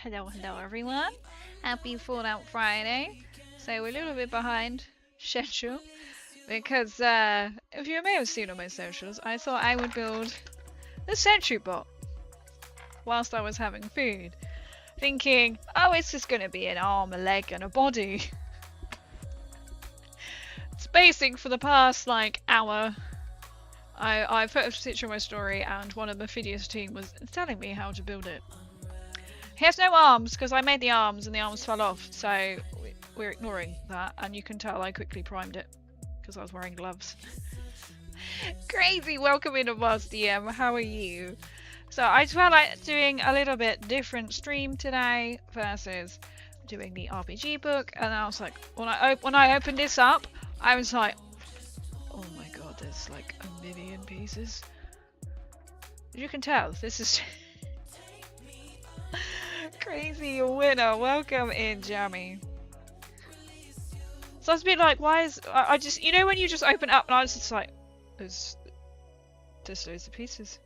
Hello everyone. Happy Fallout Friday. So we're a little bit behind schedule because if you may have seen on my socials, I thought I would build the Sentry Bot whilst I was having food, thinking, oh, it's just going to be an arm, a leg, and a body. It's basic for the past like hour. I put a picture of my story, and one of the Phidias team was telling me how to build it. He has no arms because I made the arms and the arms fell off, so we're ignoring that, and you can tell I quickly primed it because I was wearing gloves. Crazy, welcome in Mars DM, how are you? So I felt like doing a little bit different stream today versus doing the RPG book, and I was like, when I opened this up, I was like, oh my god, there's like a million pieces. You can tell, this is crazy winner. Welcome in, Jammy. So I was a bit like, why is I just, you know, when you just open it up and I was just like, there's loads of pieces.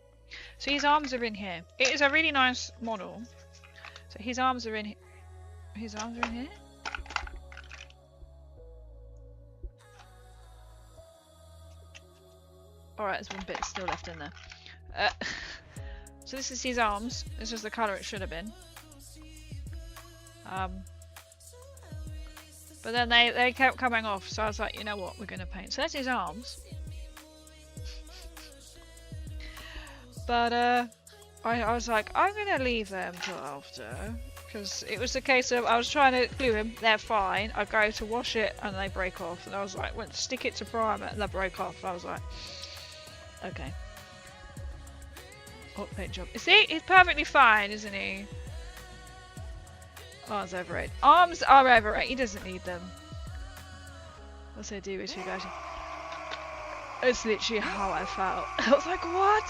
So his arms are in here. It is a really nice model. So his arms are in here. His arms are in here. Alright, there's one bit still left in there. So this is his arms. This is the colour it should have been. But then they kept coming off, so I was like, you know what, we're going to paint. So that's his arms. But I was like, I'm going to leave them till after. Because it was the case of, I was trying to glue them, they're fine. I go to wash it and they break off. And I was like, went to stick it to primer and they broke off. And I was like, okay. Oh, paint job. See, he's perfectly fine, isn't he? Arms overrated. Arms are overrated. He doesn't need them. What's I do with you guys? It's literally how I felt. I was like, what?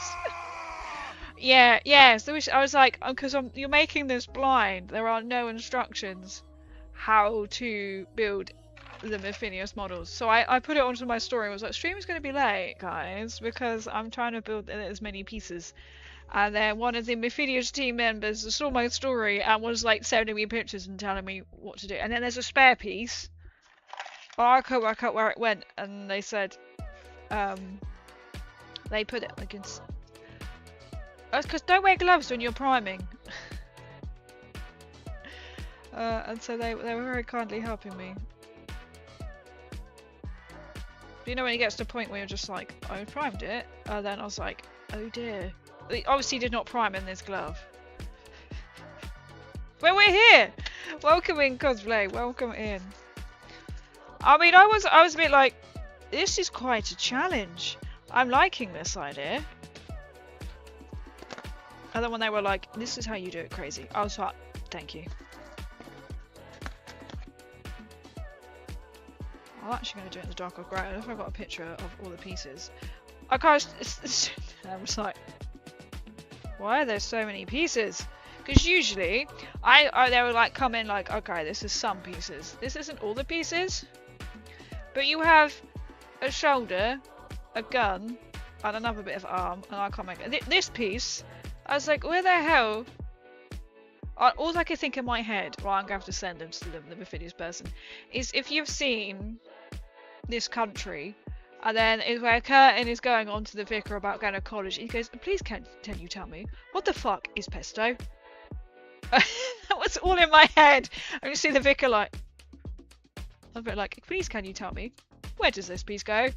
Yeah. So I was like, because you're making this blind. There are no instructions how to build the Phidias models. So I put it onto my story. I was like, stream is going to be late, guys, because I'm trying to build as many pieces. And then one of the Phidias team members saw my story and was like sending me pictures and telling me what to do. And then there's a spare piece. But I can't work out where it went. And they said, they put it against. That's because don't wear gloves when you're priming. And so they were very kindly helping me. But you know when it gets to a point where you're just like, I primed it. And then I was like, oh dear. They obviously did not prime in this glove. But we're here! Welcome in, cosplay. Welcome in. I mean, I was a bit like, this is quite a challenge. I'm liking this idea. And then when they were like, this is how you do it, crazy. I was like, thank you. I'm actually going to do it in the darker grey. I don't know if I've got a picture of all the pieces. I was like, why are there so many pieces? Because usually, they would like come in like, okay, this is some pieces. This isn't all the pieces. But you have a shoulder, a gun, and another bit of arm, and I can't make it. This piece, I was like, where the hell? All I could think in my head, well, I'm going to have to send them to the Phidias person, is if you've seen this country, and then where Curtin is going on to the vicar about going to college, he goes, please can you tell me, what the fuck is pesto? That was all in my head. I just see the vicar like, I'm a bit like, please can you tell me, where does this piece go?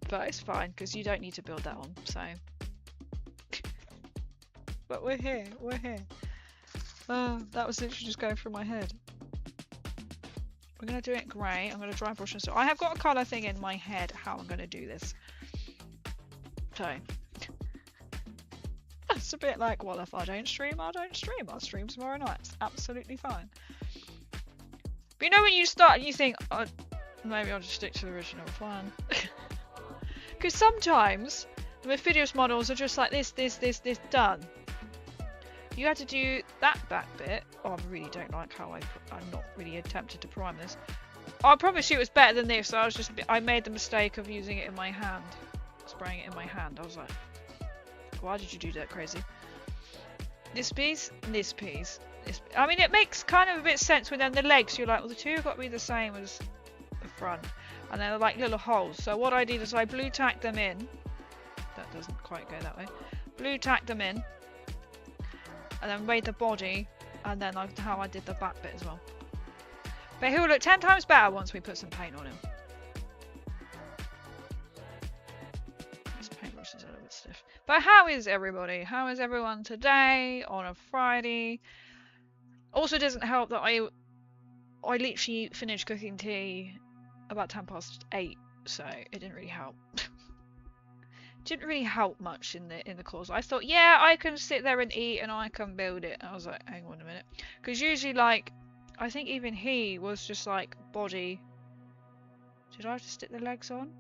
But it's fine, because you don't need to build that one, so. But we're here. That was literally just going through my head. We're going to do it grey. I'm going to dry brush and so I have got a colour thing in my head how I'm going to do this. So. It's a bit like, well, if I don't stream, I don't stream. I'll stream tomorrow night. It's absolutely fine. But you know when you start and you think, oh, maybe I'll just stick to the original plan. Because sometimes the Phidias models are just like this, done. You had to do that back bit. Oh, I really don't like how I'm not really attempted to prime this. I promise you it was better than this. I made the mistake of using it in my hand. Spraying it in my hand. I was like, why did you do that, crazy? This piece, this piece. I mean, it makes kind of a bit sense when then the legs, you're like, well, the two have got to be the same as the front. And they're like little holes. So what I did is I blue tacked them in. That doesn't quite go that way. Blue tacked them in. And then made the body. And then like how I did the back bit as well. But he'll look 10 times better once we put some paint on him. This paintbrush is a little bit stiff. But how is everybody? How is everyone today on a Friday? Also doesn't help that I literally finished cooking tea about 8:10, so it didn't really help. Didn't really help much in the cause. I thought, yeah, I can sit there and eat and I can build it. And I was like, hang on a minute, because usually, like, I think even he was just like body. Did I have to stick the legs on?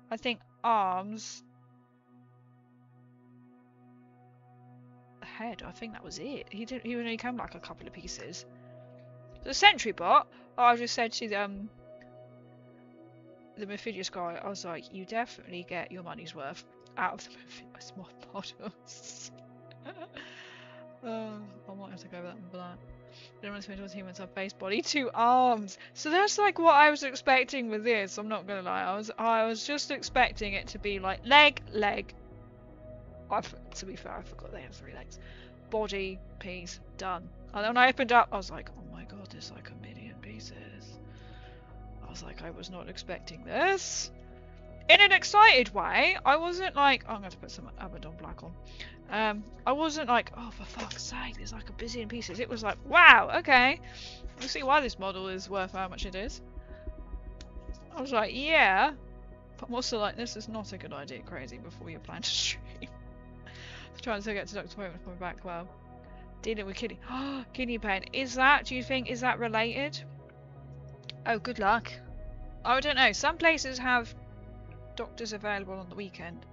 I think arms, head. I think that was it. He didn't. He only came like a couple of pieces. The Sentry Bot. I just said to the Mephidius guy, I was like, you definitely get your money's worth out of the Mephidius models. I might have to go with that one for that. Everyone's going to humans have face, body, 2 arms. So that's like what I was expecting with this. I'm not gonna lie. I was just expecting it to be like leg. To be fair, I forgot they have 3 legs. Body, piece, done. And then when I opened up, I was like, oh my god, there's like 1,000,000 pieces. I was like, I was not expecting this. In an excited way, I wasn't like, oh, I'm going to put some Abaddon black on. I wasn't like, oh, for fuck's sake, there's like 1,000,000,000 pieces. It was like, wow, okay. You see why this model is worth how much it is. I was like, yeah. But I'm also like, this is not a good idea, crazy, before you plan to stream. Trying to get to Dr. Point with my back, well. Dealing with kidney. Kidney pain. Is that, do you think, is that related? Oh, good luck. I don't know. Some places have doctors available on the weekend.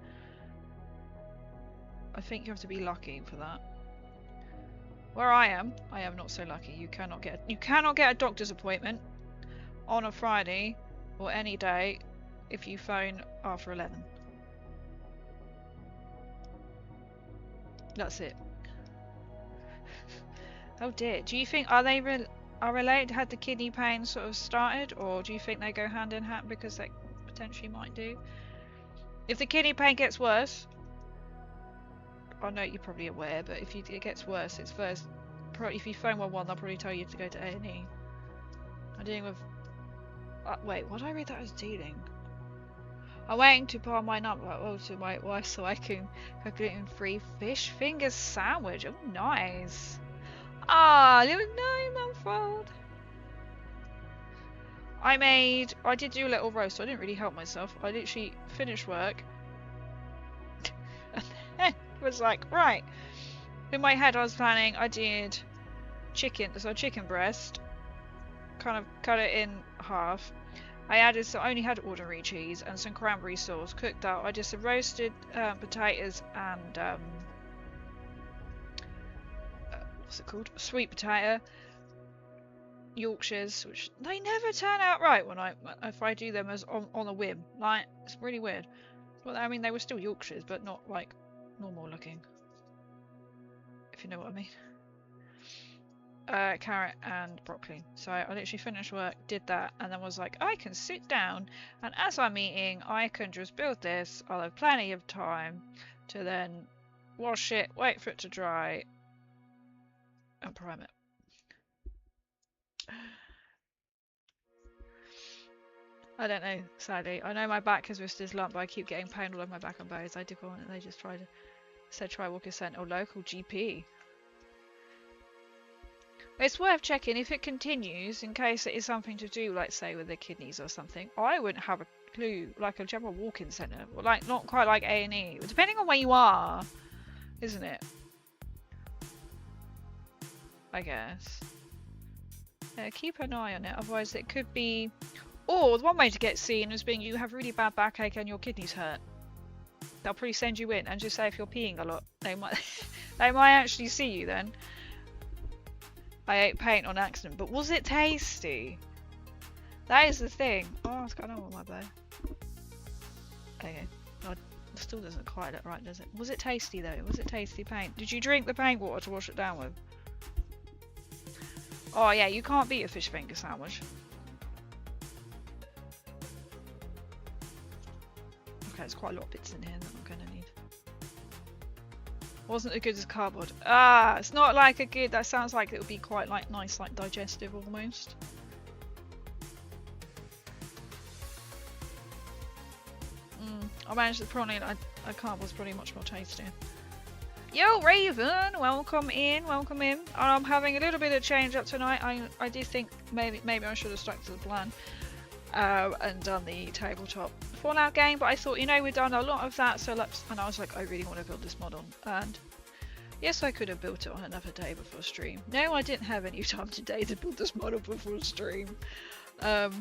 I think you have to be lucky for that. Where I am not so lucky. You cannot get a doctor's appointment on a Friday or any day if you phone after 11. That's it. Oh dear. Do you think are they related? Had the kidney pain sort of started, or do you think they go hand in hand because they potentially might do? If the kidney pain gets worse, I know you're probably aware, but if it gets worse, it's first. If you phone 111, they'll probably tell you to go to A&E. I'm dealing with. Wait, what did I read that as dealing? I'm waiting to pass my number to my wife so I can cook gluten-free fish fingers sandwich. Oh, nice. Ah, little 9-month-old. I did do a little roast, so I didn't really help myself. I literally finished work and then was like, right. In my head I was planning, I did chicken breast, kind of cut it in half. I only had ordinary cheese and some cranberry sauce cooked out. I did some roasted potatoes and what's it called? Sweet potato, Yorkshires, which they never turn out right if I do them as on a whim. Like, it's really weird. Well, I mean, they were still Yorkshires, but not like normal looking, if you know what I mean. Carrot and broccoli. So I literally finished work, did that, and then was like, I can sit down, and as I'm eating, I can just build this. I'll have plenty of time to then wash it, wait for it to dry, and prime it. I don't know, sadly. I know my back has rested lump, but I keep getting pain all over my back and bones. I did one, and they just said try Walker Center or local GP. It's worth checking if it continues, in case it is something to do, like, say, with the kidneys or something. I wouldn't have a clue, like a general walk-in centre, or like not quite like A&E, depending on where you are, isn't it? I guess. Keep an eye on it, otherwise it could be. Or one way to get seen is being you have really bad backache and your kidneys hurt. They'll probably send you in and just say if you're peeing a lot, they might actually see you then. I ate paint on accident, but was it tasty? That is the thing. Oh, what's going on with my bow? Okay, Still doesn't quite look right, does it? Was it tasty though? Was it tasty paint? Did you drink the paint water to wash it down with? Oh yeah, you can't beat a fish finger sandwich. Okay, there's quite a lot of bits in here that I'm gonna need. Wasn't as good as cardboard. Ah, it's not like a good. That sounds like it would be quite like nice, like digestive almost. I managed to probably a cardboard's probably much more tasty. Yo, Raven, welcome in, welcome in. I'm having a little bit of change up tonight. I do think maybe I should have stuck to the plan and done the tabletop Fallout game, but I thought, you know, we've done a lot of that, so let's. And I was like, I really want to build this model, and yes, I could have built it on another day before stream. No, I didn't have any time today to build this model before stream, but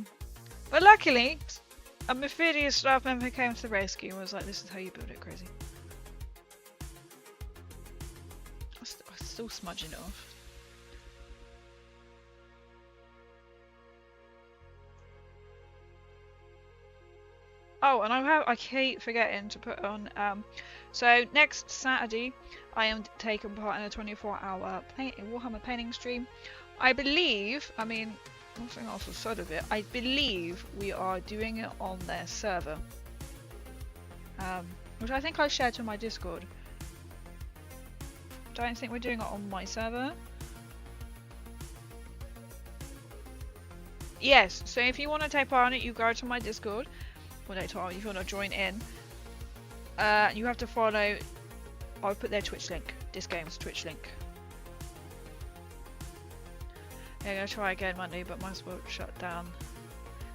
luckily, a Mephidius staff member came to the rescue and was like, "This is how you build it, crazy." I'm still smudging it off. Oh, and I keep forgetting to put on. So next Saturday, I am taking part in a 24-hour Warhammer painting stream. I believe. I mean, nothing else was said of it. I believe we are doing it on their server, which I think I shared to my Discord. Don't think we're doing it on my server. Yes. So if you want to take part in it, you go to my Discord. Well, if you want to join in, you have to follow. I'll put their Twitch link. This game's Twitch link. Yeah, I'm gonna try again Monday, but mine's will shut down.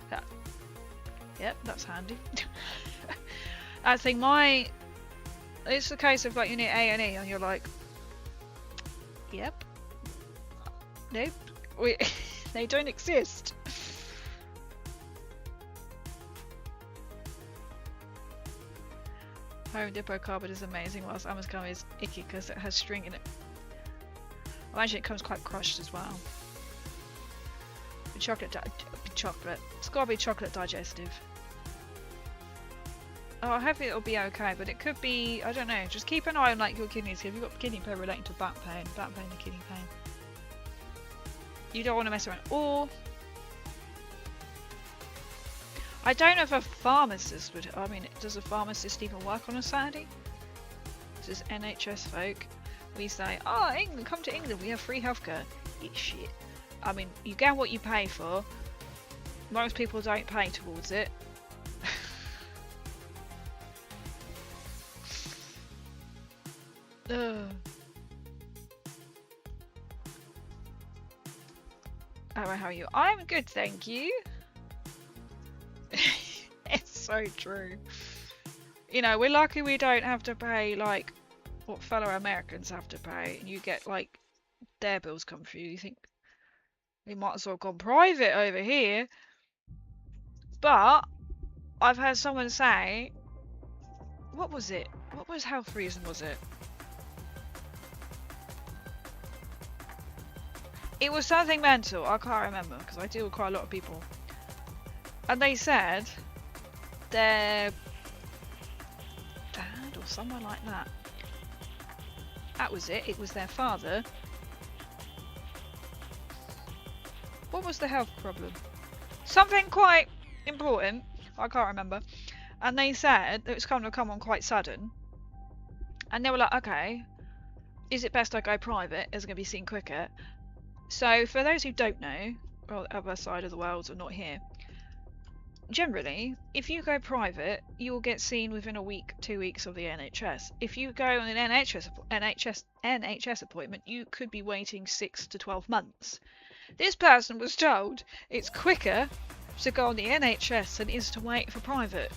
That. Yep, that's handy. I think it's the case of like you need A&E, and you're like, yep, nope, they don't exist. Home Depot cardboard is amazing, whilst Amazon is icky because it has string in it. I imagine it comes quite crushed as well. Chocolate. It's gotta be chocolate digestive. Oh, I hope it'll be okay, but it could be. I don't know. Just keep an eye on like your kidneys. If you've got kidney pain relating to back pain and kidney pain, you don't want to mess around. Or I don't know if a pharmacist would. I mean, does a pharmacist even work on a Saturday? This is NHS folk. We say, oh, England, come to England. We have free healthcare. Eat shit. I mean, you get what you pay for. Most people don't pay towards it. Alright, how are you? I'm good, thank you. It's so true. You know, we're lucky we don't have to pay like what fellow Americans have to pay, and you get like their bills come through. You think we might as well go private over here. But I've heard someone say, what was it? What was health reason was it? It was something mental. I can't remember because I deal with quite a lot of people. And they said their dad or someone like that. That was it. It was their father. What was the health problem? Something quite important. I can't remember. And they said it was going to come on quite sudden. And they were like, okay, is it best I go private? It's going to be seen quicker. So for those who don't know, or the other side of the world or not here, generally, if you go private, you'll get seen within a week, 2 weeks of the NHS. If you go on an NHS appointment, you could be waiting 6 to 12 months. This person was told it's quicker to go on the NHS than it is to wait for private.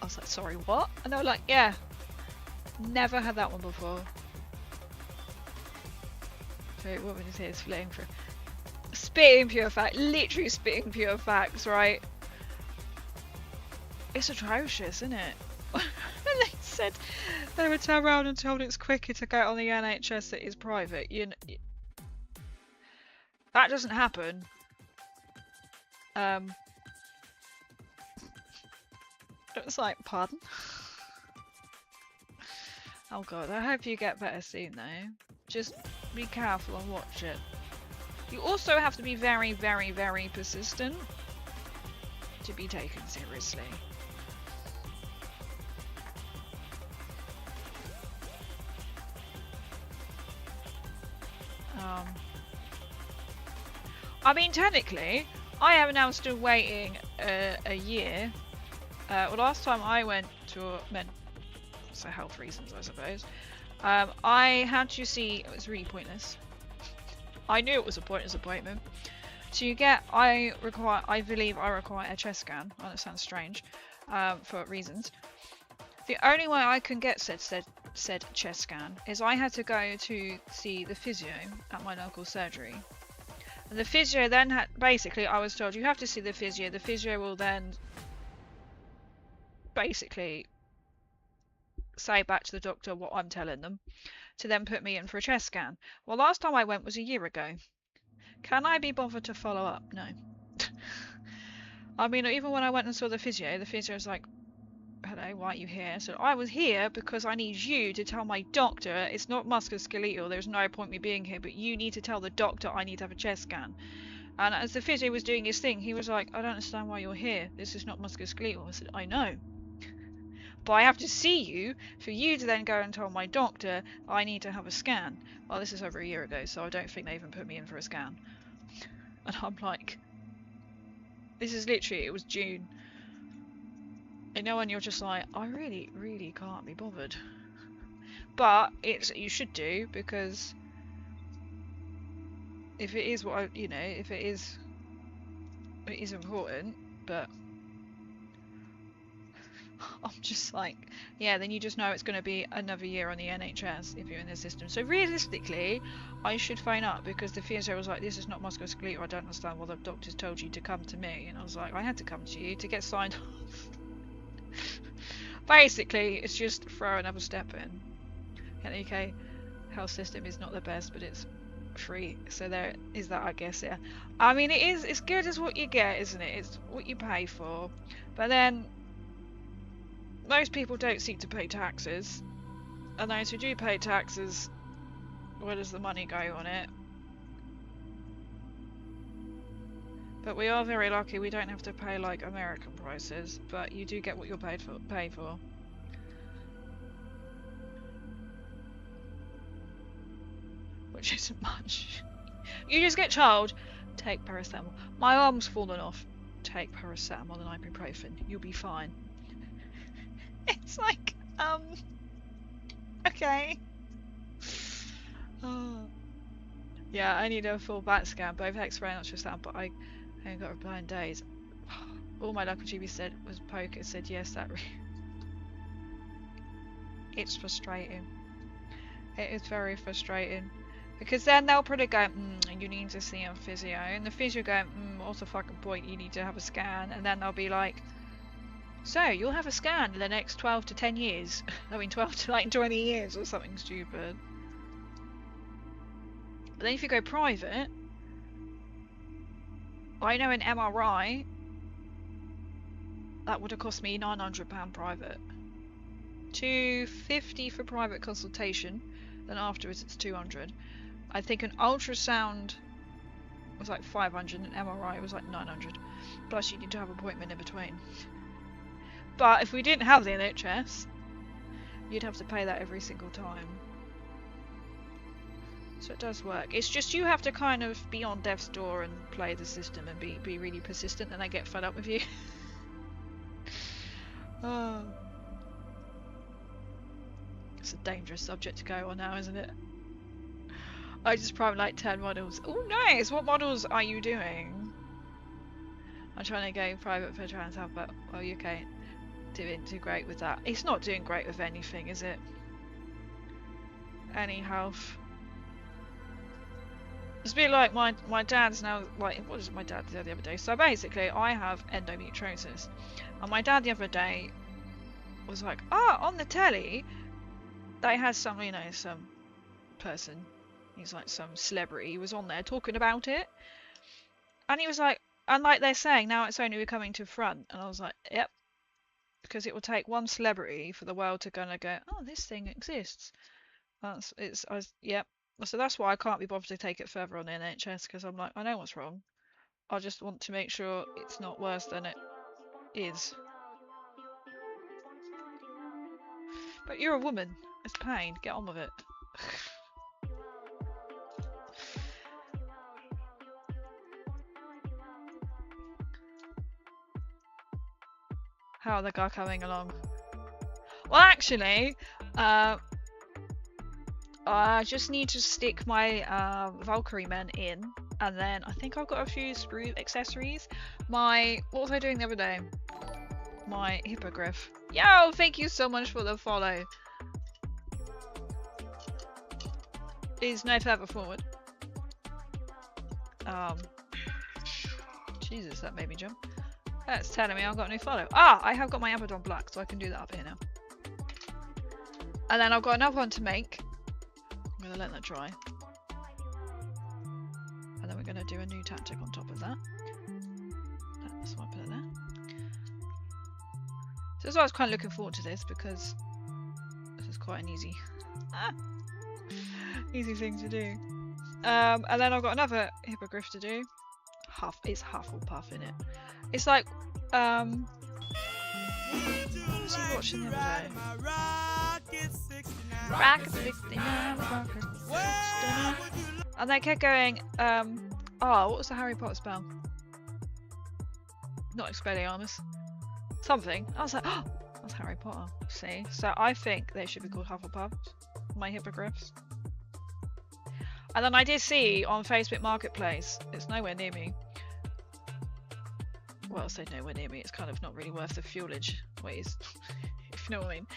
I was like, sorry, what? And they were like, yeah, never had that one before. So what would you say is flame for? Spitting pure fact, literally spitting pure facts, right? It's atrocious, isn't it? And they said they would turn around and told it's quicker to go on the NHS that is private. You know, that doesn't happen. It was like, pardon? Oh god, I hope you get better soon though. Just be careful and watch it. You also have to be very, very, very persistent to be taken seriously. I mean, technically, I am now still waiting a year. Well, last time I went to, for health reasons, I suppose. I had to see, it was really pointless. I knew it was a pointless appointment. So you get, I believe I require a chest scan. Well, that sounds strange, for reasons. The only way I can get said chest scan is I had to go to see the physio at my local surgery. And the physio then had, basically I was told you have to see the physio. The physio will then basically say back to the doctor what I'm telling them to then put me in for a chest scan. Well, last time I went was a year ago. Can I be bothered to follow up? No. I mean, even when I went and saw the physio was like, hello, why are you here? So I was here because I need you to tell my doctor it's not musculoskeletal, there's no point me being here, but you need to tell the doctor I need to have a chest scan. And as the physio was doing his thing, he was like, I don't understand why you're here. This is not musculoskeletal. I said, I know. But I have to see you for you to then go and tell my doctor I need to have a scan. Well, this is over a year ago, so I don't think they even put me in for a scan. And I'm like, this is literally, it was June. You know, when you're just like, I really, really can't be bothered. But you should do, because if it is what if it is important, but I'm just like, yeah, then you just know it's going to be another year on the NHS if you're in the system. So realistically, I should phone up, because the physio was like, this is not musculoskeletal, I don't understand why the doctors told you to come to me. And I was like, I had to come to you to get signed off. Basically, it's just throw another step in. And the UK health system is not the best, but it's free, so there is that, I guess. Yeah, I mean, it's good as what you get, isn't it? It's what you pay for. But then most people don't seek to pay taxes, and those who do pay taxes, where does the money go on it? But we are very lucky we don't have to pay like American prices, but you do get what you're paid for. Which isn't much. You just get told, take paracetamol. My arm's fallen off. Take paracetamol and ibuprofen. You'll be fine. It's like, okay. Oh. Yeah, I need a full back scan, both X-ray and ultrasound, but I haven't got a reply in days. All my local GP said was poker. Said yes, that. It's frustrating. It is very frustrating. Because then they'll probably go, you need to see a physio. And the physio go, what's the fucking point? You need to have a scan. And then they'll be like, so you'll have a scan in the next 12 to 10 years. I mean, 12 to like 20 years or something stupid. But then if you go private, I know an MRI, that would have cost me £900 private. £250 for private consultation. Then afterwards it's 200. I think an ultrasound was like 500 and an MRI was like 900. Plus you need to have an appointment in between. But if we didn't have the NHS, you'd have to pay that every single time. So it does work. It's just you have to kind of be on death's door and play the system and be really persistent, and they get fed up with you. Oh. It's a dangerous subject to go on now, isn't it? I just probably like 10 models. Oh, nice! What models are you doing? I'm trying to go private for trans health, but well, you can't do great with that. It's not doing great with anything, is it? Any health. It's a bit like my dad's now, like, what did my dad do the other day? So basically, I have endometriosis. And my dad the other day was like, on the telly, they had some, some person, he's like some celebrity, he was on there talking about it. And he was like, and like they're saying, now it's only coming to front. And I was like, yep. because it will take one celebrity for the world to gonna go, oh, this thing exists. Yep. So that's why I can't be bothered to take it further on the NHS, because I'm like, I know what's wrong. I just want to make sure it's not worse than it is. But you're a woman. It's pain. Get on with it. How are the guy coming along? Well, actually, I just need to stick my Valkyrie men in, and then I think I've got a few sprue accessories. What was I doing the other day? My hippogriff. Yo, thank you so much for the follow. Please no further forward. Jesus, that made me jump. That's telling me I've got a new follow. Ah, I have got my Abaddon Black, so I can do that up here now. And then I've got another one to make. I'm going to let that dry. And then we're going to do a new tactic on top of that. That's why I put it there. So that's why I was kind of looking forward to this, because this is quite an easy thing to do. And then I've got another hippogriff to do. It's Hufflepuff in it. It's like what was he watching the other day? Rocket 69, Rocket 69. And they kept going, what was the Harry Potter spell? Not Expelliarmus. Something. I was like, oh, that's Harry Potter. See? So I think they should be called Hufflepuffs. My hippogriffs. And then I did see on Facebook Marketplace, it's nowhere near me. Well, I say nowhere near me, it's kind of not really worth the fuelage. Wait, if you know what I mean.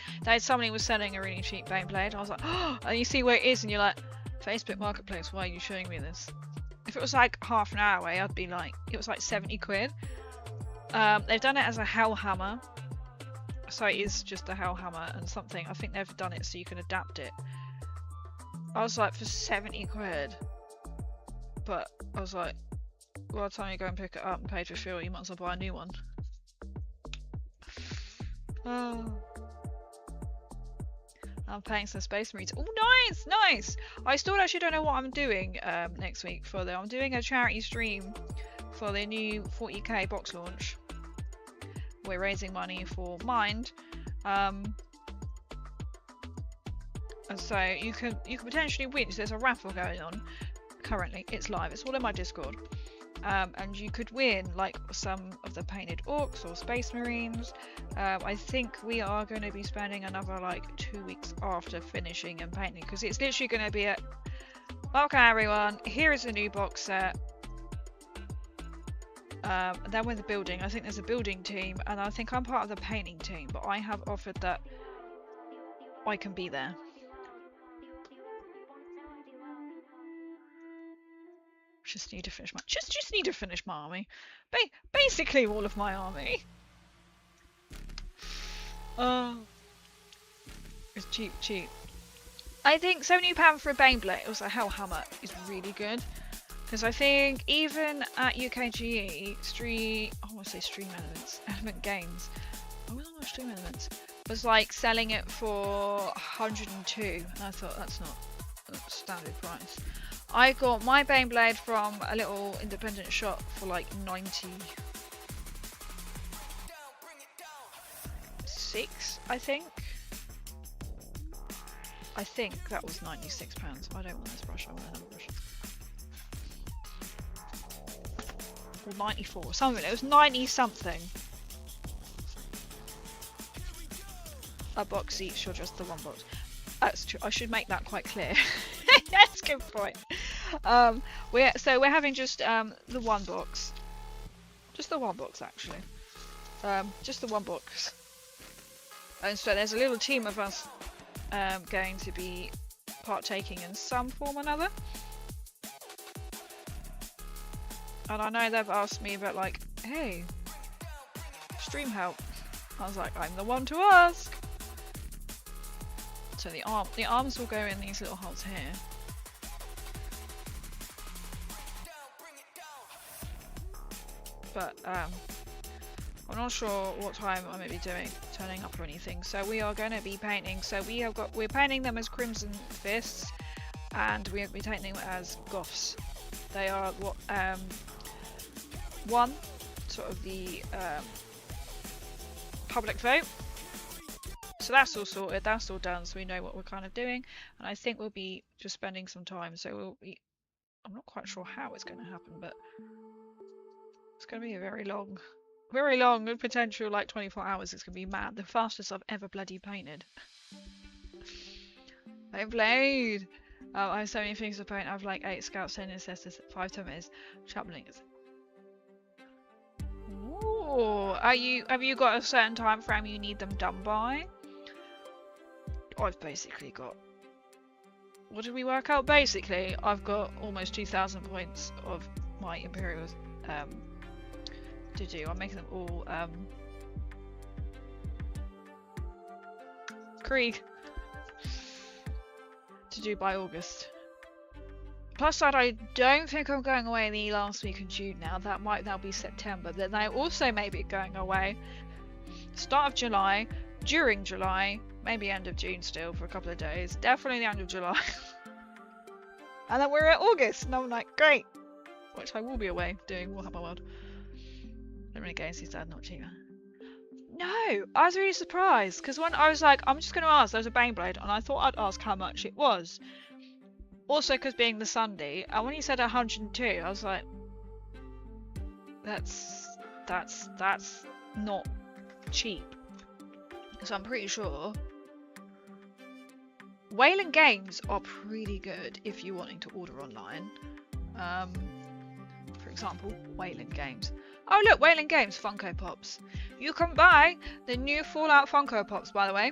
Somebody was selling a really cheap Baneblade. I was like, oh, and you see where it is, and you're like, Facebook Marketplace, why are you showing me this? If it was like half an hour away, I'd be like, it was like 70 quid. They've done it as a Hellhammer. So it is just a Hellhammer and something. I think they've done it so you can adapt it. I was like, for 70 quid. But I was like, by the time you go and pick it up and pay for fuel, you might as well buy a new one. Oh. I'm paying some Space Marines. Oh, nice, nice. I still actually don't know what I'm doing next week for them. I'm doing a charity stream for the new 40k box launch. We're raising money for Mind. And so you can potentially win. So there's a raffle going on currently. It's live. It's all in my Discord. And you could win like some of the painted orcs or Space Marines. I think we are going to be spending another like 2 weeks after finishing and painting, because it's literally going to be a welcome everyone, here is a new box set. And then with the building, I think there's a building team, and I think I'm part of the painting team, but I have offered that I can be there. Just need to finish my army. Basically all of my army. It's cheap. I think £70 for a Baneblade, also Hellhammer, is really good. Because I think even at UKGE, Element Games, I wasn't on Stream Elements, was like selling it for 102, and I thought that's not a standard price. I got my Baneblade from a little independent shop for like 96, I think. I think that was £96. I don't want this brush, I want another brush. Or 94, something. It was 90 something. A box each or just the one box? That's true. I should make that quite clear. That's a good point. We're having just the one box. Just the one box actually. Just the one box. And so there's a little team of us going to be partaking in some form or another. And I know they've asked me about like, hey, stream help. I was like, I'm the one to ask. So the arms will go in these little holes here. But I I'm not sure what time I may be turning up or anything. So we are going to be painting. So we're painting them as Crimson Fists, and we'll be painting them as Goths. They are what one sort of the public vote. So that's all sorted, that's all done, so we know what we're kind of doing, and I think we'll be just spending some time, so we'll be, I'm not quite sure how it's going to happen, but it's going to be a very long, potential, like 24 hours, it's going to be mad, the fastest I've ever bloody painted. I played! I have so many things to paint, I have like 8 scouts, 10 ancestors, 5 terminators, chaplains. Ooh, have you got a certain time frame you need them done by? I've basically got, what did we work out? Basically, I've got almost 2,000 points of my Imperials to do. I'm making them all Krieg to do by August. Plus that, I don't think I'm going away the last week of June now. That might now be September. Then I also may be going away start of July, during July, maybe end of June still for a couple of days. Definitely the end of July. And then we're at August, and I'm like, great. Which I will be away doing Warhammer World. Don't really games, he said, not cheaper. No, I was really surprised, because when I was like, I'm just going to ask, there's a Baneblade, and I thought I'd ask how much it was. Also, because being the Sunday, and when he said 102, I was like, that's not cheap. So I'm pretty sure Wayland Games are pretty good if you're wanting to order online. For example, Wayland Games. Oh look, Wayland Games Funko Pops. You can buy the new Fallout Funko Pops, by the way.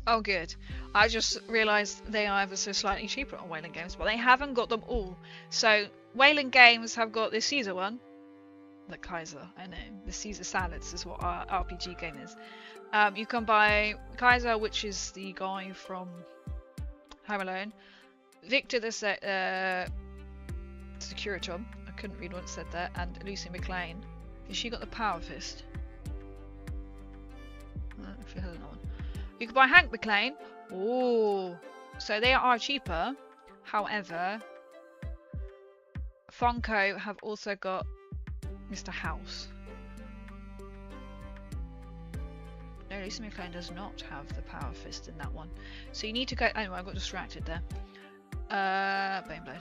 Oh good. I just realised they are ever so slightly cheaper on Wayland Games, but they haven't got them all. So Wayland Games have got the Caesar one. The Kaiser, I know. The Caesar Salads is what our RPG game is. You can buy Kaiser, which is the guy from Home Alone. Victor the Securiton. I couldn't read what it said there. And Lucy McLean. Has she got the Power Fist? I don't know if you heard that one. You can buy Hank McLean. Oh, so they are cheaper. However, Funko have also got Mr. House. No, Lucy McLean does not have the Power Fist in that one. So you need to go. Anyway, I got distracted there. Baneblade.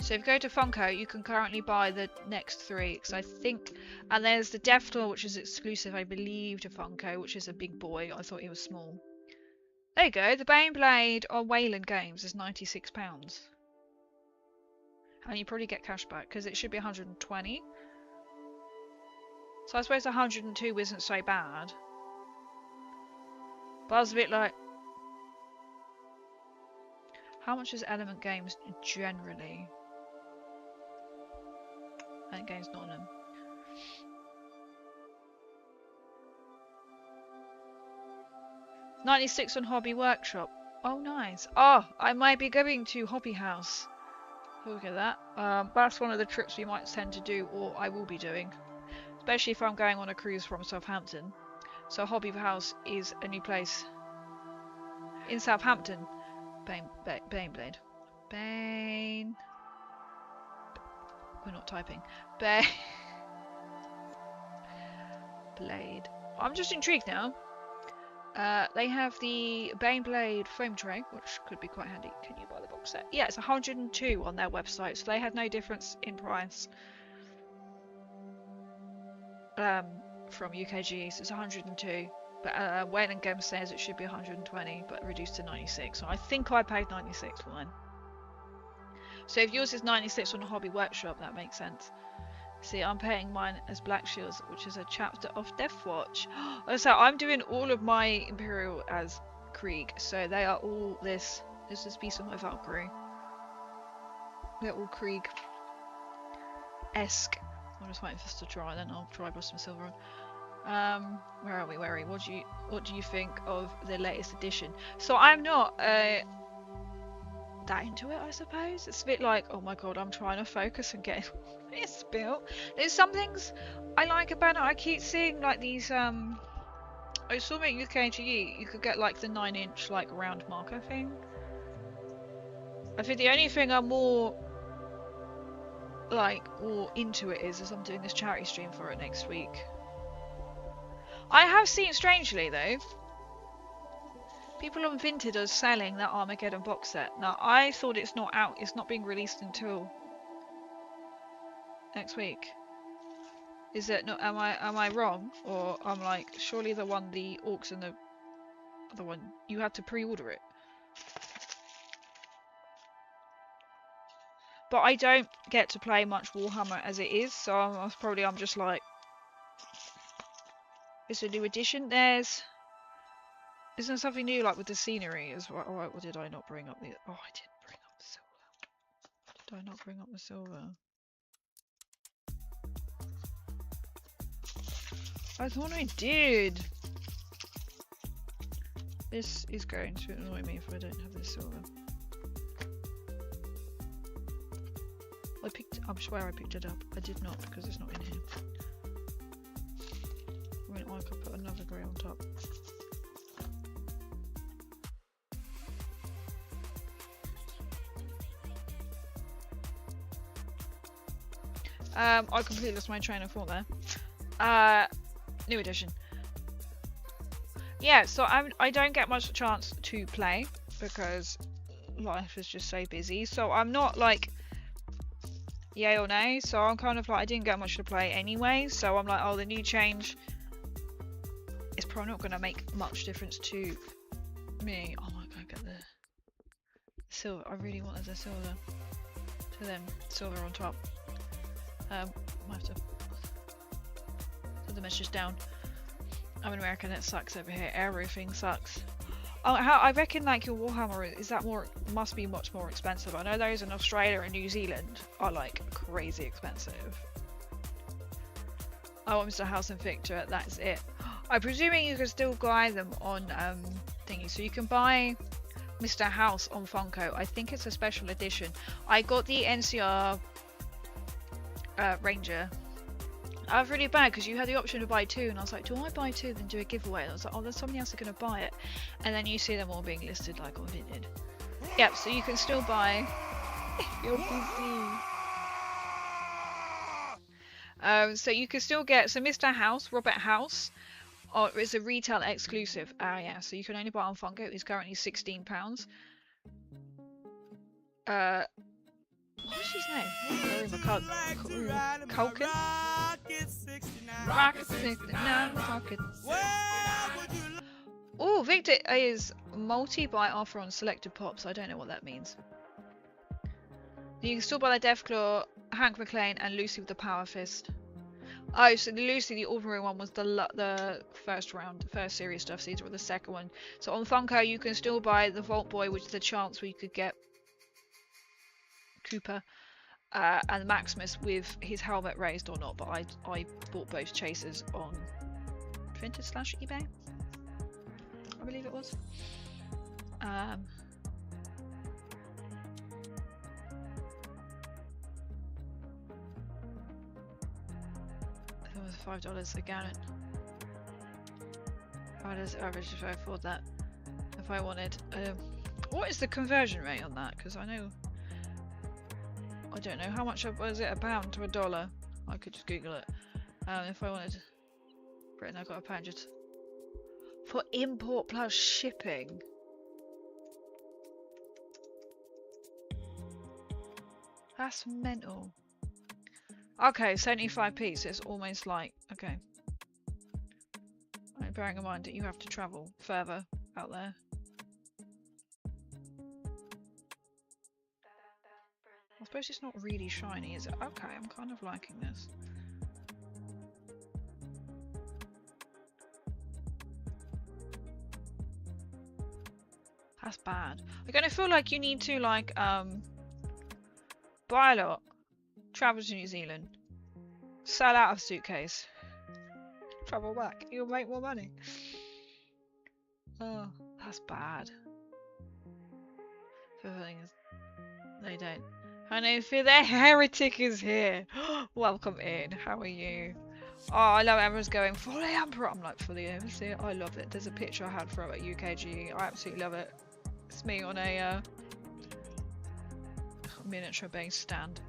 So if you go to Funko, you can currently buy the next 3. Because I think, and there's the Deathclaw, which is exclusive, I believe, to Funko, which is a big boy. I thought he was small. There you go. The Baneblade on Wayland Games is £96. And you probably get cash back because it should be 120. So I suppose 102 isn't so bad. But I was a bit like, how much is Element Games generally? Element Games Nottingham. £96 on Hobby Workshop. Oh nice. Oh, I might be going to Hobby House. Look at that. That's one of the trips we might tend to do, or I will be doing. Especially if I'm going on a cruise from Southampton. So Hobby House is a new place in Southampton. Baneblade. Bane. We're not typing. Blade. I'm just intrigued now. They have the Baneblade foam tray, which could be quite handy. Can you buy the box set? Yeah, it's 102 on their website, so they had no difference in price from UKG, so it's 102. But Wayland Games says it should be 120, but reduced to 96. So I think I paid 96 for mine. So if yours is 96 on a Hobby Workshop, that makes sense. See, I'm paying mine as Black Shields, which is a chapter of Deathwatch. So I'm doing all of my Imperial as Krieg. So they are all this. This is a piece of my Valkyrie. They're all Krieg-esque. I'm just waiting for this to dry, then I'll try some silver on. Where are we? What do you think of the latest edition? So I'm not that into it, I suppose. It's a bit like, oh my god, I'm trying to focus and get this built. There's some things I like about it. I keep seeing like these I saw it at UKGE, you could get like the 9-inch like round marker thing. I think the only thing I'm more into it is I'm doing this charity stream for it next week. I have seen, strangely though, people on Vinted are selling that Armageddon box set. Now I thought it's not out, it's not being released until next week. Is it not? Am I wrong? Or I'm like, surely the Orcs and the other one, you had to pre-order it. But I don't get to play much Warhammer as it is, so I'm just like, it's a new edition. Isn't there something new like with the scenery as well? Or did I not bring up the? Oh, I didn't bring up the silver. Did I not bring up the silver? I thought I did. This is going to annoy me if I don't have the silver. I swear I picked it up. I did not because it's not in here. I mean, I could put another grey on top. I completely lost my train of thought there. New edition. Yeah, so I don't get much chance to play because life is just so busy. So I'm not like yay or nay. So I'm kind of like, I didn't get much to play anyway. So I'm like, oh, the new change is probably not going to make much difference to me. Oh my god, get the silver. I really wanted the silver. To them, silver on top. I have to put the message down. I'm an American, it sucks over here. Everything sucks. Oh, I reckon like your Warhammer must be much more expensive. I know those in Australia and New Zealand are like crazy expensive. I want Mr. House and Victor, that's it. I'm presuming you can still buy them on thingy, so you can buy Mr. House on Funko. I think it's a special edition. I got the NCR Ranger. I was really bad because you had the option to buy 2 and I was like, do I buy 2 then do a giveaway? And I was like, oh, there's somebody else going to buy it. And then you see them all being listed like on Vinted. Yep, so you can still buy your PC. So you can still get, so Mr. House, Robert House, it's a retail exclusive. Yeah, so you can only buy on Funko. It's currently £16. What's his name? Culkin? Oh, Victor is multi-buy offer on selected pops. I don't know what that means. You can still buy the Deathclaw, Hank McClane, and Lucy with the Power Fist. Oh, so the Lucy, the ordinary one, was the first round, the first series stuff. So these were the second one. So on Funko, you can still buy the Vault Boy, which is the chance where you could get Cooper and Maximus with his helmet raised or not, but I bought both chasers on Vinted/eBay, I believe it was. It was $5 a gallon. How does it average if I afford that? If I wanted, what is the conversion rate on that? Because I don't know how much was it, £1 to $1. I could just Google it. If I wanted Britain, I got £1 just for import plus shipping. That's mental. Okay, 75p, so it's almost like, okay. Right, bearing in mind that you have to travel further out there. I suppose it's not really shiny, is it? Okay, I'm kind of liking this. That's bad. I kind of feel like you need to like buy a lot, travel to New Zealand, sell out a suitcase, travel back. You'll make more money. Oh, that's bad. The thing is, they don't. And if the heretic is here, welcome in. How are you? Oh, I love everyone's going fully Emperor. I'm like fully Overseer. I love it. There's a picture I had from at UKG. I absolutely love it. It's me on a miniature base stand.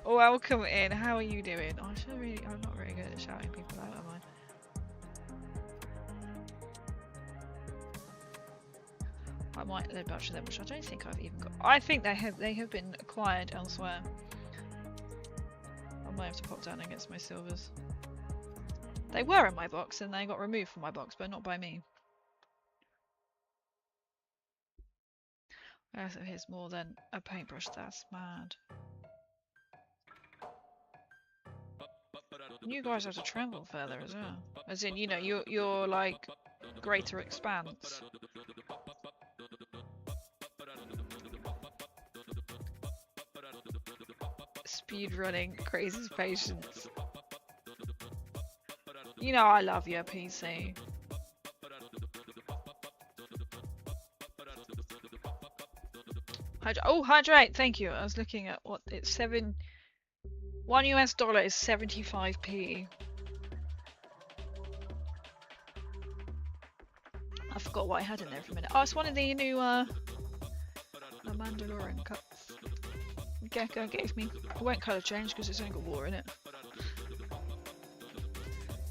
Welcome in. How are you doing? I'm not really good at shouting people out, am I? I might lead back to them, which I don't think I've even got. I think they have been acquired elsewhere. I might have to pop down and get my silvers. They were in my box and they got removed from my box, but not by me. So here's more than a paintbrush. That's mad. You guys have to travel further as well. As in, you know, you're like greater expanse. Speed running, crazy patience. You know I love your PC. Oh, hydrate! Thank you. I was looking at what it's $1 US is 75p. I forgot what I had in there for a minute. Oh, it's one of the new Mandalorian cups. Gecko gave me. I won't colour change because it's only got water in it.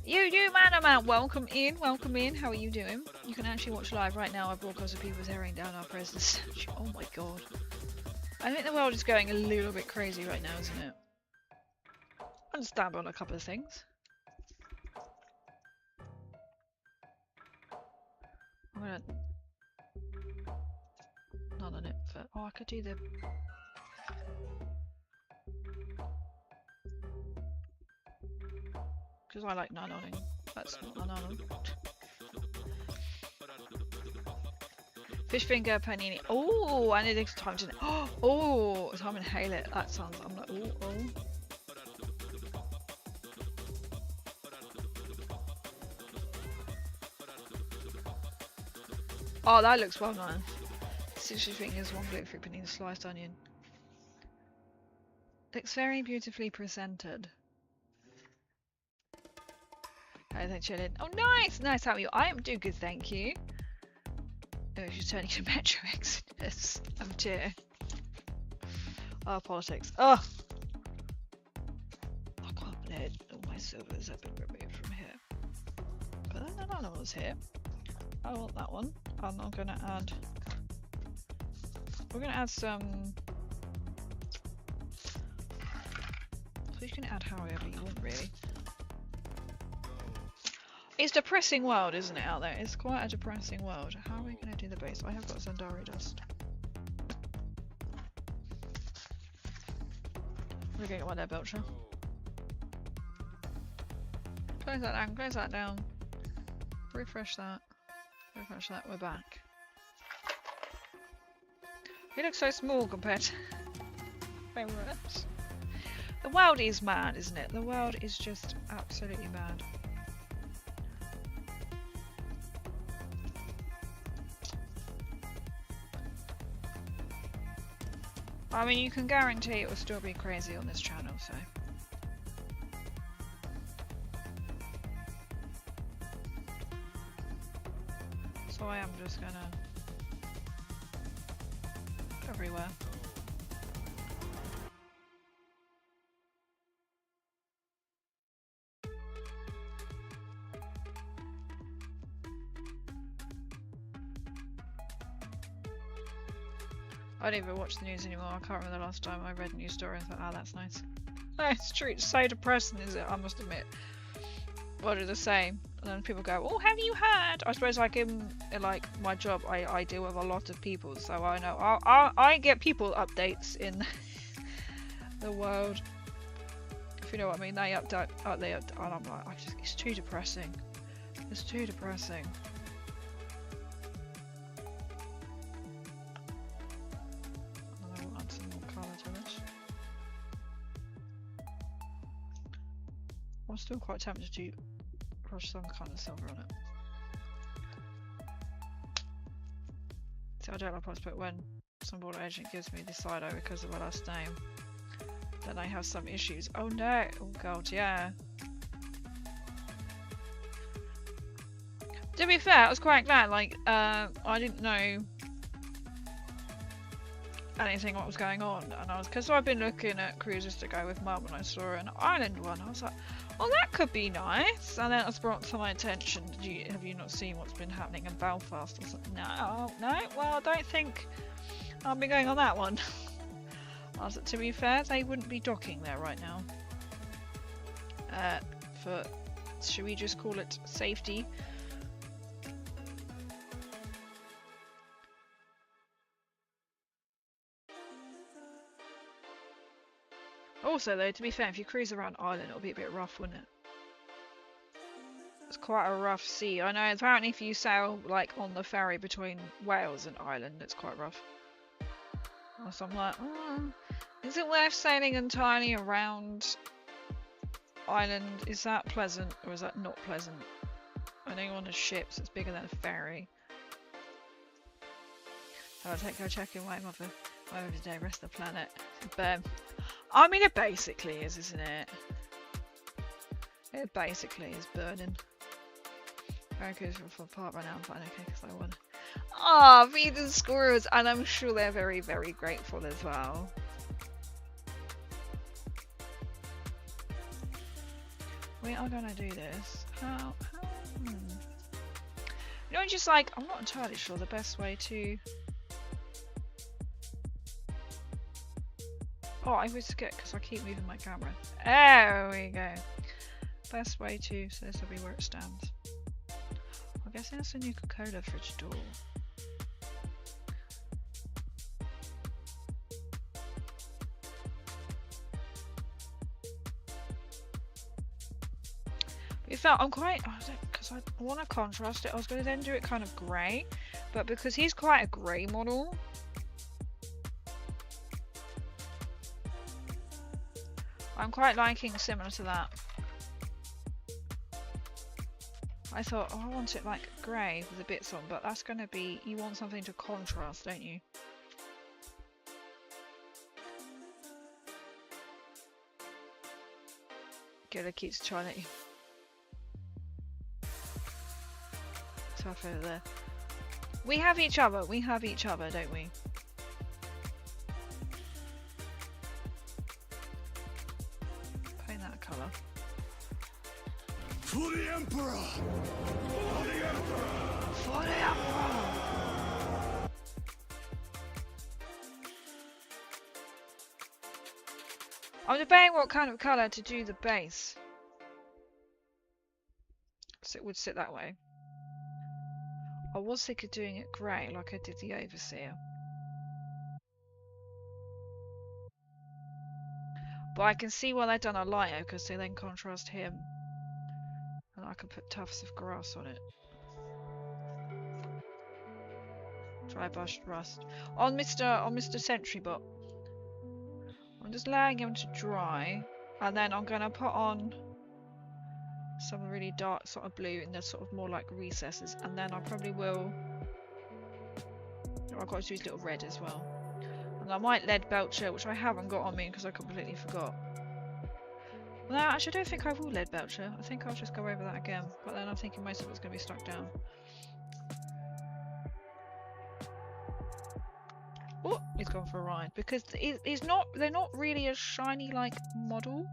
You man, welcome in, welcome in. How are you doing? You can actually watch live right now. I broadcast of people tearing down our president's statue. Oh my god. I think the world is going a little bit crazy right now, isn't it? I understand on a couple of things. I'm gonna... None on it, but... Oh, I could do the... Because I like none-onning. That's not none-on. Fish finger panini. Oh, I need this time to... Oh, time to inhale it. That sounds... I'm like, oh. Oh, that looks well done. 60 fingers, 1 gluten-free panini, sliced onion. Looks very beautifully presented. Hi, thanks, chilling. Oh, nice! Nice, how are you? I am doing good, thank you. Oh, she's turning to Metro Exodus. Oh dear. Oh, politics. Oh! I can't believe all my servers have been removed from here. But then another one's here. I want that one. And I'm gonna add... We're gonna add some... So you can add however you want, really. It's a depressing world, isn't it, out there? It's quite a depressing world. How are we going to do the base? I have got Zandari dust. We're going to get one there, Belcher. Close that down, close that down. Refresh that. Refresh that, we're back. He looks so small compared to favorites. The world is mad, isn't it? The world is just absolutely mad. I mean, you can guarantee it will still be crazy on this channel, so... So I am just gonna... everywhere. I don't even watch the news anymore. I can't remember the last time I read a news story and thought, oh, that's nice. No, it's true. It's so depressing, is it? I must admit. Well, it's the same. And then people go, oh, have you heard? I suppose, like, in like my job, I deal with a lot of people, so I know. I get people updates in the world. If you know what I mean. They update, and I'm like, it's too depressing. It's too depressing. I'm still quite tempted to brush some kind of silver on it. So I don't like prospect when some border agent gives me the side eye because of my last name. Then I have some issues. Oh no! Oh god, yeah. To be fair, I was quite glad. Like, I didn't know anything what was going on, and because I've been looking at cruises to go with Mum, and I saw an island one. I was like, "Oh, that could be nice." And then it was brought to my attention. Have you not seen what's been happening in Belfast? I was like, "No, no. Well, I don't think I'll be going on that one." I was like, to be fair, they wouldn't be docking there right now. For should we just call it safety? Also, though, to be fair, if you cruise around Ireland, it'll be a bit rough, wouldn't it? It's quite a rough sea. I know, apparently if you sail, like, on the ferry between Wales and Ireland, it's quite rough. So I'm like, is it worth sailing entirely around Ireland? Is that pleasant, or is that not pleasant? I know you're on a ship, so it's bigger than a ferry. I'll go check in my mother today, rest of the planet. But I mean, it basically is, isn't it? It basically is burning. Very good for part right now, I'm fine, okay, because I won. Ah, oh, feed the squirrels, and I'm sure they're very, very grateful as well. We are gonna do this. How? You know, just like, I'm not entirely sure the best way to. Oh, I always forget because I keep moving my camera. There we go. Best way to, so this will be where it stands. I'm guessing that's a new Coca-Cola fridge door. In fact, I'm quite, because I want to contrast it, I was going to then do it kind of grey, but because he's quite a grey model, I'm quite liking similar to that. I thought, oh, I want it like grey with the bits on, but that's going to be, you want something to contrast, don't you? Gilla keeps trying to... Tough over there. We have each other, don't we? Paint that colour. For the Emperor! For the Emperor! For the Emperor! I'm debating what kind of colour to do the base. So it would sit that way. I was thinking of doing it grey like I did the Overseer. But I can see why they've done a lighter because they then contrast him. And I can put tufts of grass on it. Dry brushed rust. On Mr. Sentry Bot. I'm just allowing him to dry. And then I'm going to put on some really dark sort of blue in the sort of more like recesses, and then I probably will. I've got to use little red as well, and I might lead belcher, which I haven't got on me because I completely forgot. No, actually, I don't think I will lead belcher. I think I'll just go over that again, but then I'm thinking most of it's going to be stuck down. Oh, he's gone for a ride because he's not. They're not really a shiny like model.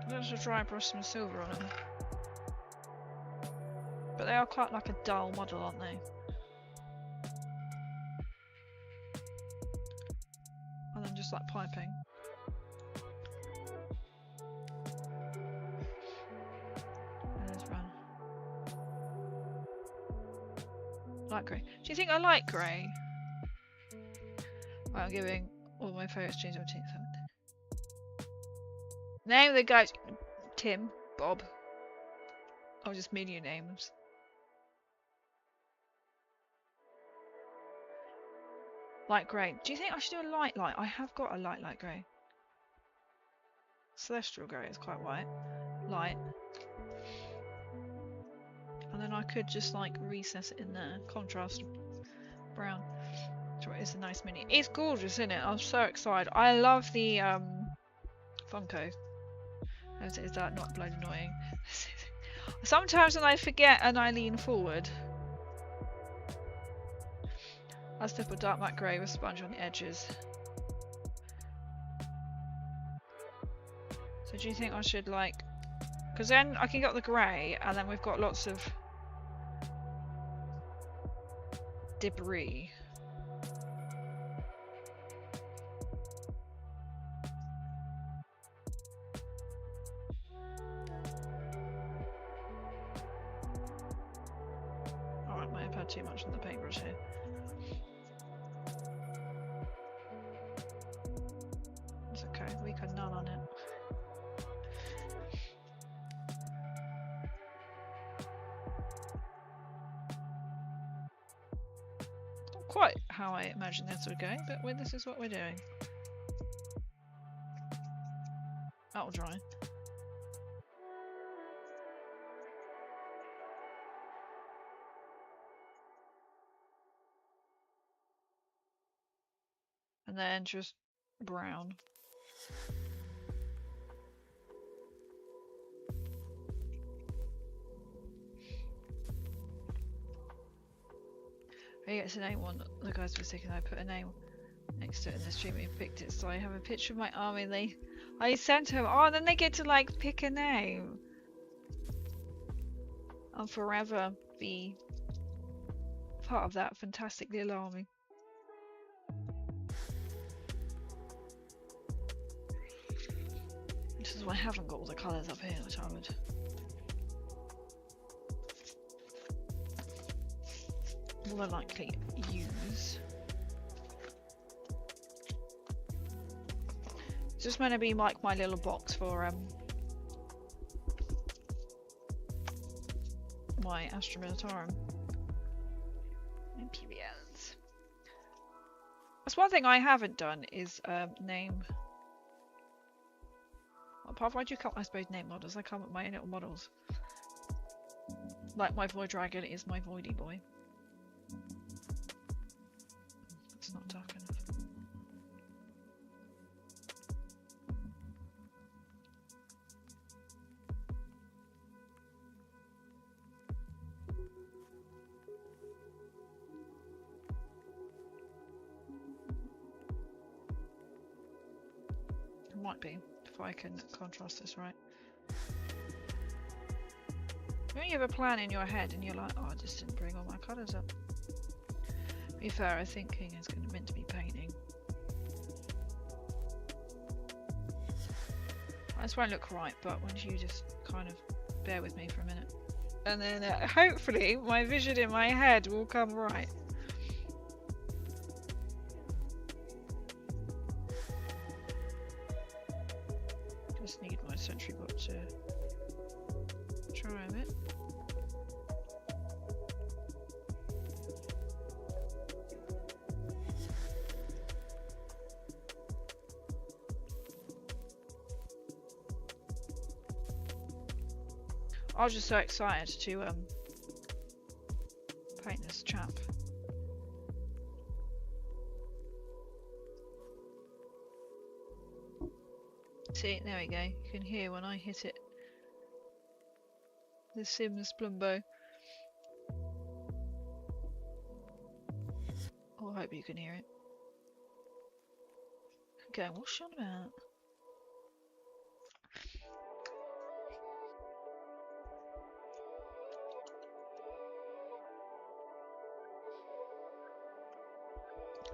Let's just dry brush some silver on them. But they are quite like a dull model, aren't they? And then just like piping. And let's run. Light grey. Do you think I like grey? Right, I'm giving all my favourites change on 17th. Name of the guys. Tim, Bob. I'll just menu names. Light grey. Do you think I should do a light? I have got a light grey. Celestial grey is quite white. Light. could just like recess it in there. Contrast brown. So it is a nice mini. It's gorgeous, isn't it? I'm so excited. I love the Funko. Is that not bloody annoying? Sometimes when I forget and I lean forward, I step a dark matte grey with sponge on the edges. So do you think I should like, because then I can get the grey and then we've got lots of debris. Oh, I might have had too much on the paintbrush here. It's okay, we could none on it. Not quite how I imagined this would go, but this is what we're doing. That'll dry. And then just brown. I get to name one. The guys were thinking I put a name next to it in the stream. We picked it, so I have a picture of my army. I sent him. Oh, and then they get to like pick a name. I'll forever be part of that fantastic little army. This is why I haven't got all the colours up here, which I would more than likely use. It's just meant to be like my little box for my Astra Militarum. Imperials. That's one thing I haven't done is name. Apart from I do come, I suppose, name models. I come up with my own little models. Like my Void Dragon is my Voidy boy. It's not dark enough. It might be, if I can contrast this right. When you have a plan in your head and you're like, oh, I just didn't bring all my colours up. To be fair, I think King is meant to be painting. This won't look right, but once you just kind of bear with me for a minute. And then hopefully my vision in my head will come right. Just need my Sentry Bot to try a bit. I was just so excited to paint this chap. See, there we go. You can hear when I hit it. The Sims Plumbo. Oh, I hope you can hear it. Okay, what's she on about?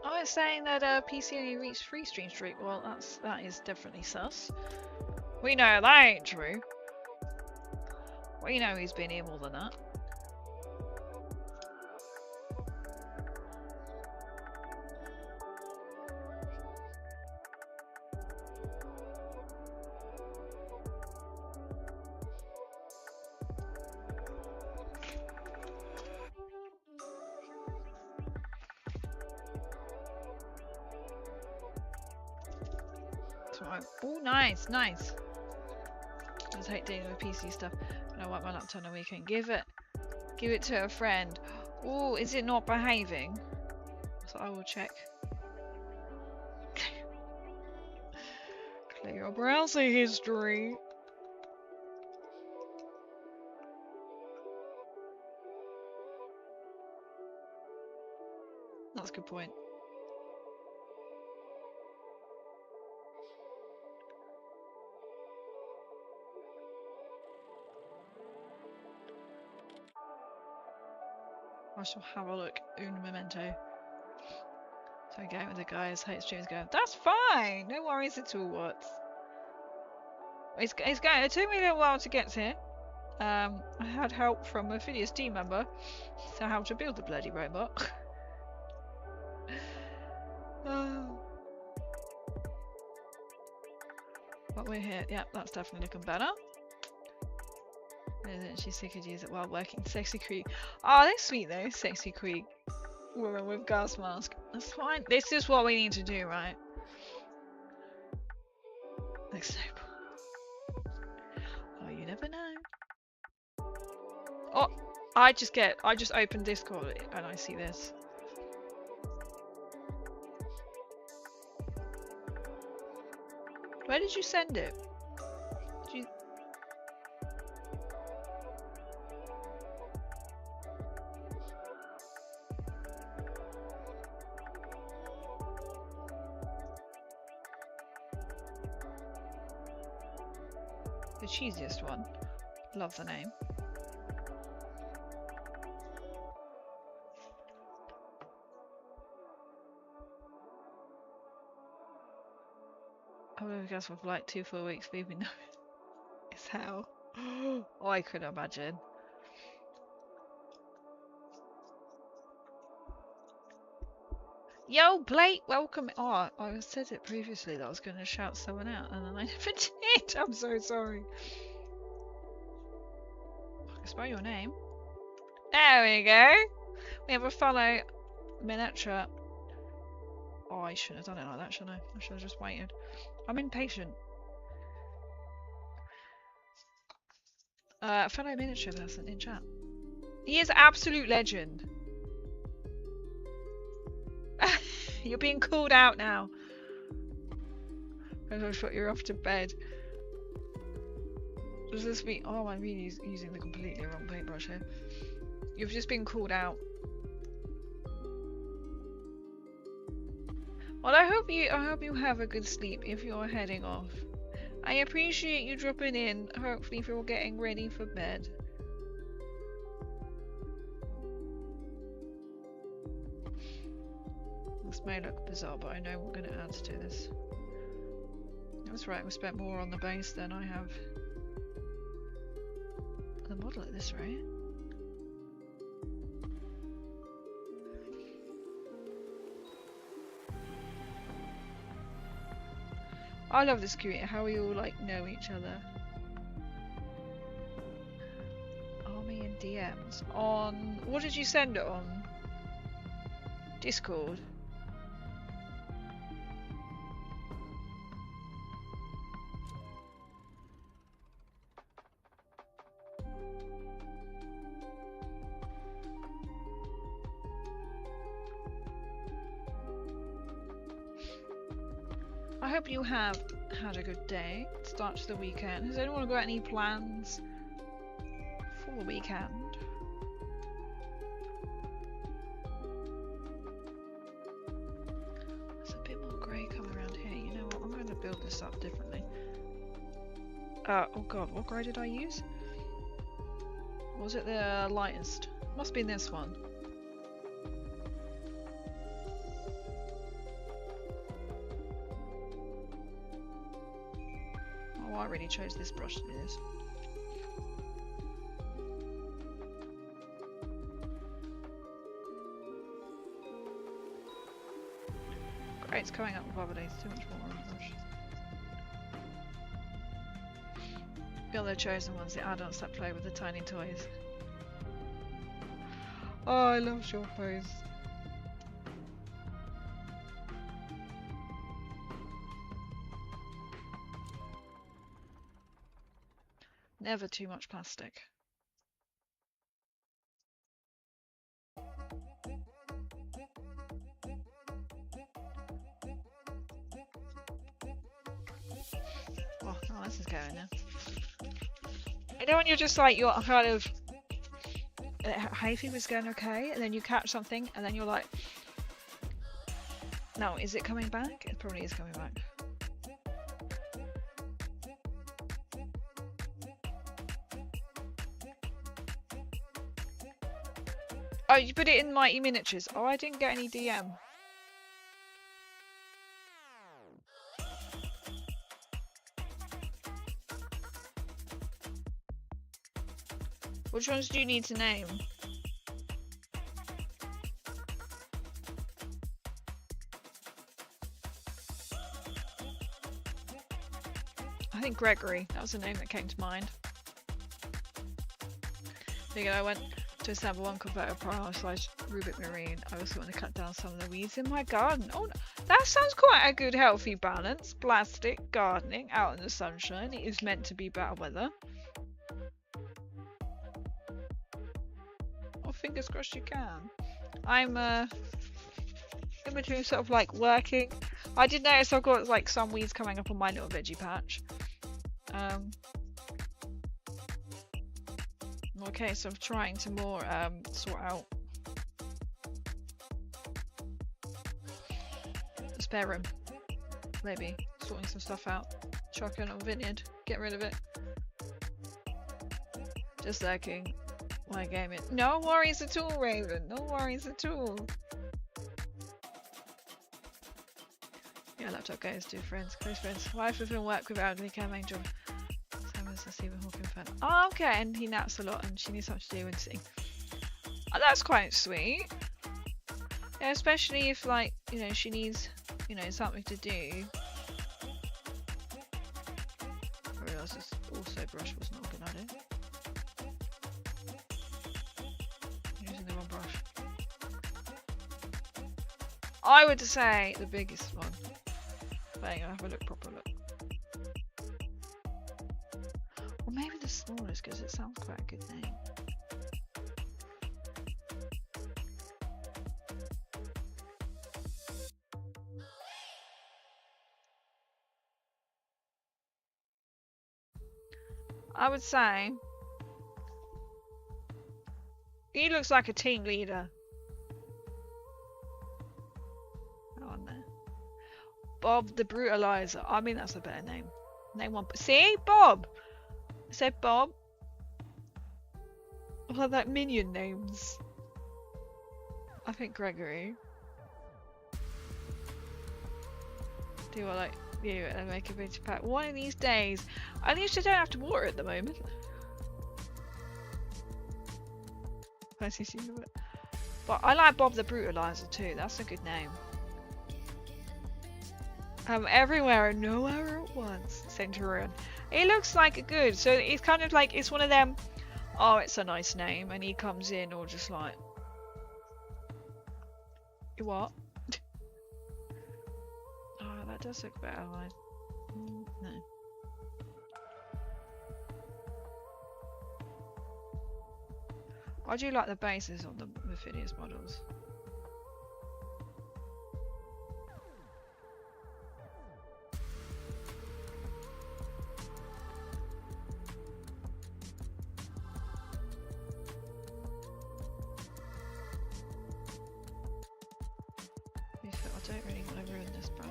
Oh, it's saying that PC only reached 3 stream streak. Well, that is definitely sus. We know that ain't true. We know he's been here more than that. Oh, nice, I just hate dealing with PC stuff. I wipe my laptop on a weekend. Give it Give it to a friend. Oh, is it not behaving? So I will check. Clear your browser history. That's a good point. I shall have a look. Un momento. So going with the guys, hate streams going. That's fine. No worries at all. What? It's going. It took me a little while to get here. I had help from a Phineas team member to how to build the bloody robot. But we're here. Yep, that's definitely looking better. And she said could use it while working. Sexy Creek. Oh, that's sweet though. Sexy Creek. Woman with gas mask. That's fine. This is what we need to do, right? Next step. Oh, you never know. Oh, I just opened Discord and I see this. Where did you send it? Did you... The cheesiest one. Love the name. I would guess for like 2-4 weeks, baby. No, it's hell. Oh, I couldn't imagine. Yo, Blake, welcome. Oh, I said it previously that I was going to shout someone out, and then I never did. I'm so sorry. I can spell your name. There we go. We have a fellow miniature. Oh, I shouldn't have done it like that, shouldn't I? I should have just waited. I'm impatient. Fellow miniature person in chat. He is absolute legend. You're being called out now. I thought you're off to bed. Does this mean? Oh, I'm really using the completely wrong paintbrush here. You've just been called out. Well, I hope you have a good sleep if you're heading off. I appreciate you dropping in. Hopefully, if you're getting ready for bed. This may look bizarre, but I know we're going to add to this. That's right, we spent more on the base than I have the model at this rate. I love this community, how we all like know each other. Army and DMs on, what did you send it on? Discord. I hope you have had a good day. Start to the weekend. Has anyone got any plans for the weekend? There's a bit more grey coming around here. You know what? I'm going to build this up differently. Oh god, what grey did I use? Was it the lightest? Must be this one. Oh, I really chose this brush to do this. Great, it's coming up with other days. Too much more on the brush. The other chosen ones, the adults that play with the tiny toys. Oh, I love your face. Never too much plastic. Oh, this is going now. You know when you're just like, you're kind of... hay fever's going okay, and then you catch something, and then you're like... No, is it coming back? It probably is coming back. Oh, you put it in Mighty Miniatures. Oh, I didn't get any DM. Which ones do you need to name? I think Gregory. That was the name that came to mind. There you go, I went to assemble one converter prioritized Rubik Marine. I also want to cut down some of the weeds in my garden. Oh, that sounds quite a good healthy balance. Plastic, gardening, out in the sunshine. It is meant to be better weather. Oh, fingers crossed you can. I'm in between sort of like working. I did notice I've got like some weeds coming up on my little veggie patch. Okay, so I'm trying to more sort out the spare room. Maybe sorting some stuff out. Chuck it on a vineyard, get rid of it. Just lurking my game it. No worries at all, Raven. No worries at all. Yeah, laptop goes to friends, close friends. Wife has been work with elderly care angel. Simon's a Stephen Hawking fan. Oh, okay, and he naps a lot and she needs something to do and sing. Oh, that's quite sweet. Yeah, especially if, like, you know, she needs, you know, something to do. I realised this also brush was not a good idea. Using the wrong brush. I would say the biggest one. But I'm gonna have a look, proper look. Or maybe the smallest, because it sounds quite a good name. I would say he looks like a team leader. Oh no. Bob the Brutalizer. I mean, that's a better name. Name one. See? Bob! I said Bob. I love that minion names. I think Gregory. Do I like you and make a vintage pack? One of these days. At least I don't have to water at the moment. But I like Bob the Brutalizer too. That's a good name. Everywhere and nowhere at once. Centurion. It looks like a good. So it's kind of like it's one of them. Oh, it's a nice name, and he comes in or just like. What? Oh, that does look better. No. I do like the bases on the Phineas models. I don't really want to ruin this brush.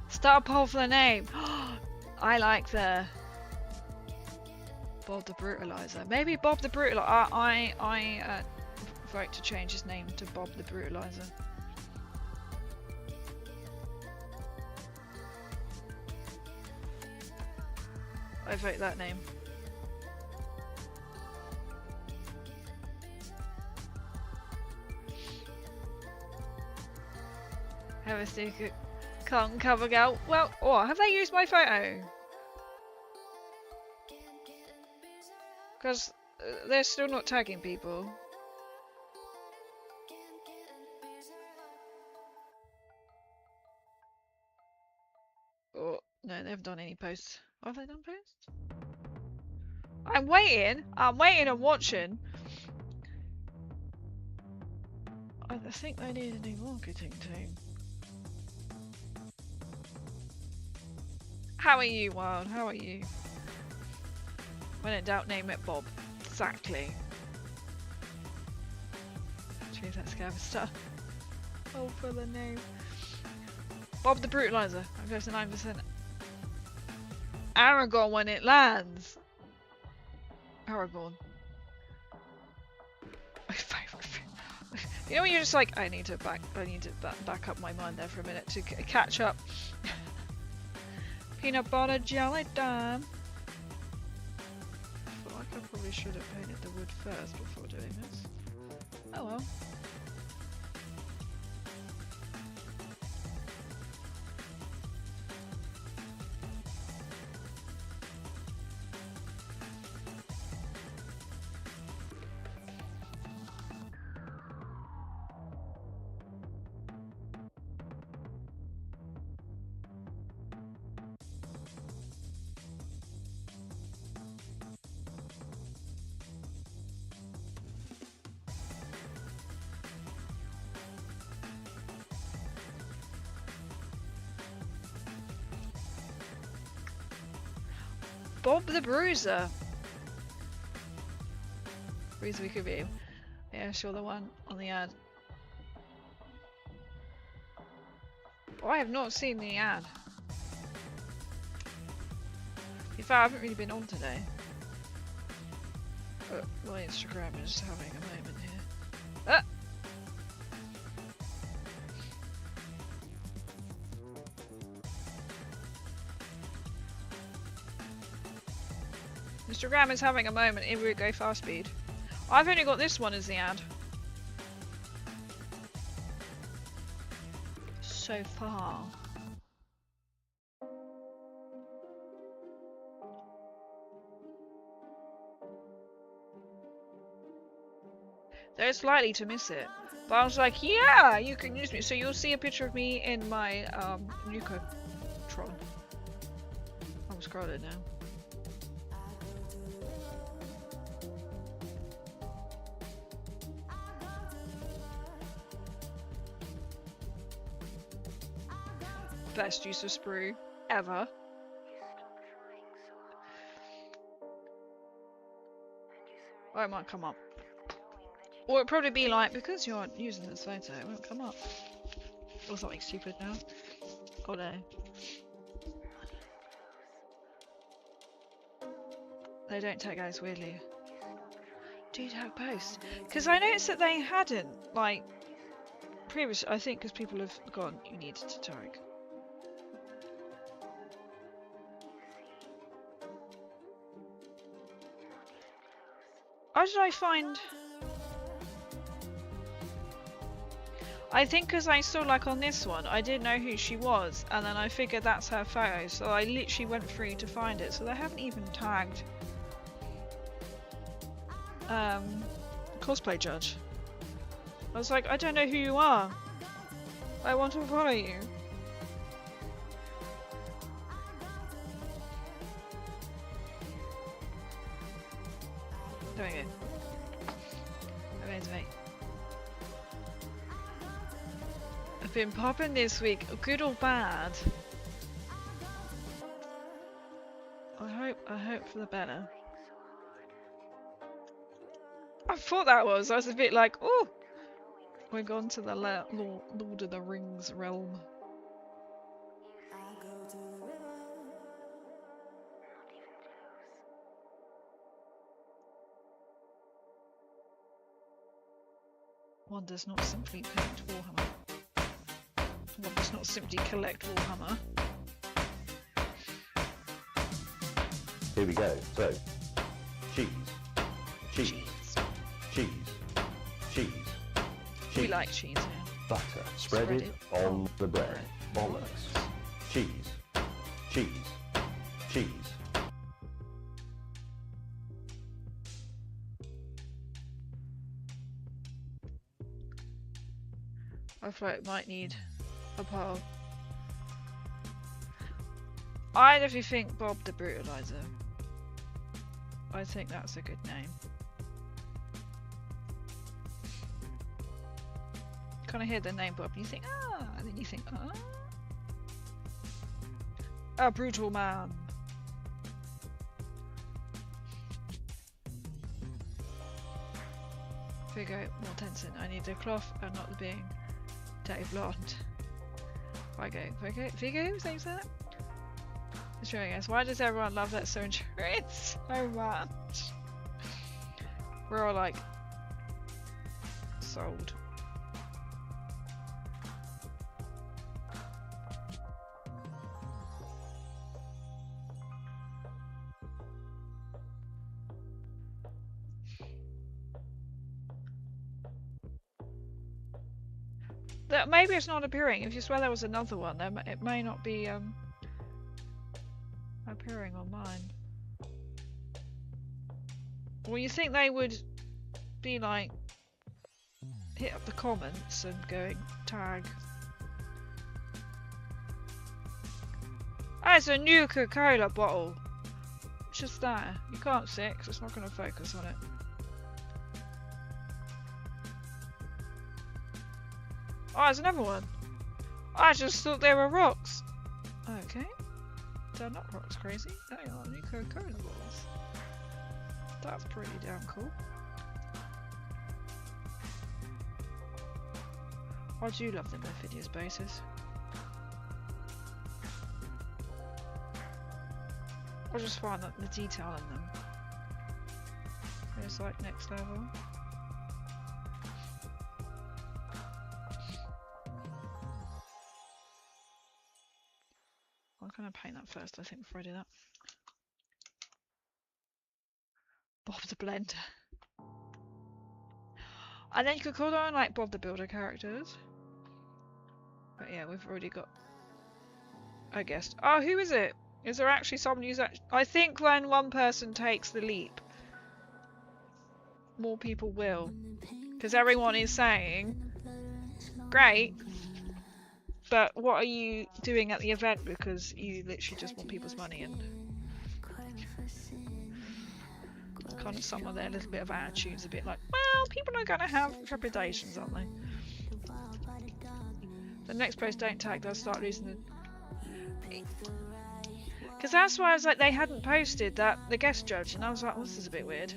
Start a poll for the name. I like the Bob the Brutalizer. Maybe Bob the Brutalizer. I vote to change his name to Bob the Brutalizer. I vote that name. Have a sticker. Can't cover girl. Well, oh, have they used my photo? Because they're still not tagging people. Oh, no, they haven't done any posts. Have they done posts? I'm waiting and watching. I think they need a new marketing team. How are you, Wild? How are you? When in doubt, name it Bob. Exactly. Choose that Scavenger. Oh, for the name. Bob the Brutalizer. I'm going to 9%. Aragorn when it lands. Aragorn. My favourite thing. You know when you're just like, I need to back up my mind there for a minute to catch up. Peanut butter jelly time. I feel like I probably should have painted the wood first before doing this. Oh well. Bob the Bruiser. Bruiser we could be. Yeah, sure, the one on the ad. Oh, I have not seen the ad. In fact, I haven't really been on today. But my Instagram is having a moment here. Ah! Instagram is having a moment. Here we go, fast speed. I've only got this one as the ad. So far. They're likely to miss it. But I was like, yeah, you can use me. So you'll see a picture of me in my Nuka-tron. I'm scrolling now. Best use of sprue ever. Or it might come up. Or it'd probably be like, because you're using this photo, it won't come up. Or something stupid now. Oh no. They don't tag guys weirdly. Do tag post. Because I noticed that they hadn't, like, previously, I think because people have gone, you need to tag. How did I find... I think because I saw, like, on this one, I didn't know who she was, and then I figured that's her photo, so I literally went through to find it, so they haven't even tagged cosplay judge. I was like, I don't know who you are. I want to follow you. There we go. Amazing. I've been popping this week, good or bad. I hope for the better. I thought that was. I was a bit like, oh, we're gone to the Lord of the Rings realm. One does not simply collect Warhammer. One does not simply collect Warhammer. Here we go. So, cheese, cheese, cheese, cheese, cheese. We like cheese here. Butter. Spread it on the bread. Bollocks. Cheese, cheese, cheese. I feel like it might need a pile. I definitely think Bob the Brutalizer. I think that's a good name. Kind of hear the name Bob and you think, ah, and then you think, ah. A brutal man. Figure more tension. I need the cloth and not the being. Dirty blonde. Figo? Same that? It's showing us. Why does everyone love that Sentry so much? We're all like sold. That maybe it's not appearing. If you swear there was another one, then it may not be appearing on mine. Well, you think they would be like hit up the comments and going tag. Oh, it's a new Coca-Cola bottle. It's just there. You can't see it 'cause it's not going to focus on it. Oh, there's another one. I just thought they were rocks. Okay. They're not rocks, crazy. They are new Coca-Cola bottles. That's pretty damn cool. I do love them on a videos basis. I just find that the detail in them is like next level. I'm gonna paint that first, I think, before I do that. Bob the Blender. And then you could call on like Bob the Builder characters. But yeah, we've already got a guest. Oh, who is it? Is there actually someone who's actually... I think when one person takes the leap, more people will. Because everyone is saying, great, but what are you doing at the event? Because you literally just want people's money and... kind of some of their little bit of attitudes a bit like, well, people are going to have reputations, aren't they? The next post don't tag, they'll start losing the... Because that's why I was like, they hadn't posted that the guest judge, and I was like, well, this is a bit weird.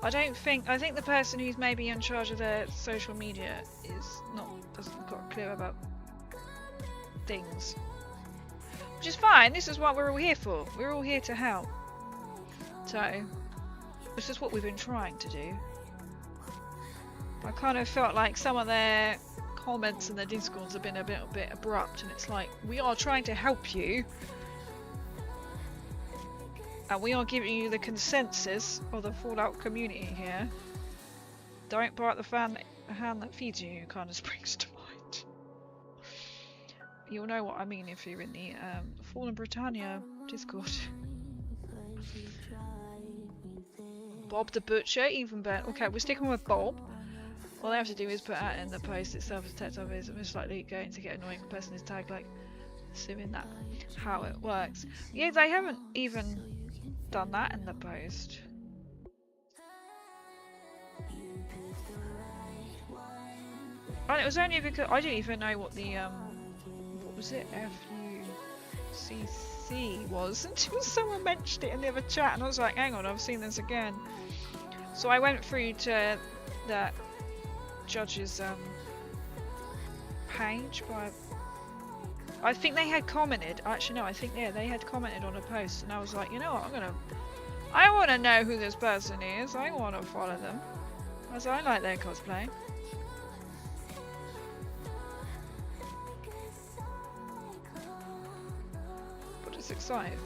I think the person who's maybe in charge of their social media doesn't got a clue about things. Which is fine, this is what we're all here for. We're all here to help. So, this is what we've been trying to do. I kind of felt like some of their comments in their Discords have been a bit abrupt, and it's like, we are trying to help you. And we are giving you the consensus of the Fallout community here. Don't bite the hand that feeds you, kind of springs to mind. You'll know what I mean if you're in the Fallen Britannia Discord. Bob the Butcher, even better. Okay, we're sticking with Bob. All they have to do is put out in the post itself as text of is most likely going to get annoying. The person is tagged, like, assuming that how it works. Yeah, they haven't even done that in the post. And it was only because I didn't even know what the what was it, FUCC was until someone mentioned it in the other chat, and I was like, hang on, I've seen this again. So I went through to that judge's page by, I think they had commented, actually no, I think they had commented on a post, and I was like, you know what, I want to know who this person is, I want to follow them, as I like their cosplay. But it's exciting.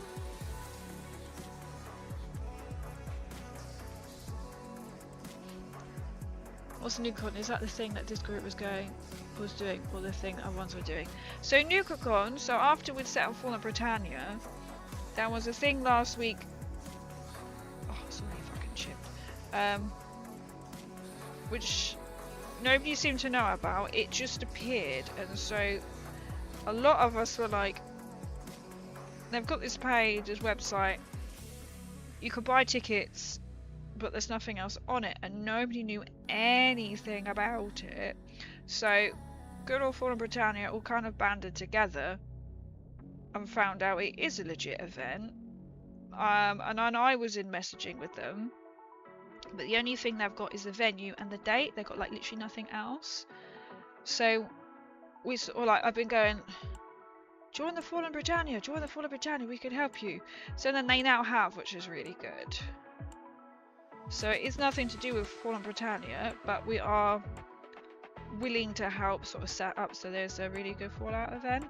What's NukaCon? Is that the thing that Discord was doing, or the thing that other ones were doing? So NukaCon, so after we'd set up Fallen Britannia, there was a thing last week. Oh, sorry, fucking chipped. Which nobody seemed to know about. It just appeared, and so a lot of us were like, they've got this page, this website. You could buy tickets, but there's nothing else on it, and nobody knew anything about it. So good old Fallen Britannia all kind of banded together and found out it is a legit event. And I was in messaging with them, but the only thing they've got is the venue and the date. They've got like literally nothing else. So we sort of like, I've been going, join the Fallen Britannia, join the Fallen Britannia, we can help you. So then they now have, which is really good. So it is nothing to do with Fallen Britannia, but we are willing to help sort of set up so there's a really good Fallout event.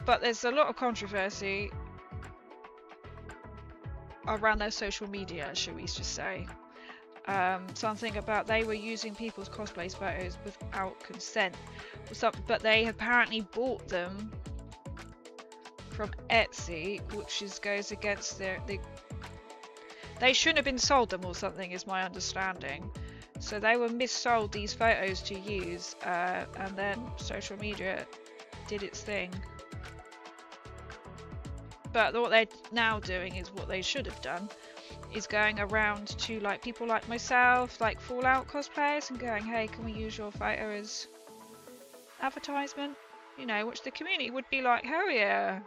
But there's a lot of controversy around their social media, shall we just say. Something about they were using people's cosplay photos without consent, but they apparently bought them from Etsy, which goes against they shouldn't have been sold them or something, is my understanding. So they were missold these photos to use, and then social media did its thing. But what they're now doing is what they should have done, is going around to like people like myself, like Fallout cosplayers, and going, hey, can we use your photo as advertisement? You know, which the community would be like, hell yeah.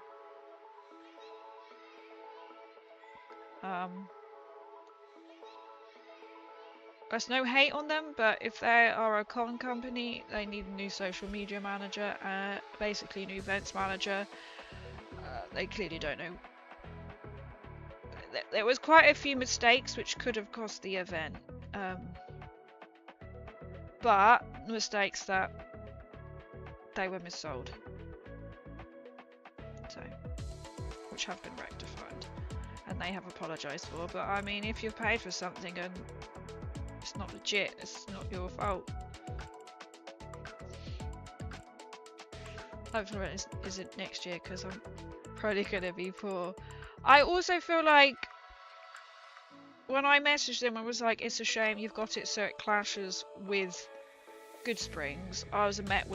There's no hate on them, but if they are a con company, they need a new social media manager, basically a new events manager. They clearly don't know. There was quite a few mistakes which could have cost the event, but mistakes that they were missold, so which have been rectified and they have apologised for. But I mean, if you've paid for something and it's not legit, it's not your fault. Hopefully it isn't next year, because I'm probably gonna be poor. I also feel like when I messaged them, I was like, it's a shame you've got it so it clashes with Goodsprings. I was met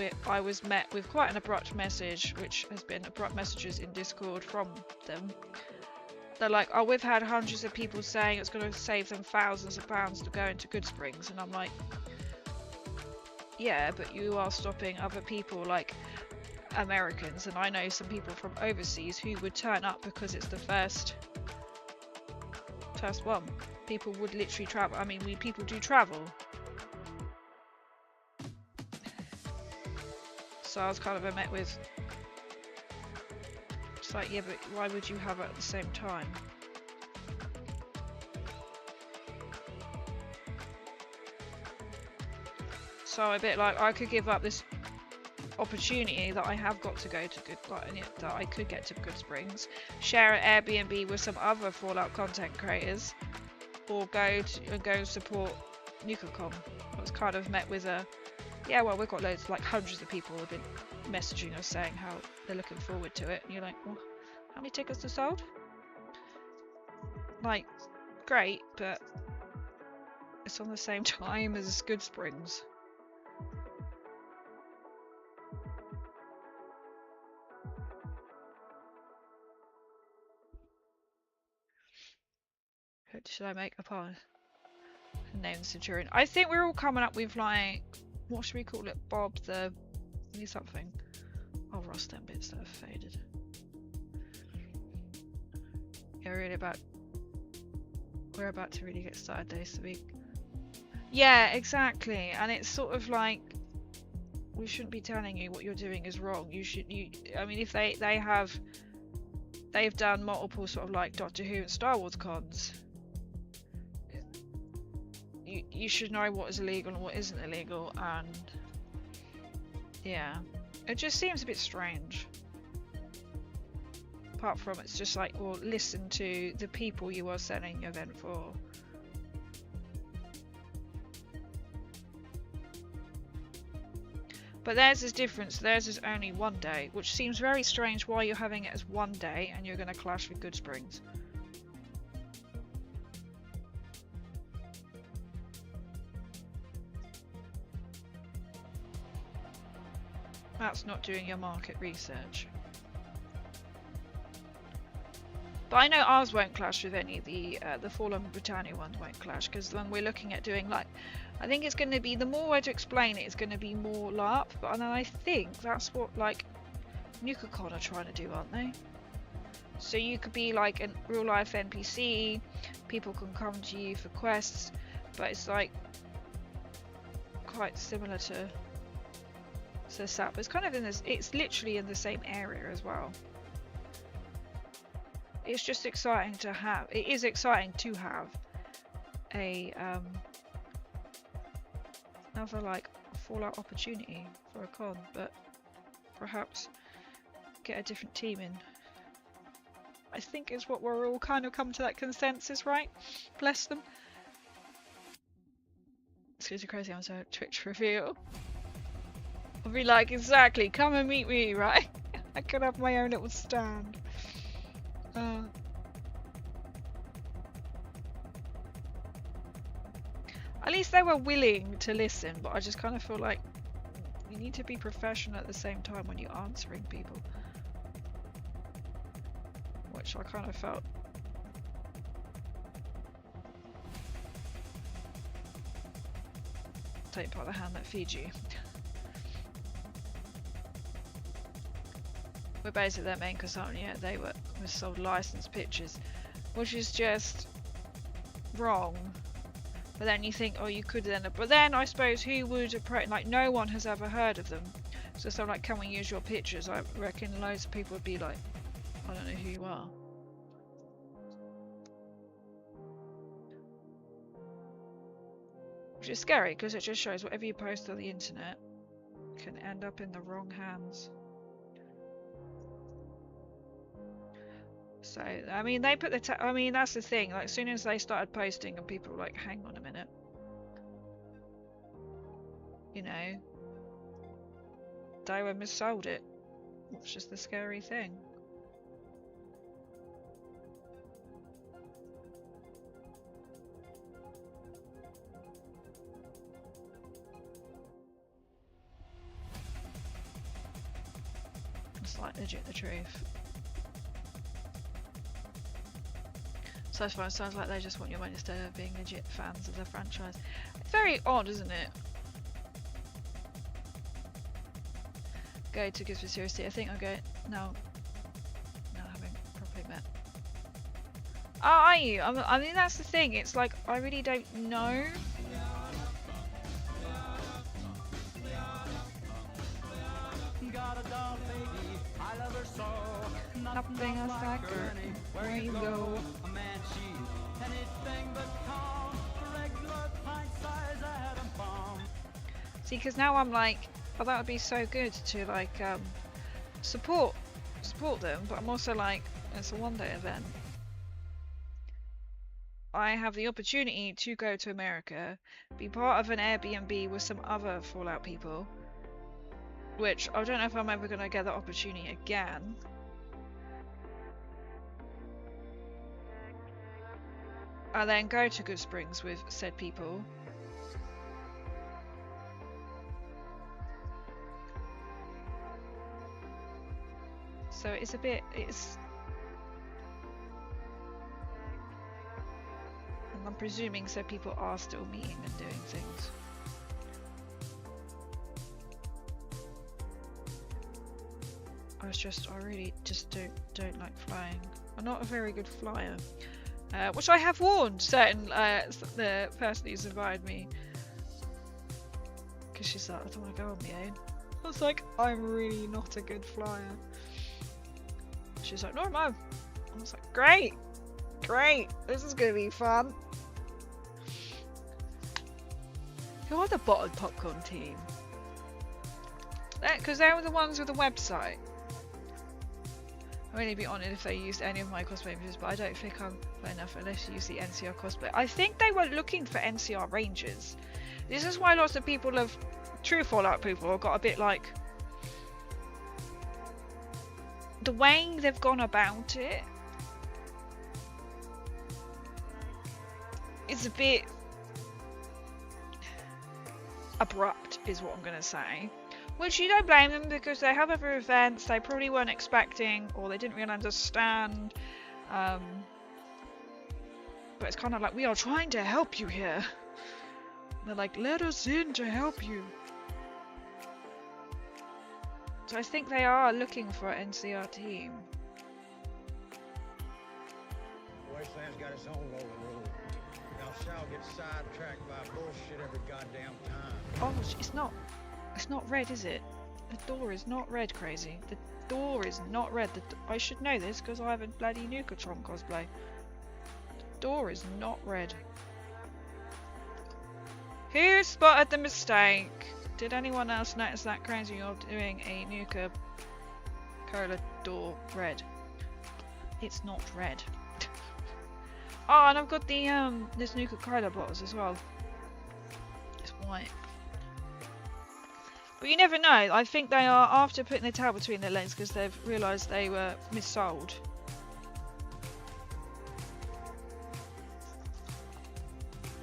with quite an abrupt message, which has been abrupt messages in Discord from them. They're like, oh, we've had hundreds of people saying it's going to save them thousands of pounds to go into Goodsprings, and I'm like, yeah, but you are stopping other people like Americans, and I know some people from overseas who would turn up because it's the first one. People would literally travel. I mean, people do travel. So I was kind of met with, it's like, yeah, but why would you have it at the same time? So a bit like, I could give up this opportunity that I have got to go to that I could get to Goodsprings, share an Airbnb with some other Fallout content creators, or go support NukaCon. I was kind of met with a, yeah, well, we've got loads, like hundreds of people have been messaging us saying how they're looking forward to it, and you're like, well, how many tickets are sold? Like, great, but it's on the same time as Goodsprings. Should I make a pun? Name the Centurion. I think we're all coming up with like, what should we call it? Bob the something. I'll rust them bits that have faded. Yeah, we're about to really get started this week. Yeah, exactly. And it's sort of like, we shouldn't be telling you what you're doing is wrong. I mean, if they've done multiple sort of like Doctor Who and Star Wars cons. You should know what is illegal and what isn't illegal, and yeah, it just seems a bit strange. Apart from it's just like, well, listen to the people you are selling your event for. But theirs is different. So theirs is only one day, which seems very strange why you're having it as one day and you're going to clash with Goodsprings. That's not doing your market research. But I know ours won't clash with any of the Fallen Britannia ones won't clash, because when we're looking at doing like, I think it's going to be, the more way to explain it, it's going to be more LARP, but then I think that's what like NukaCon are trying to do, aren't they? So you could be like a real life NPC, people can come to you for quests, but it's like quite similar to SAP. It's kind of in this, it's literally in the same area as well. It's just exciting to have, it is exciting to have a another like Fallout opportunity for a con, but perhaps get a different team in. I think is what we're all kind of come to that consensus, right? Bless them. Excuse me, crazy, I'm so Twitch reveal. I'll be like, exactly, come and meet me, right? I could have my own little stand. At least they were willing to listen, but I just kind of feel like you need to be professional at the same time when you're answering people. Which I kind of felt. Take part of the hand that feeds you. We're basically their main consultant, yeah, they were sold licensed pictures, which is just wrong. But then you think, oh, you could then, but then I suppose who would approach, like no one has ever heard of them. So it's like, can we use your pictures? I reckon loads of people would be like, I don't know who you are. Which is scary because it just shows whatever you post on the internet can end up in the wrong hands. So, I mean, they put the I mean, that's the thing, like, as soon as they started posting and people were like, hang on a minute. You know, they were missold it. Which is the scary thing. It's like legit the truth. So far, it sounds like they just want your money instead of being legit fans of the franchise. It's very odd, isn't it? Go to Gives for seriously. I think I'll go. No, I haven't properly met. Oh, are you? I mean, that's the thing. It's like I really don't know. Nothing else like her. Where you go? See, because now I'm like, oh, that would be so good to like support them, but I'm also like, it's a one-day event. I have the opportunity to go to America, be part of an Airbnb with some other Fallout people, which I don't know if I'm ever going to get that opportunity again. I then go to Good Springs with said people. So it's a bit, it's... And I'm presuming so people are still meeting and doing things. I really just don't like flying. I'm not a very good flyer. Which I have warned certain the person who's invited me, because she's like, I don't want to go on my own. I was like, I'm really not a good flyer. She's like, no, I was like, great, this is gonna be fun. Who are the bottled popcorn team? Because they were the ones with the website. I'd really be honoured if they used any of my cosplay images, but I don't think I'm fair enough unless you use the NCR cosplay. I think they were looking for NCR Rangers. This is why lots of people have, true Fallout people, have got a bit like, the way they've gone about it is a bit abrupt, is what I'm going to say. Which you don't blame them, because they have other events they probably weren't expecting, or they didn't really understand. But it's kind of like, we are trying to help you here. And they're like, let us in to help you. So I think they are looking for an NCR team. Wasteland's got its own local rule. Y'all shall get sidetracked by bullshit every goddamn time. Oh, it's not red, is it? The door is not red, crazy. The door is not red. I should know this because I have a bloody Nukatron cosplay. The door is not red. Who spotted the mistake? Did anyone else notice that, crazy? You're doing a Nuka Cola door red. It's not red. Oh, and I've got the this Nuka Cola bottles as well. It's white. But you never know. I think they are after putting the tail between their legs because they've realised they were missold.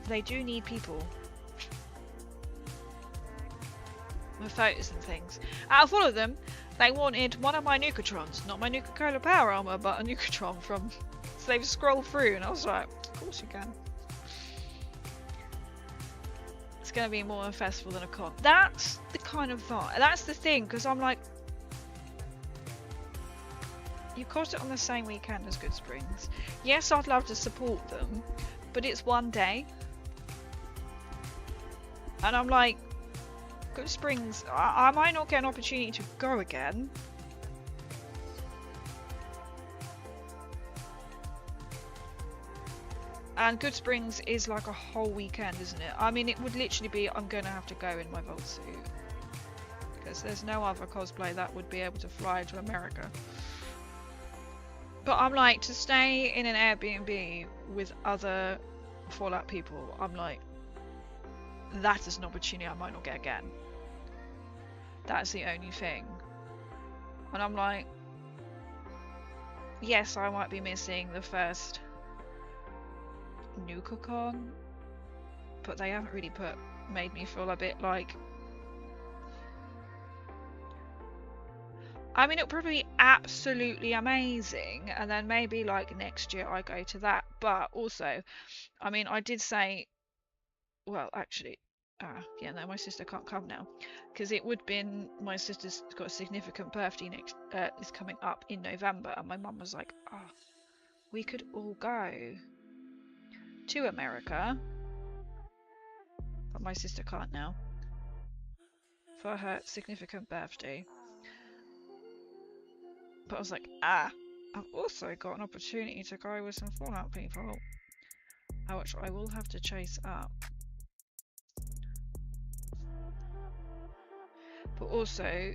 They do need people. With photos and things. Out of all of them, they wanted one of my Nukatrons. Not my Nuka Cola Power Armor, but a Nukatron from... So they've scrolled through and I was like, of course you can. It's going to be more a festival than a con. That's the kind of vibe. That's the thing, because I'm like... You caught it on the same weekend as Good Springs. Yes, I'd love to support them, but it's one day. And I'm like... Good Springs, I might not get an opportunity to go again. And Good Springs is like a whole weekend, isn't it? I mean, it would literally be, I'm going to have to go in my Volt suit. Because there's no other cosplay that would be able to fly to America. But I'm like, to stay in an Airbnb with other Fallout people, I'm like, that is an opportunity I might not get again. That's the only thing. And I'm like, yes, I might be missing the first NukaCon, but they haven't really made me feel a bit like... I mean, it'll probably be absolutely amazing, and then maybe like next year I go to that. But also, I mean, I did say, well, actually, yeah, no, my sister can't come now because it would been my sister's got a significant birthday next is coming up in November, and my mum was like, oh, we could all go to America, but my sister can't now for her significant birthday. But I was like, I've also got an opportunity to go with some Fallout people, which I will have to chase up. But also,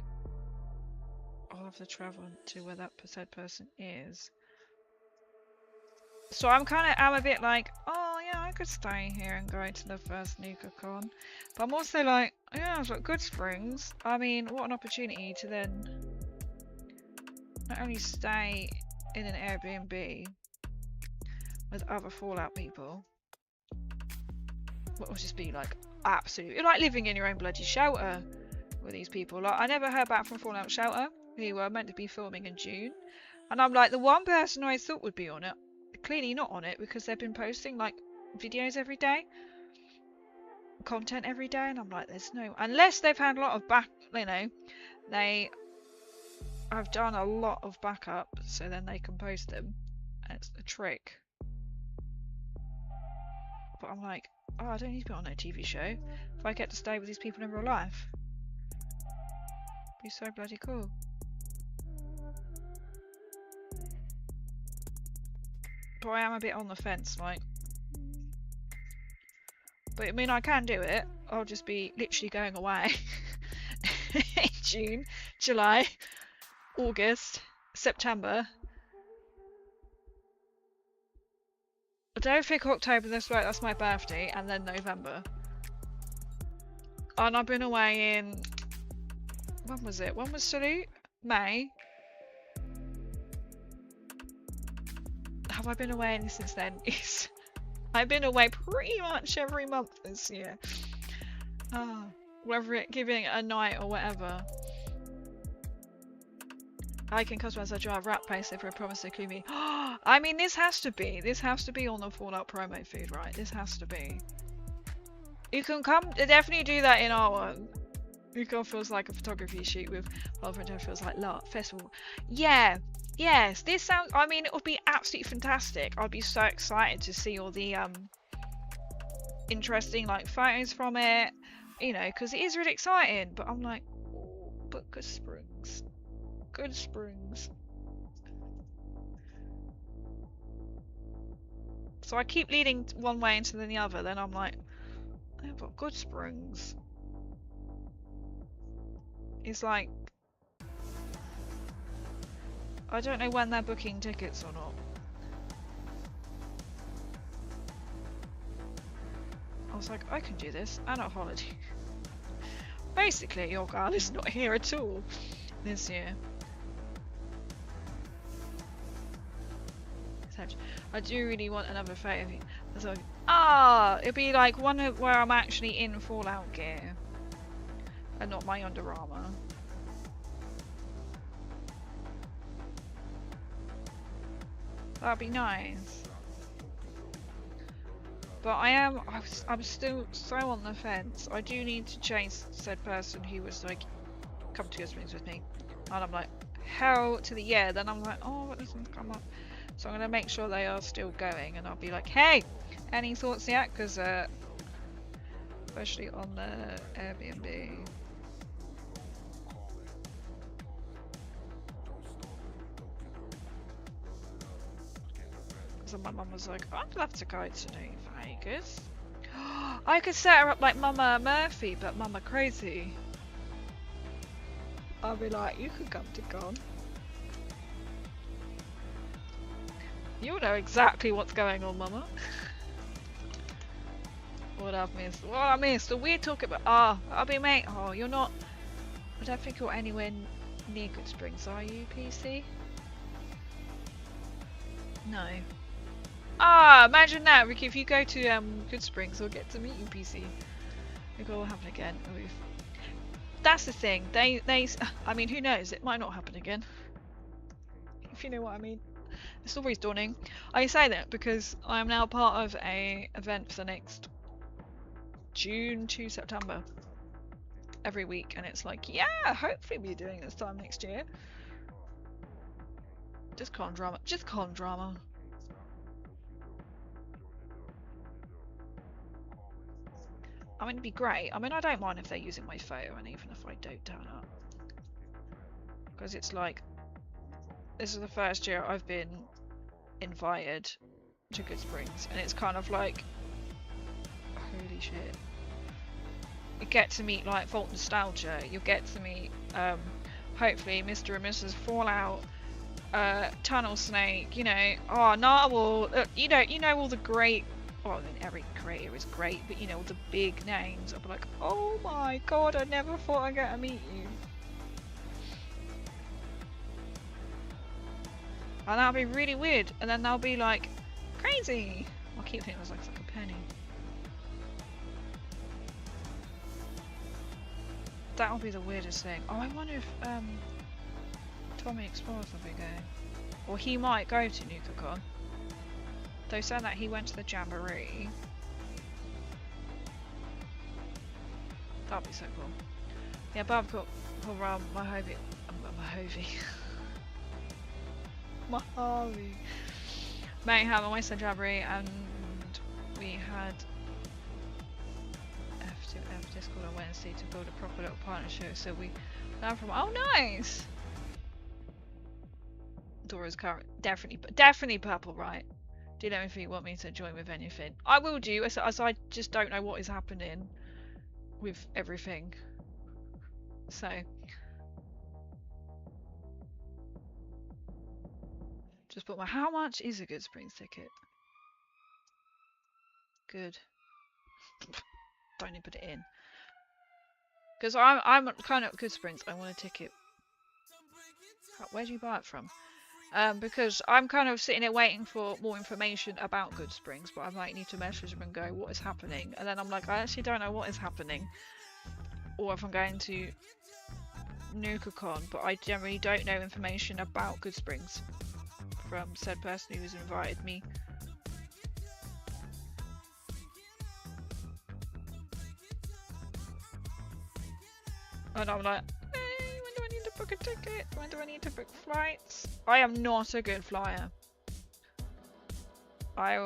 I'll have to travel to where that said person is. So I'm a bit like, oh yeah, I could stay here and go to the first NukaCon. But I'm also like, yeah, I've got Good Springs. I mean, what an opportunity to then not only stay in an Airbnb with other Fallout people, but will just be like absolutely like living in your own bloody shelter with these people. Like, I never heard back from Fallout Shelter, who were meant to be filming in June, and I'm like, the one person I thought would be on it, clearly not on it, because they've been posting like videos every day, content every day, and I'm like, there's no, unless they've had a lot of they have done a lot of backup, so then they can post them. It's a trick. But I'm like, oh, I don't need to be on no TV show if I get to stay with these people in real life. Be so bloody cool. But I am a bit on the fence, like. But I mean, I can do it. I'll just be literally going away in June, July, August, September. I don't think October, that's right, that's my birthday, and then November. And I've been away in... When was it? When was Salute? May. Have I been away any since then? I've been away pretty much every month this year. Whether it giving it a night or whatever. I can customize a drive rap paste for a promise to include me. I mean, this has to be on the Fallout promo feed, right? This has to be. You can come, definitely do that in our one. Nuka feels like a photography shoot with Valentine feels like art festival. Yeah, yes. This sounds. I mean, it would be absolutely fantastic. I'd be so excited to see all the interesting like photos from it. You know, because it is really exciting. But I'm like, oh, but Good Springs, Good Springs. So I keep leading one way into the other. Then I'm like, oh, but Good Springs. It's like, I don't know when they're booking tickets or not. I was like, I can do this. I'm on holiday. Basically, your girl is not here at all this year. I do really want another photo of you. So, it'd be like one where I'm actually in Fallout gear. And not my Under Armour. That'd be nice. But I'm still so on the fence. I do need to chase said person who was like, come to Good Springs with me. And I'm like, hell to the yeah. Then I'm like, oh, but this one's come up. So I'm going to make sure they are still going. And I'll be like, hey, any thoughts yet? Because, especially on the Airbnb. So my mum was like, I'd love to go to New Vegas. I could set her up like Mama Murphy, but Mama Crazy. I'll be like, you could come to Con. You'll know exactly what's going on, Mama. What I've missed. What I missed. So we're talking about. I'll be mate. Oh, you're not. I don't think you're anywhere near Good Springs, are you, PC? No. Imagine that, Ricky. If you go to Good Springs, we'll get to meet you, PC. Maybe it will happen again. That's the thing. They. I mean, who knows? It might not happen again. If you know what I mean. The story's dawning. I say that because I am now part of a event for the next June to September. Every week, and it's like, yeah, hopefully we'll be doing this time next year. Just con drama. Just con drama. I mean, it'd be great. I mean, I don't mind if they're using my photo, and even if I don't turn up. Because it's like, this is the first year I've been invited to Good Springs, and it's kind of like, holy shit. You get to meet like Vault Nostalgia, you'll get to meet hopefully Mr. and Mrs. Fallout, Tunnel Snake, you know, Narwhal, you know all the great, well, I mean every creator is great, but you know all the big names. I'll be like, oh my god, I never thought I'd get to meet you. And that'll be really weird, and then they'll be like, crazy! I'll keep thinking it was like a penny. That'll be the weirdest thing. Oh, I wonder if Tommy Explorers will be going. Or he might go to NukaCon. They said that he went to the Jamboree. That'd be so cool. Yeah, but I've got Mojave. Mojave. Mayhem, I went to the Jamboree and we had F2F Discord on Wednesday to build a proper little partnership, so we learned from. Oh, nice! Dora's current, definitely purple, right? Do let me know if you want me to join with anything. I will do, as I just don't know what is happening with everything. So just put how much is a Good Springs ticket? Good. Don't even put it in. Because I'm kind of Good Springs. I want a ticket. Where do you buy it from? Because I'm kind of sitting there waiting for more information about Good Springs, but I might need to message them and go, what is happening? And then I'm like, I actually don't know what is happening. Or if I'm going to NukaCon, but I generally don't know information about Good Springs from said person who's invited me. And I'm like, hey, when do I need to book a ticket? When do I need to book flights? I am not a good flyer. I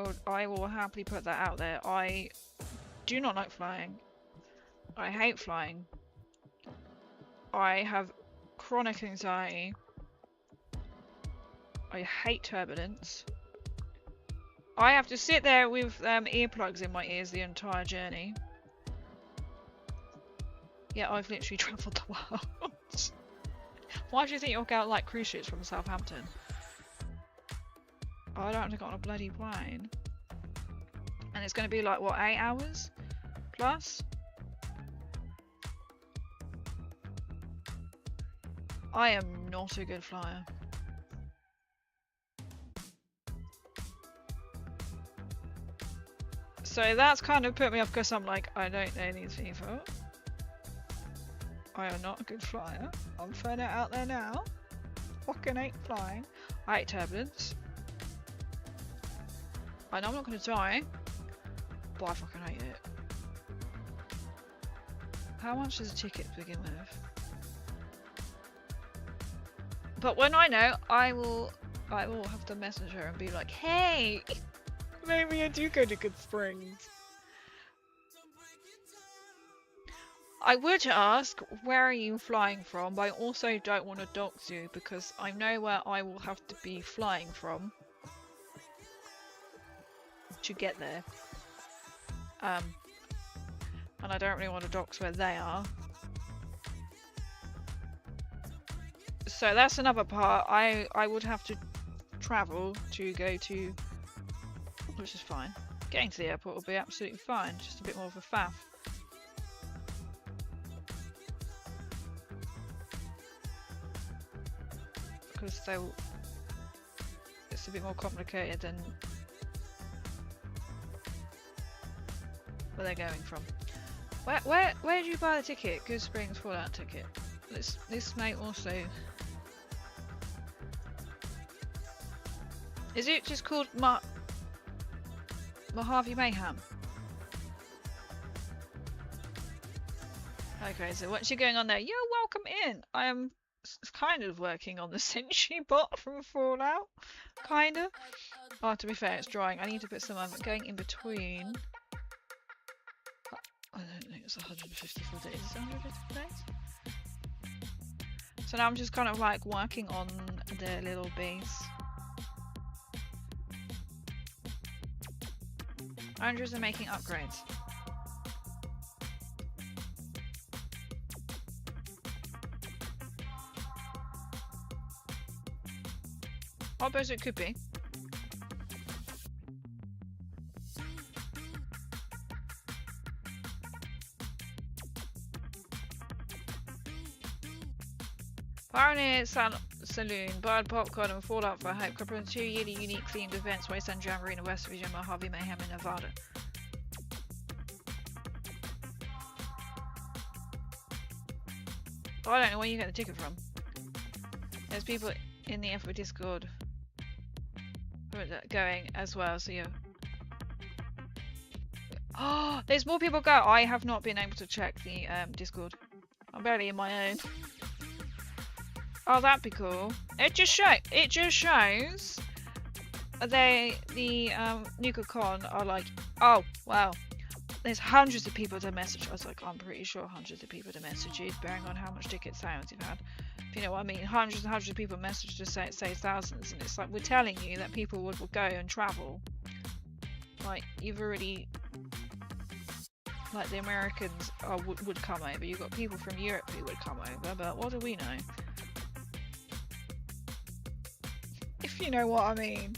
will happily put that out there. I do not like flying. I hate flying. I have chronic anxiety. I hate turbulence. I have to sit there with earplugs in my ears the entire journey. Yeah, I've literally travelled the world. Why do you think you'll get like cruise ships from Southampton? I don't have to go on a bloody plane. And it's going to be like, what, 8 hours? Plus? I am not a good flyer. So that's kind of put me off because I'm like, I don't know these people. I am not a good flyer. I'm throwing it out there now. Fucking hate flying. I hate turbulence. I know I'm not going to die, but I fucking hate it. How much is a ticket to begin with? But when I know, I will have to message her and be like, hey, maybe I do go to Good Springs. I would ask, where are you flying from? But I also don't want to dox you because I know where I will have to be flying from to get there. And I don't really want to dox where they are. So that's another part. I would have to travel to go to, which is fine. Getting to the airport will be absolutely fine, just a bit more of a faff. Because it's a bit more complicated than where they're going from. Where did you buy the ticket? Good Springs Fallout ticket. This may also. Is it just called Mojave Mayhem? Okay, so once you're going on there, you're welcome in. I am kind of working on the Sentry Bot from Fallout. Kinda. Oh, to be fair, it's drying. I need to put some going in between. I don't think it's 154 days. Is it 154 days? So now I'm just kind of like working on the little base. Andrews are making upgrades. I suppose it could be. Pioneer Saloon, Bird Popcorn and Fallout for Hope covering 2 yearly unique themed events, Waste End Jamboree in West Virginia, Mojave Mayhem in Nevada. Oh, I don't know where you get the ticket from. There's people in the F Discord going as well, so yeah. Oh, there's more people go. I have not been able to check the Discord. I'm barely in my own. Oh, that'd be cool. It just shows the NukaCon are like, oh wow, there's hundreds of people to message. I was like, I'm pretty sure hundreds of people to message you, bearing on how much ticket sales you've had. If you know what I mean, hundreds and hundreds of people message to say thousands, and it's like we're telling you that people will go and travel. Like you've already, like the Americans would come over. You've got people from Europe who would come over, but what do we know? If you know what I mean.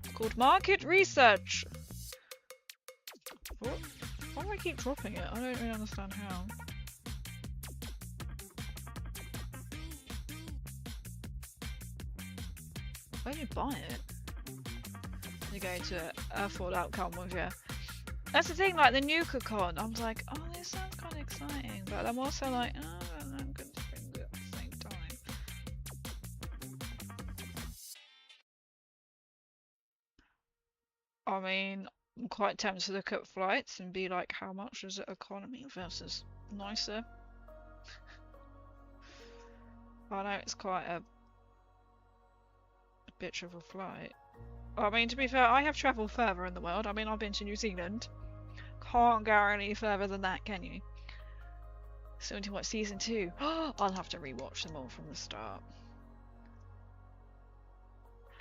It's called market research. What? Why do I keep dropping it? I don't really understand how. Where do you buy it? You go to a Fallout Con with you. That's the thing, like the NukaCon. I'm like, oh, this sounds kind of exciting, but I'm also like, oh, I'm going to bring it at the same time. I mean, I'm quite tempted to look at flights and be like, how much is it economy versus nicer? I know it's quite a bitch of a flight. I mean, to be fair, I have travelled further in the world. I mean, I've been to New Zealand. Can't go any further than that, can you? So into what, season 2? I'll have to rewatch them all from the start.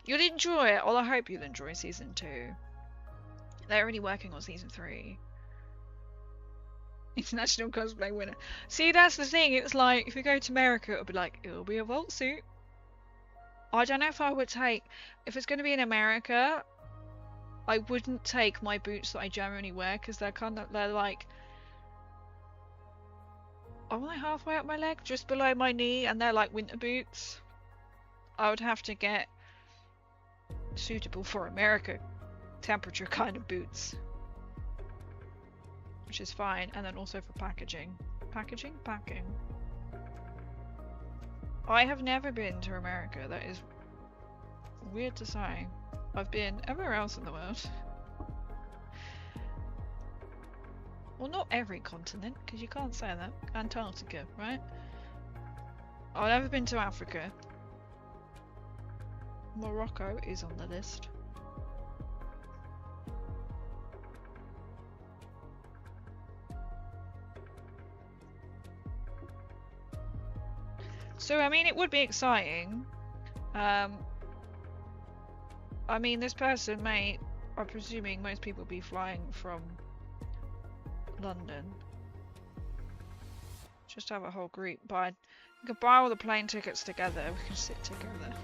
You'll enjoy it. Well, I hope you'll enjoy season 2. They're already working on season 3. International cosplay winner. See, that's the thing. It's like, if we go to America, it'll be like, it'll be a vault suit. I don't know if I would take... If it's going to be in America, I wouldn't take my boots that I generally wear, because they're kind of... They're like... Are they halfway up my leg? Just below my knee, and they're like winter boots. I would have to get suitable for America temperature kind of boots. Which is fine, and then also for packaging. Packing. I have never been to America. That is weird to say. I've been everywhere else in the world. Well, not every continent, because you can't say that. Antarctica, right? I've never been to Africa. Morocco is on the list. So, I mean, it would be exciting. I mean, this person may, I'm presuming most people will be flying from London. Just have a whole group buy. We can buy all the plane tickets together. We can sit together.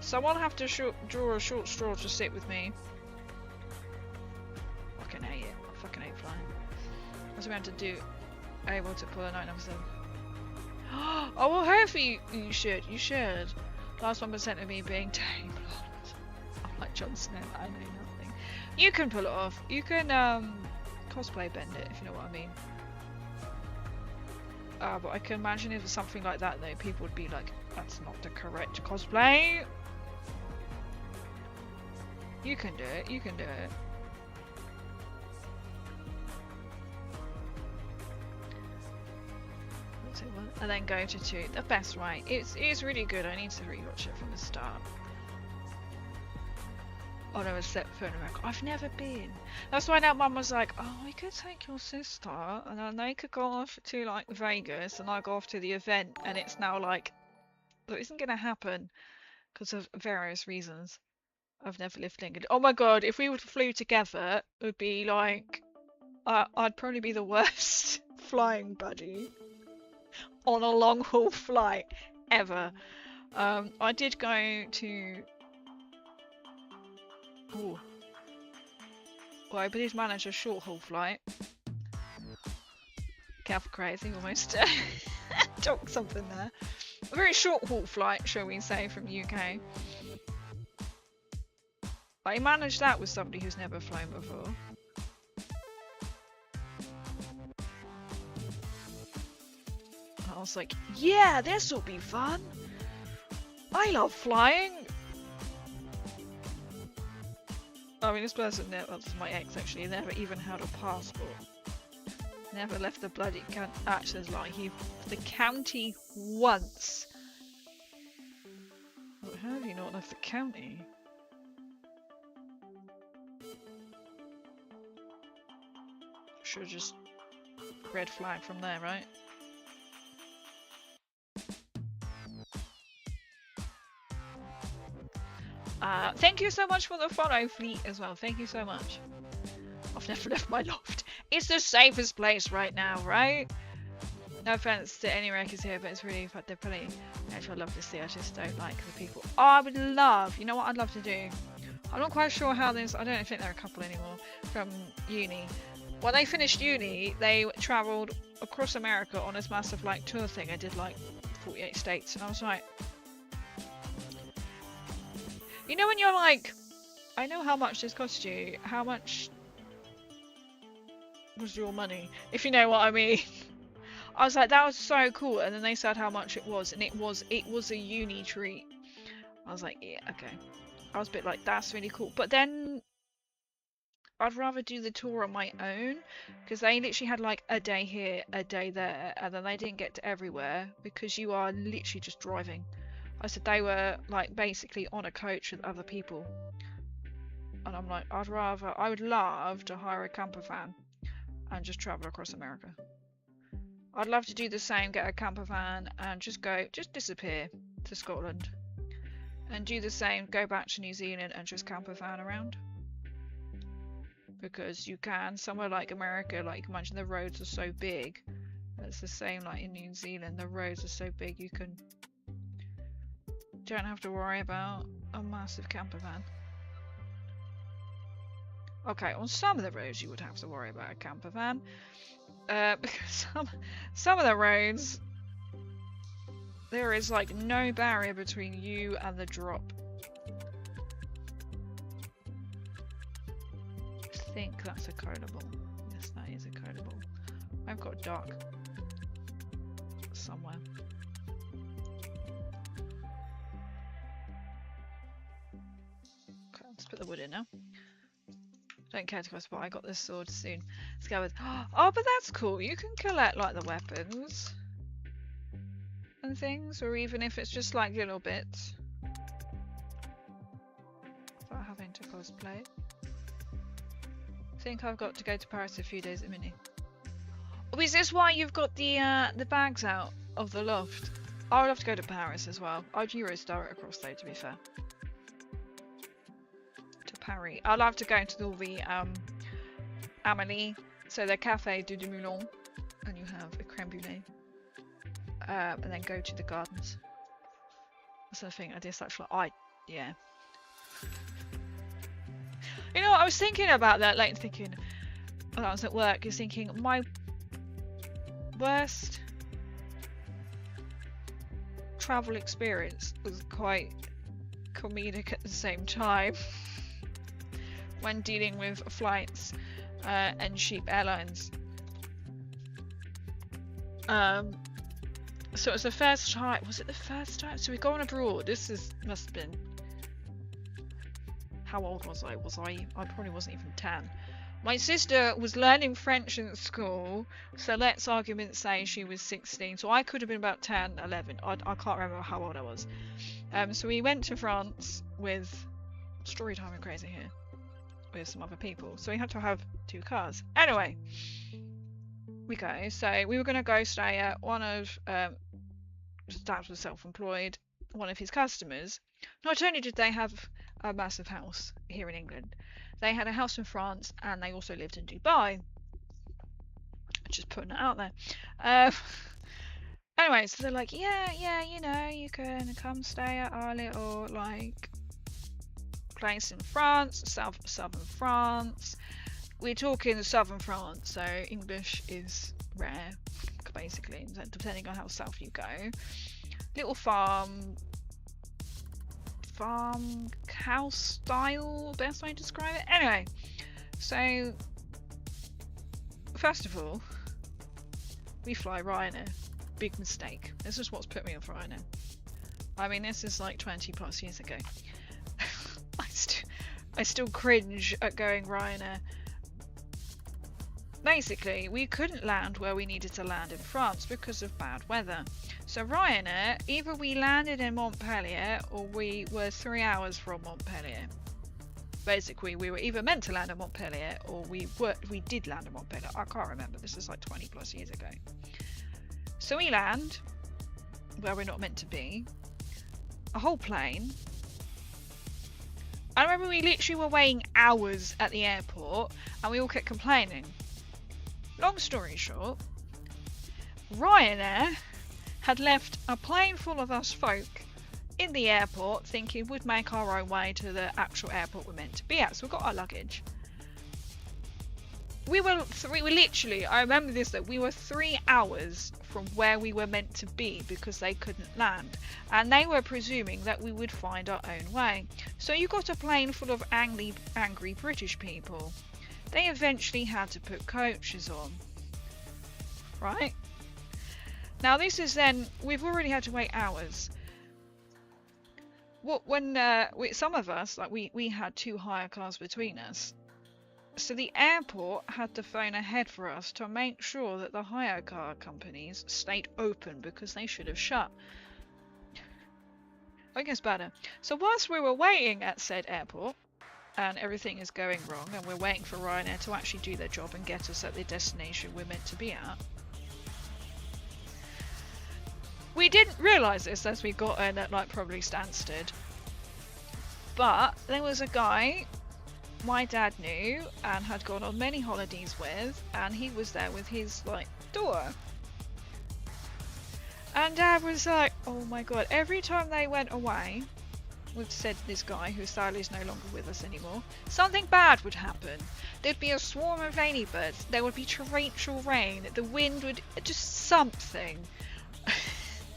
Someone have to draw a short straw to sit with me. I fucking hate it. I fucking hate flying. What's we meant to do? Able to pull a 997. Oh well, hopefully you should. You should. Last 1% of me being tame. I'm like Jon Snow. I know nothing. You can pull it off. You can cosplay bend it, if you know what I mean. But I can imagine if it's something like that, though, people would be like, "That's not the correct cosplay." You can do it. You can do it. And then go to 2. The best way. It's really good. I need to rewatch it from the start. Oh no, except for America. I've never been. That's why now Mum was like, "Oh, we could take your sister, and then they could go off to like Vegas, and I go off to the event." And it's now like, that isn't going to happen because of various reasons. I've never lived in England. Oh my god, if we flew together, it would be like, I'd probably be the worst flying buddy on a long haul flight ever. I did go to... Ooh. Well, I did manage a short haul flight. Careful crazy, almost talked something there. A very short haul flight, shall we say, from the UK. I managed that with somebody who's never flown before. I was like, yeah, this will be fun. I love flying. I mean, this person, that's my ex actually, never even had a passport. Never left the bloody county. Actually, it's like he left the county once. Well, how have you not left the county? Should have just red flag from there, right? Thank you so much for the follow, Fleet, as well. Thank you so much. I've never left my loft. It's the safest place right now, right? No offense to any wreckers here, but it's really fun. They're pretty. Actually, I'd love to see. I just don't like the people. Oh, I would love. You know what I'd love to do? I'm not quite sure how this. I don't think they're a couple anymore from uni. When they finished uni, they travelled across America on this massive like tour thing. I did like 48 states, and I was like, you know, when you're like, I know how much this cost you. How much was your money? If you know what I mean. I was like, that was so cool. And then they said how much it was, and it was a uni treat. I was like, yeah, okay. I was a bit like, that's really cool. But then I'd rather do the tour on my own, because they literally had like a day here, a day there, and then they didn't get to everywhere because you are literally just driving. I said they were like basically on a coach with other people, and I'm like, I would love to hire a camper van and just travel across America. I'd love to do the same, get a camper van and just disappear to Scotland, and do the same, go back to New Zealand and just camper van around. Because you can, somewhere like America, like you can imagine the roads are so big. It's the same like in New Zealand, the roads are so big you don't have to worry about a massive camper van. Okay, on some of the roads you would have to worry about a camper van. Because some of the roads, there is like no barrier between you and the drop. I think that's a codable. Yes, that is a codable. I've got dark somewhere. Okay, let's put the wood in now. Don't care to go spot. I got this sword soon. Let's go with. Oh, but that's cool. You can collect like the weapons and things, or even if it's just like little bits. Without having to cosplay. I think I've got to go to Paris a few days at mini. Oh, is this why you've got the bags out of the loft? I would have to go to Paris as well. I'd Eurostar it across though, to be fair. To Paris. I'll have to go into all the Amélie, so the Café du Moulin, and you have a creme brulee. And then go to the gardens. That's the thing. I just actually, yeah. You know, I was thinking about that, like thinking, when I was at work, is thinking my worst travel experience was quite comedic at the same time when dealing with flights and cheap airlines. So it was the first time. Was it the first time? So we've gone abroad. Must have been. How old was I? I probably wasn't even 10. My sister was learning French in school, so let's argument say she was 16. So I could have been about 10, 11. I can't remember how old I was. So we went to France with story time and crazy here with some other people. So we had to have 2 cars. Anyway, we go. So we were going to go stay at one of Dad was self-employed, one of his customers. Not only did they have a massive house here in England, they had a house in France and they also lived in Dubai. Just putting it out there. Anyway, so they're like, yeah, you know, you can come stay at our little like place in France, southern France. We're talking southern France, so English is rare, basically, depending on how south you go. Little farm house style, best way to describe it. Anyway, so first of all, we fly Ryanair. Big mistake. This is what's put me off Ryanair. I mean, this is like 20 plus years ago. I still cringe at going Ryanair. Basically, we couldn't land where we needed to land in France because of bad weather. So Ryanair, either we landed in Montpellier or we were 3 hours from Montpellier. Basically, we were either meant to land in Montpellier or we did land in Montpellier. I can't remember. This is like 20 plus years ago. So we land where we're not meant to be. A whole plane. I remember we literally were waiting hours at the airport and we all kept complaining. Long story short, Ryanair had left a plane full of us folk in the airport thinking we'd make our own way to the actual airport we're meant to be at. So we got our luggage. We were literally, I remember this, that we were 3 hours from where we were meant to be because they couldn't land. And they were presuming that we would find our own way. So you got a plane full of angry British people. They eventually had to put coaches on. Right? Now this is then, we've already had to wait hours. Some of us, like we had 2 hire cars between us. So the airport had to phone ahead for us to make sure that the hire car companies stayed open because they should have shut. I guess better. So whilst we were waiting at said airport, and everything is going wrong, and we're waiting for Ryanair to actually do their job and get us at the destination we're meant to be at, we didn't realise this as we got in at like probably Stansted. But there was a guy my dad knew and had gone on many holidays with, and he was there with his like daughter. And Dad was like, oh my god, every time they went away, we've said this guy who sadly is no longer with us anymore, something bad would happen. There'd be a swarm of ladybirds, there would be torrential rain, the wind would, just something.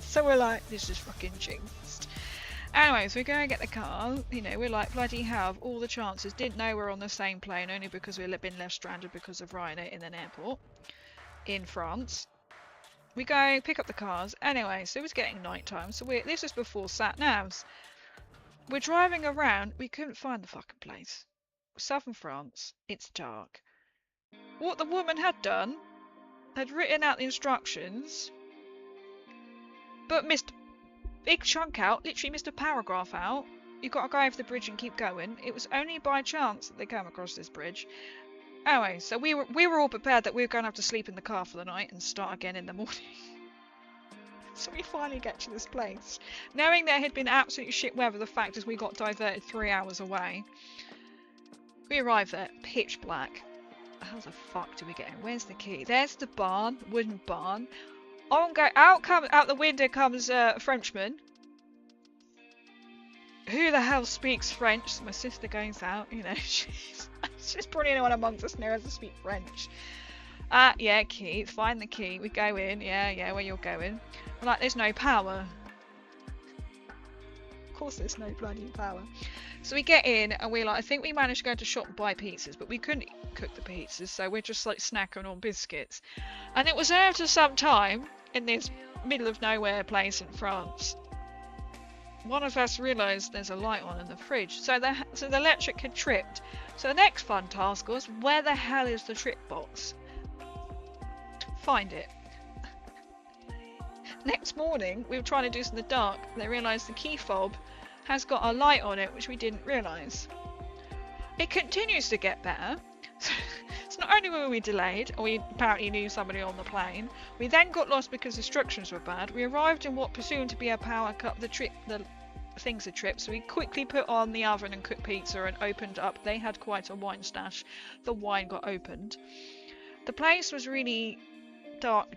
So we're like, this is fucking jinxed. Anyway, so we go and get the car, you know, we're like, bloody hell, of all the chances, didn't know we're on the same plane only because we've been left stranded because of Ryanair in an airport in France. We go pick up the cars. Anyway, so it was getting night time, so this is before sat-navs. We're driving around, we couldn't find the fucking place. Southern France, it's dark. What the woman had done, had written out the instructions, but missed a big chunk out, literally missed a paragraph out. You've got to go over the bridge and keep going. It was only by chance that they came across this bridge. Anyway, so we were all prepared that we were going to have to sleep in the car for the night and start again in the morning. So we finally get to this place. Knowing there had been absolutely shit weather, the fact is we got diverted 3 hours away. We arrive there, pitch black. How the fuck do we get in? Where's the key? There's the barn, wooden barn. Out the window comes a Frenchman. Who the hell speaks French? So my sister goes out, you know, she's probably anyone amongst us knows to speak French. Yeah, key, find the key, we go in, yeah, where you're going. We're like, there's no power. Of course there's no bloody power. So we get in and we're like, I think we managed to go to shop and buy pizzas, but we couldn't cook the pizzas, so we're just like snacking on biscuits. And it was after some time, in this middle of nowhere place in France, one of us realised there's a light on in the fridge, so the electric had tripped. So the next fun task was, where the hell is the trip box? Find it. Next morning, we were trying to do this in the dark, and they realised the key fob has got a light on it, which we didn't realise. It continues to get better. So not only were we delayed, and we apparently knew somebody on the plane, we then got lost because instructions were bad. We arrived in what presumed to be a power cut. The things had tripped, so we quickly put on the oven and cooked pizza and opened up. They had quite a wine stash. The wine got opened. The place was really dark.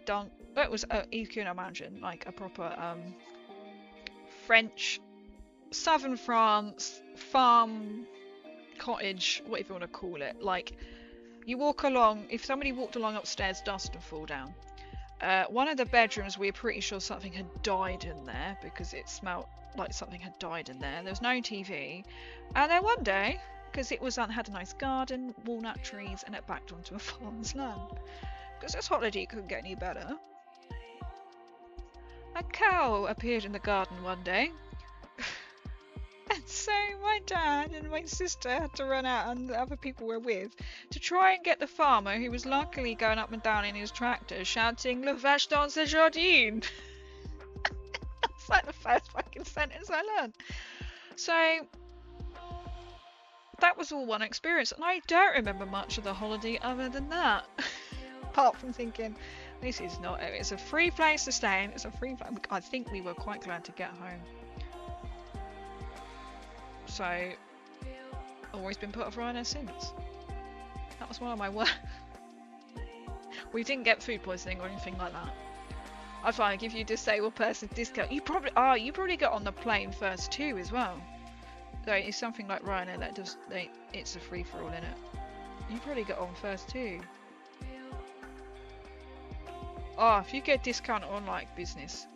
It was, you can imagine, like a proper French, southern France, farm, cottage, whatever you want to call it. Like, you walk along, if somebody walked along upstairs, dust would fall down. One of the bedrooms, we were pretty sure something had died in there because it smelled like something had died in there. There was no TV. And then one day, because it had a nice garden, walnut trees, and it backed onto a farmer's land. Because this holiday couldn't get any better. A cow appeared in the garden one day. And so my dad and my sister had to run out, and the other people we're with, to try and get the farmer, who was luckily going up and down in his tractor, shouting, "La vache dans le jardin!" That's like the first fucking sentence I learned. So, that was all one experience, and I don't remember much of the holiday other than that. Apart from thinking, this is not, it's a free place to stay in, it's a free place. I think we were quite glad to get home. So, I've always been put off Ryanair since. That was one of my worst. We didn't get food poisoning or anything like that. I'd finally give you a disabled person discount. You probably got on the plane first too as well. So it's something like Ryanair that does, it's a free for all in it. You probably got on first too. Oh, if you get a discount on like business.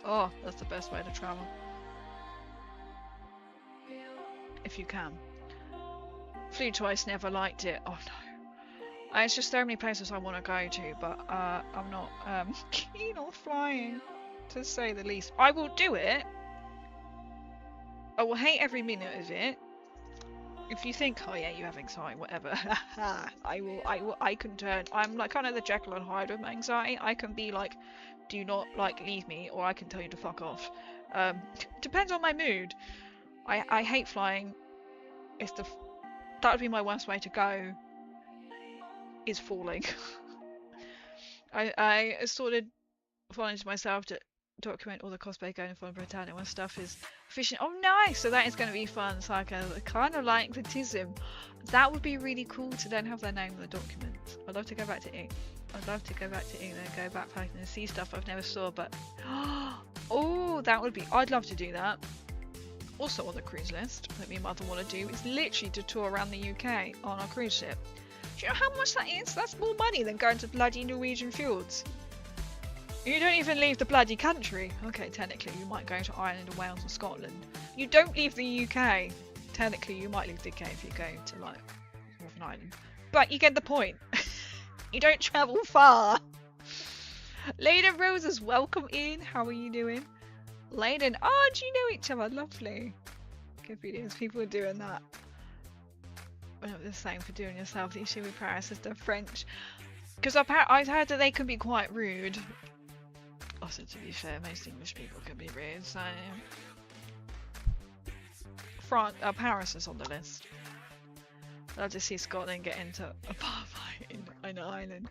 Oh, that's the best way to travel. If you can. Flew twice, never liked it. Oh no. It's just so many places I want to go to, but I'm not keen on flying, to say the least. I will do it. I will hate every minute of it. if you think, oh yeah, you have anxiety, whatever, I can turn. I'm like kind of the Jekyll and Hyde with my anxiety. I can be like, do not like leave me, or I can tell you to fuck off. Depends on my mood. I hate flying. That would be my worst way to go. Is falling. I started falling to myself to document all the cosplay going on Britannia and stuff is fishing. Oh nice, so that is going to be fun. So I kind of like the TISM. That would be really cool to then have their name on the documents. I'd love to go back to England. I'd love to go back to England and go backpacking and see stuff I've never saw, but oh, that would be, I'd love to do that. Also on the cruise list that me and Mother want to do is literally to tour around the UK on our cruise ship. Do you know how much that is? That's more money than going to bloody Norwegian fjords. You don't even leave the bloody country. Okay, technically you might go to Ireland or Wales or Scotland. You don't leave the UK. Technically you might leave the UK if you go to like Northern Ireland. But you get the point. You don't travel far. Leyden Roses, welcome in. How are you doing? Leyden, oh, do you know each other? Lovely. Good videos. People are doing that. Well, the same for doing yourself. You should be Paris as the French. Because I've heard that they can be quite rude. Also, to be fair, most English people can be rude, so... Paris is on the list. I'd love to see Scotland get into a bar fight in an island.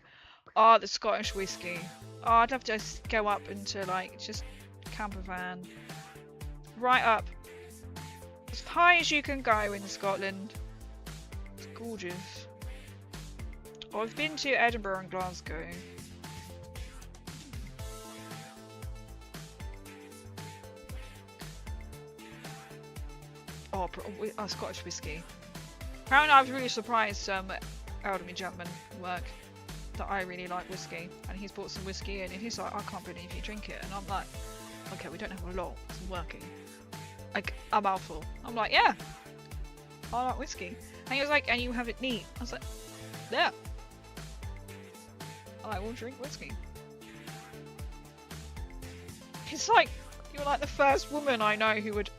Oh, the Scottish whiskey. Oh, I'd love to just go up into, like, just camper van. Right up. As high as you can go in Scotland. It's gorgeous. Oh, I've been to Edinburgh and Glasgow. Oh, Scottish whiskey. Apparently I was really surprised elderly gentleman work that I really like whiskey, and he's bought some whiskey in and he's like, I can't believe you drink it, and I'm like, okay, we don't have a lot, it's working. Like a mouthful. I'm like, yeah, I like whiskey. And he was like, and you have it neat. I was like, yeah, I will drink whiskey. It's like, you're like the first woman I know who would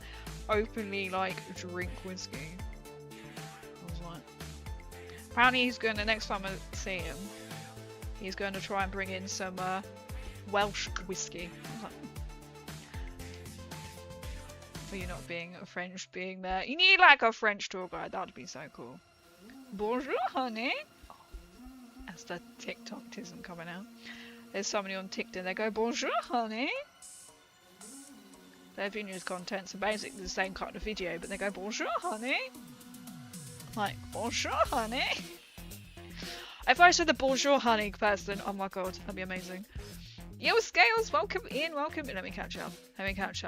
openly like drink whiskey. I was like, apparently he's going to, next time I see him, he's going to try and bring in some Welsh whiskey. I was like, for you not being a French being there, you need like a French tour guide. That would be so cool. Bonjour, honey. Oh, that's the TikTok-tism coming out. There's somebody on TikTok, they go, bonjour, honey. Their video's content's basically the same kind of video, but they go, bonjour, honey. Like, bonjour, honey. If I said the bonjour, honey person, oh my god, that'd be amazing. Yo, Scales, welcome in, welcome in. Let me catch up.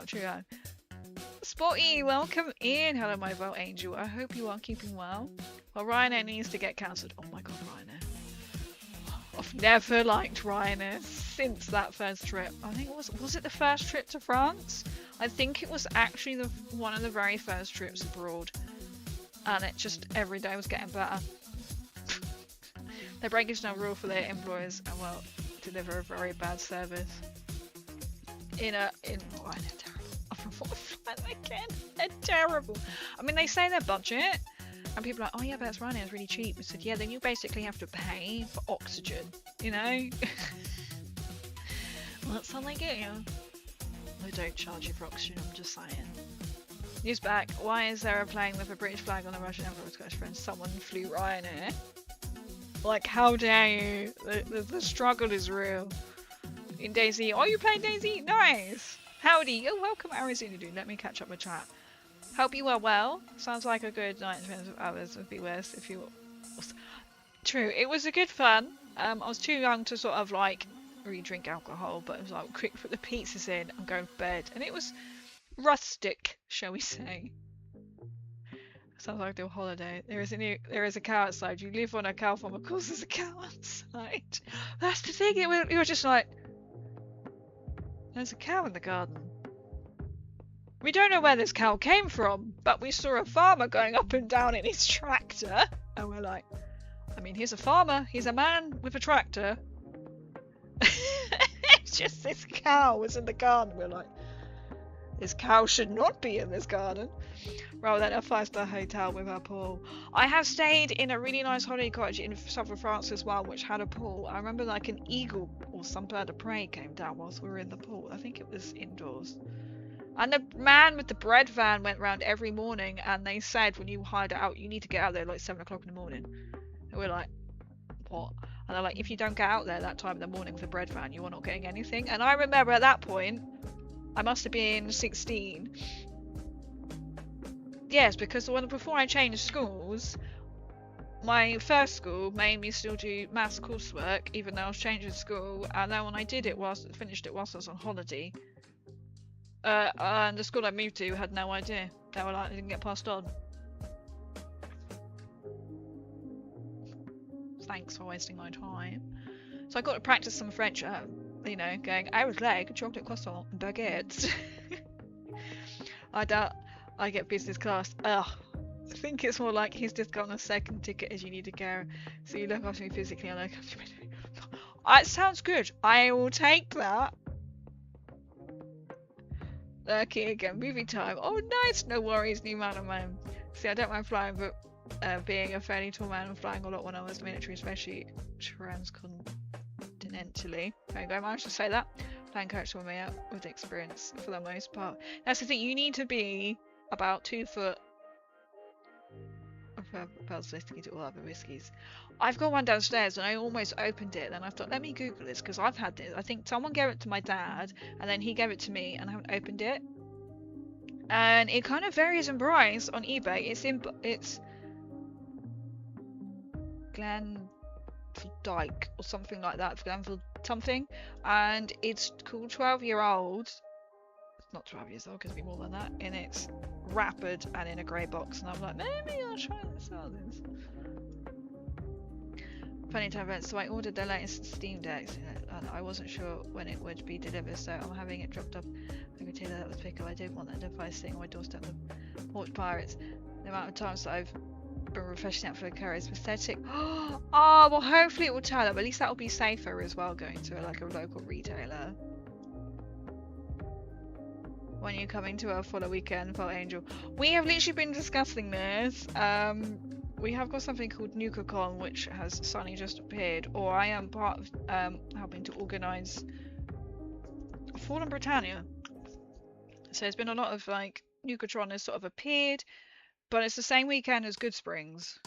Trio. Spotty, welcome in. Hello, my Vel Angel. I hope you are keeping well. Well, Ryanair needs to get cancelled. Oh my god, Ryanair. I've never liked Ryanair since that first trip. I think it was it the first trip to France? I think it was actually one of the very first trips abroad, and it just every day was getting better. They're breaking no rule for their employers and will deliver a very bad service. Oh, they're terrible. I thought flying again. They're terrible. I mean, they say their budget, and people are like, oh yeah, but it's Ryanair, it's really cheap. I said, yeah, then you basically have to pay for oxygen, you know? Well, that's how they get you. They don't charge you for oxygen, I'm just saying. News back. Why is there a plane with a British flag on the Russian Emperor's Scottish friend? Someone flew Ryanair. Like, how dare you? The struggle is real. In DayZ. Oh, you playing DayZ? Nice! Howdy. Oh, welcome, Arizona dude. Let me catch up with chat. Hope you are well. Sounds like a good night in terms of others. Would be worse if you were... True. It was a good fun. I was too young to sort of, like, really drink alcohol, but it was like, quick, put the pizzas in and go to bed. And it was rustic, shall we say. Sounds like a holiday. There is a cow outside. You live on a cow farm, of course there's a cow outside. That's the thing. You were just like, there's a cow in the garden. We don't know where this cow came from, but we saw a farmer going up and down in his tractor. And we're like, I mean, he's a farmer. He's a man with a tractor. It's just this cow was in the garden. We're like, This cow should not be in this garden. Rather than a 5-star hotel with a pool. I have stayed in a really nice holiday cottage in southern France as well, which had a pool. I remember like an eagle or some bird of prey came down whilst we were in the pool. I think it was indoors. And the man with the bread van went round every morning, and they said when you hide it out, you need to get out there like 7 o'clock in the morning. And we're like, what? And they're like, if you don't get out there that time in the morning with the bread van, you are not getting anything. And I remember at that point, I must have been 16. Yes, because the one before I changed schools, my first school made me still do maths coursework, even though I was changing school. And then when I did it, finished it whilst I was on holiday, and the school I moved to had no idea. They were like, they didn't get passed on. Thanks for wasting my time. So I got to practice some French, you know, going, I would like a chocolate croissant and baguettes. I doubt I get business class. Ugh. I think it's more like he's just got on a second ticket as you need to go. So you look after me physically and I look after me. It sounds good. I will take that. Okay, again, movie time. Oh, nice. No worries, new man of mine. See, I don't mind flying, but being a fairly tall man and flying a lot when I was military, especially transcontinentally. There you go, I managed to say that. Flying coach for me out with experience for the most part. That's the thing, you need to be about 2 foot. Pearl's whiskey to all other whiskies. I've got one downstairs and I almost opened it, then I thought, let me Google this because I've had this. I think someone gave it to my dad and then he gave it to me and I haven't opened it. And it kind of varies in price on eBay. It's Glenfieldike or something like that. Glenfield something. And it's called 12-year-old. It's not 12 years old because it'd be more than that. And it's wrappered and in a grey box. And I'm like, maybe I'll try and sell this. Funny time events. So I ordered the latest Steam Deck and I wasn't sure when it would be delivered, so I'm having it dropped off. I could tell that was pickup. I didn't want that device sitting on my doorstep. The Porch Pirates. The amount of times that I've been refreshing that for the courier is pathetic. Oh, well, hopefully it will tell them. At least that will be safer as well, going to like a local retailer. When you're coming to a fuller weekend for Angel, we have literally been discussing this. We have got something called NukaCon, which has suddenly just appeared, or I am part of helping to organise Fallen Britannia. So there's been a lot of like NukaTron has sort of appeared, but it's the same weekend as Good Springs.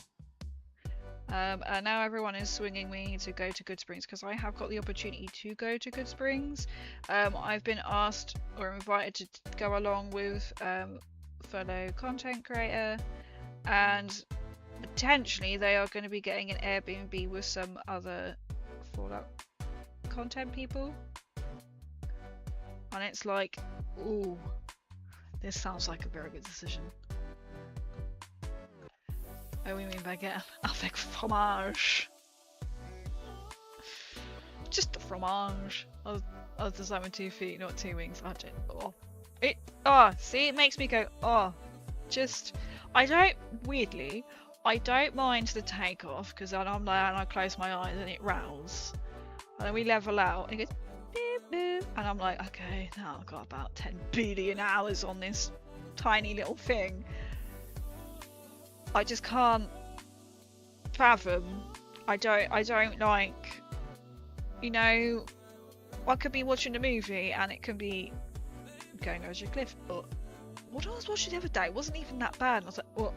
And now everyone is swinging me to go to Good Springs because I have got the opportunity to go to Good Springs. I've been asked or invited to go along with fellow content creator, and potentially they are going to be getting an Airbnb with some other Fallout content people. And it's like, ooh, this sounds like a very good decision. Oh, we mean baguette avec fromage. Just the fromage. I was designed with 2 feet, not 2 wings. See, it makes me go, oh. I don't mind the takeoff because then I'm there and I close my eyes and it rattles. And then we level out and it goes beep, beep. And I'm like, okay, now I've got about 10 billion hours on this tiny little thing. I just can't fathom. I don't like, you know, I could be watching a movie and it can be going over a cliff, but what I was watching the other day wasn't even that bad. And I was like, what?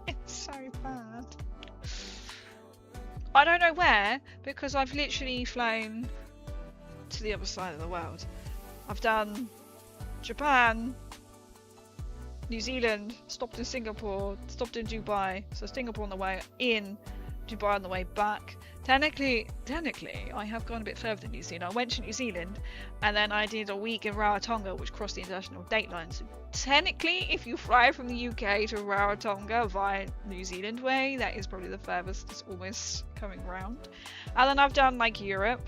It's so bad. I don't know where, because I've literally flown to the other side of the world. I've done Japan, New Zealand, stopped in Singapore, stopped in Dubai. So Singapore on the way in, Dubai on the way back. Technically, I have gone a bit further than New Zealand. I went to New Zealand, and then I did a week in Rarotonga, which crossed the international date line. So technically, if you fly from the UK to Rarotonga via New Zealand way, that is probably the furthest. It's almost coming round. And then I've done like Europe.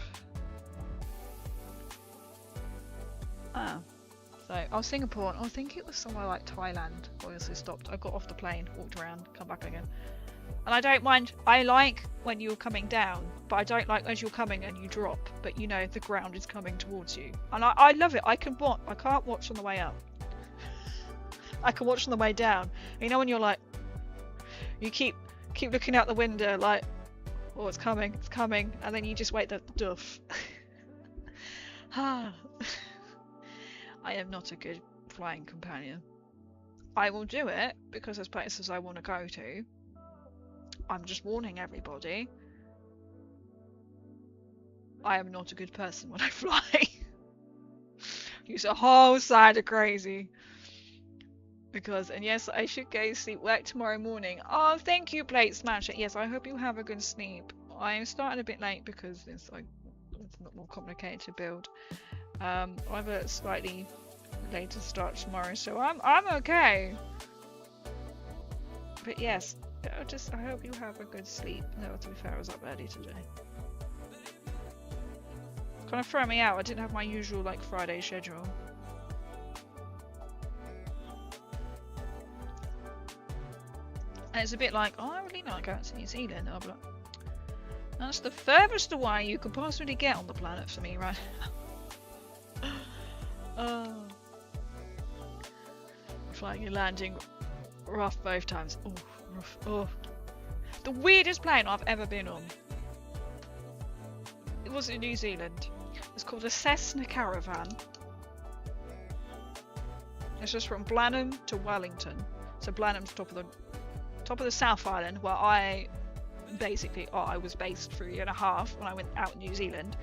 So, Singapore, and I think it was somewhere like Thailand. Obviously stopped. I got off the plane, walked around, come back again. And I don't mind. I like when you're coming down, but I don't like as you're coming and you drop. But you know the ground is coming towards you, and I love it. I can watch. I can't watch on the way up. I can watch on the way down. You know when you're like, you keep looking out the window like, oh, it's coming, and then you just wait the duff. I am not a good flying companion. I will do it because there's places I want to go to. I'm just warning everybody. I am not a good person when I fly. Use a whole side of crazy. And yes, I should go sleep work tomorrow morning. Oh, thank you, Plate Smasher. Yes, I hope you have a good sleep. I am starting a bit late because it's a lot more complicated to build. I have a slightly later start tomorrow, so I'm okay. But yes, I hope you have a good sleep. No, to be fair, I was up early today. Kind of throw me out. I didn't have my usual like Friday schedule. And it's a bit like, oh, I really like going to New Zealand. I'll be like, that's the furthest away you could possibly get on the planet for me, right? Flying and landing rough both times. Oh, rough. Oh. The weirdest plane I've ever been on. It was in New Zealand. It's called a Cessna Caravan. It's just from Blenheim to Wellington. So Blenheim's top of the South Island, where I was based for a year and a half when I went out in New Zealand.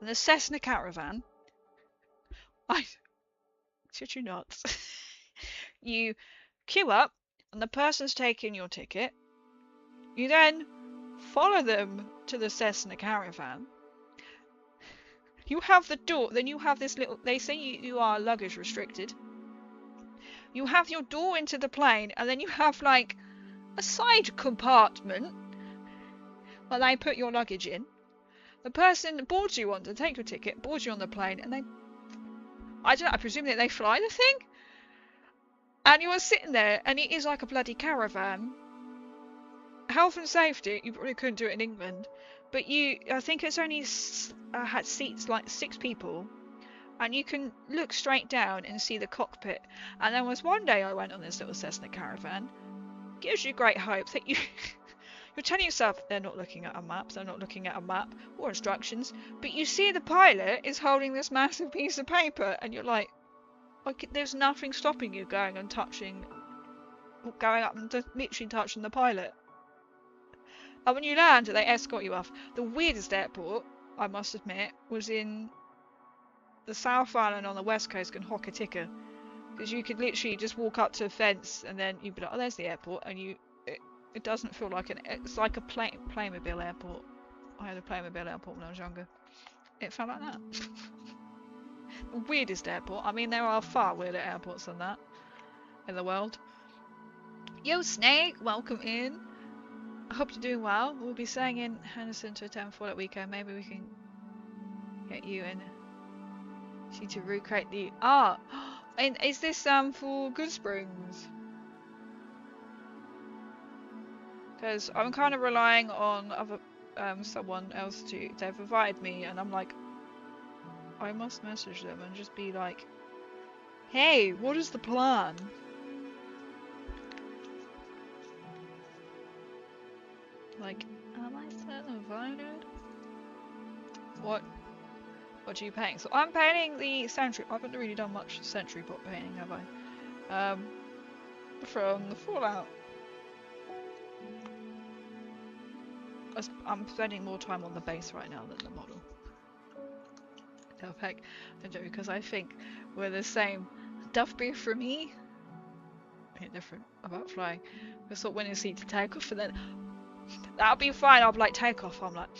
And the Cessna Caravan, I shit you not. You queue up, and the person's taking your ticket. You then follow them to the Cessna Caravan. You have the door, then you have this little, they say you are luggage restricted. You have your door into the plane, and then you have like a side compartment where they put your luggage in. The person boards you on to take your ticket, boards you on the plane, and I presume that they fly the thing? And you are sitting there, and it is like a bloody caravan. Health and safety, you probably couldn't do it in England, but I think it's only had seats like 6 people, and you can look straight down and see the cockpit. And there was one day I went on this little Cessna Caravan. Gives you great hope that you're telling yourself they're not looking at a map or instructions, but you see the pilot is holding this massive piece of paper, and you're like, there's nothing stopping you going up and just literally touching the pilot. And when you land, they escort you off. The weirdest airport, I must admit, was in the South Island on the West Coast in Hokitika. Because you could literally just walk up to a fence and then you'd be like, oh, there's the airport. And it doesn't feel like it's like a Playmobil airport. I had a Playmobil airport when I was younger. It felt like that. The weirdest airport. I mean, there are far weirder airports than that in the world. Yo, Snake, welcome in. I hope you're doing well. We'll be staying in Henderson to attend for that weekend. Maybe we can get you in. See to recreate the art. And is this for Good Springs? Because I'm kind of relying on other someone else to provide me, and I'm like, I must message them and just be like, hey, what is the plan? Like, am I still invited? What are you painting? So I'm painting the Sentry. I haven't really done much Sentry Bot painting, have I? From the Fallout. I'm spending more time on the base right now than the model. Because I think we're the same. Duff beer for me. Different about flying. I thought when it's to take off, and then that'll be fine. I'll be like take off. I'm like,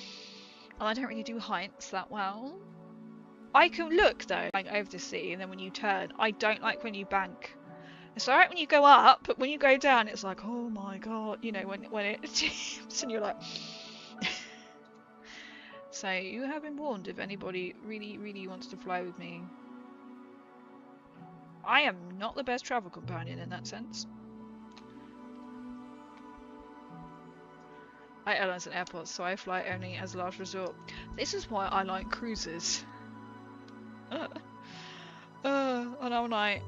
and I don't really do heights that well. I can look though, like over the sea, and then when you turn, I don't like when you bank. It's alright when you go up, but when you go down, it's like, oh my god, you know, when it tips and you're like. So you have been warned if anybody really wants to fly with me. I am not the best travel companion in that sense. airlines and airports, so I fly only as a last resort. This is why I like cruises. And I'm like,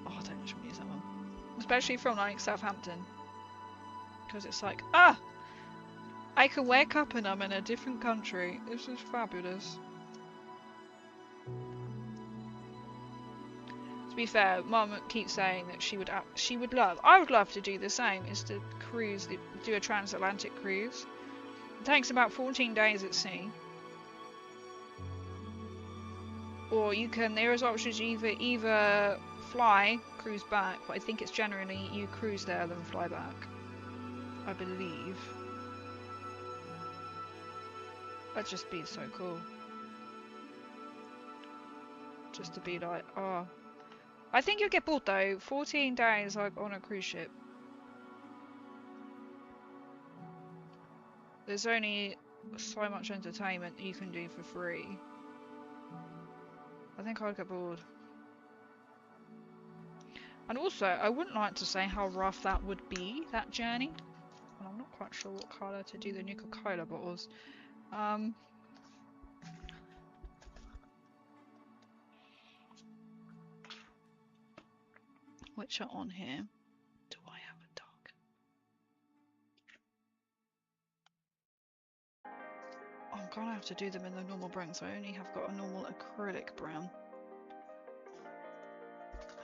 oh, I don't much want to use that one, especially from like Southampton, because it's like, I can wake up and I'm in a different country. This is fabulous. To be fair, Mum keeps saying that she would love. I would love to do the same. Is to cruise, do a transatlantic cruise. It takes about 14 days at sea. Or you can. There is options. You either fly, cruise back, but I think it's generally you cruise there then fly back. I believe. That'd just be so cool. Just to be like, oh. I think you'll get bored though. 14 days like on a cruise ship. There's only so much entertainment you can do for free. I think I'd get bored. And also, I wouldn't like to say how rough that would be, that journey. And I'm not quite sure what colour to do the Nuka-Cola bottles. Which are on here. Do I have a dark? I'm gonna have to do them in the normal brown, so I only have got a normal acrylic brown.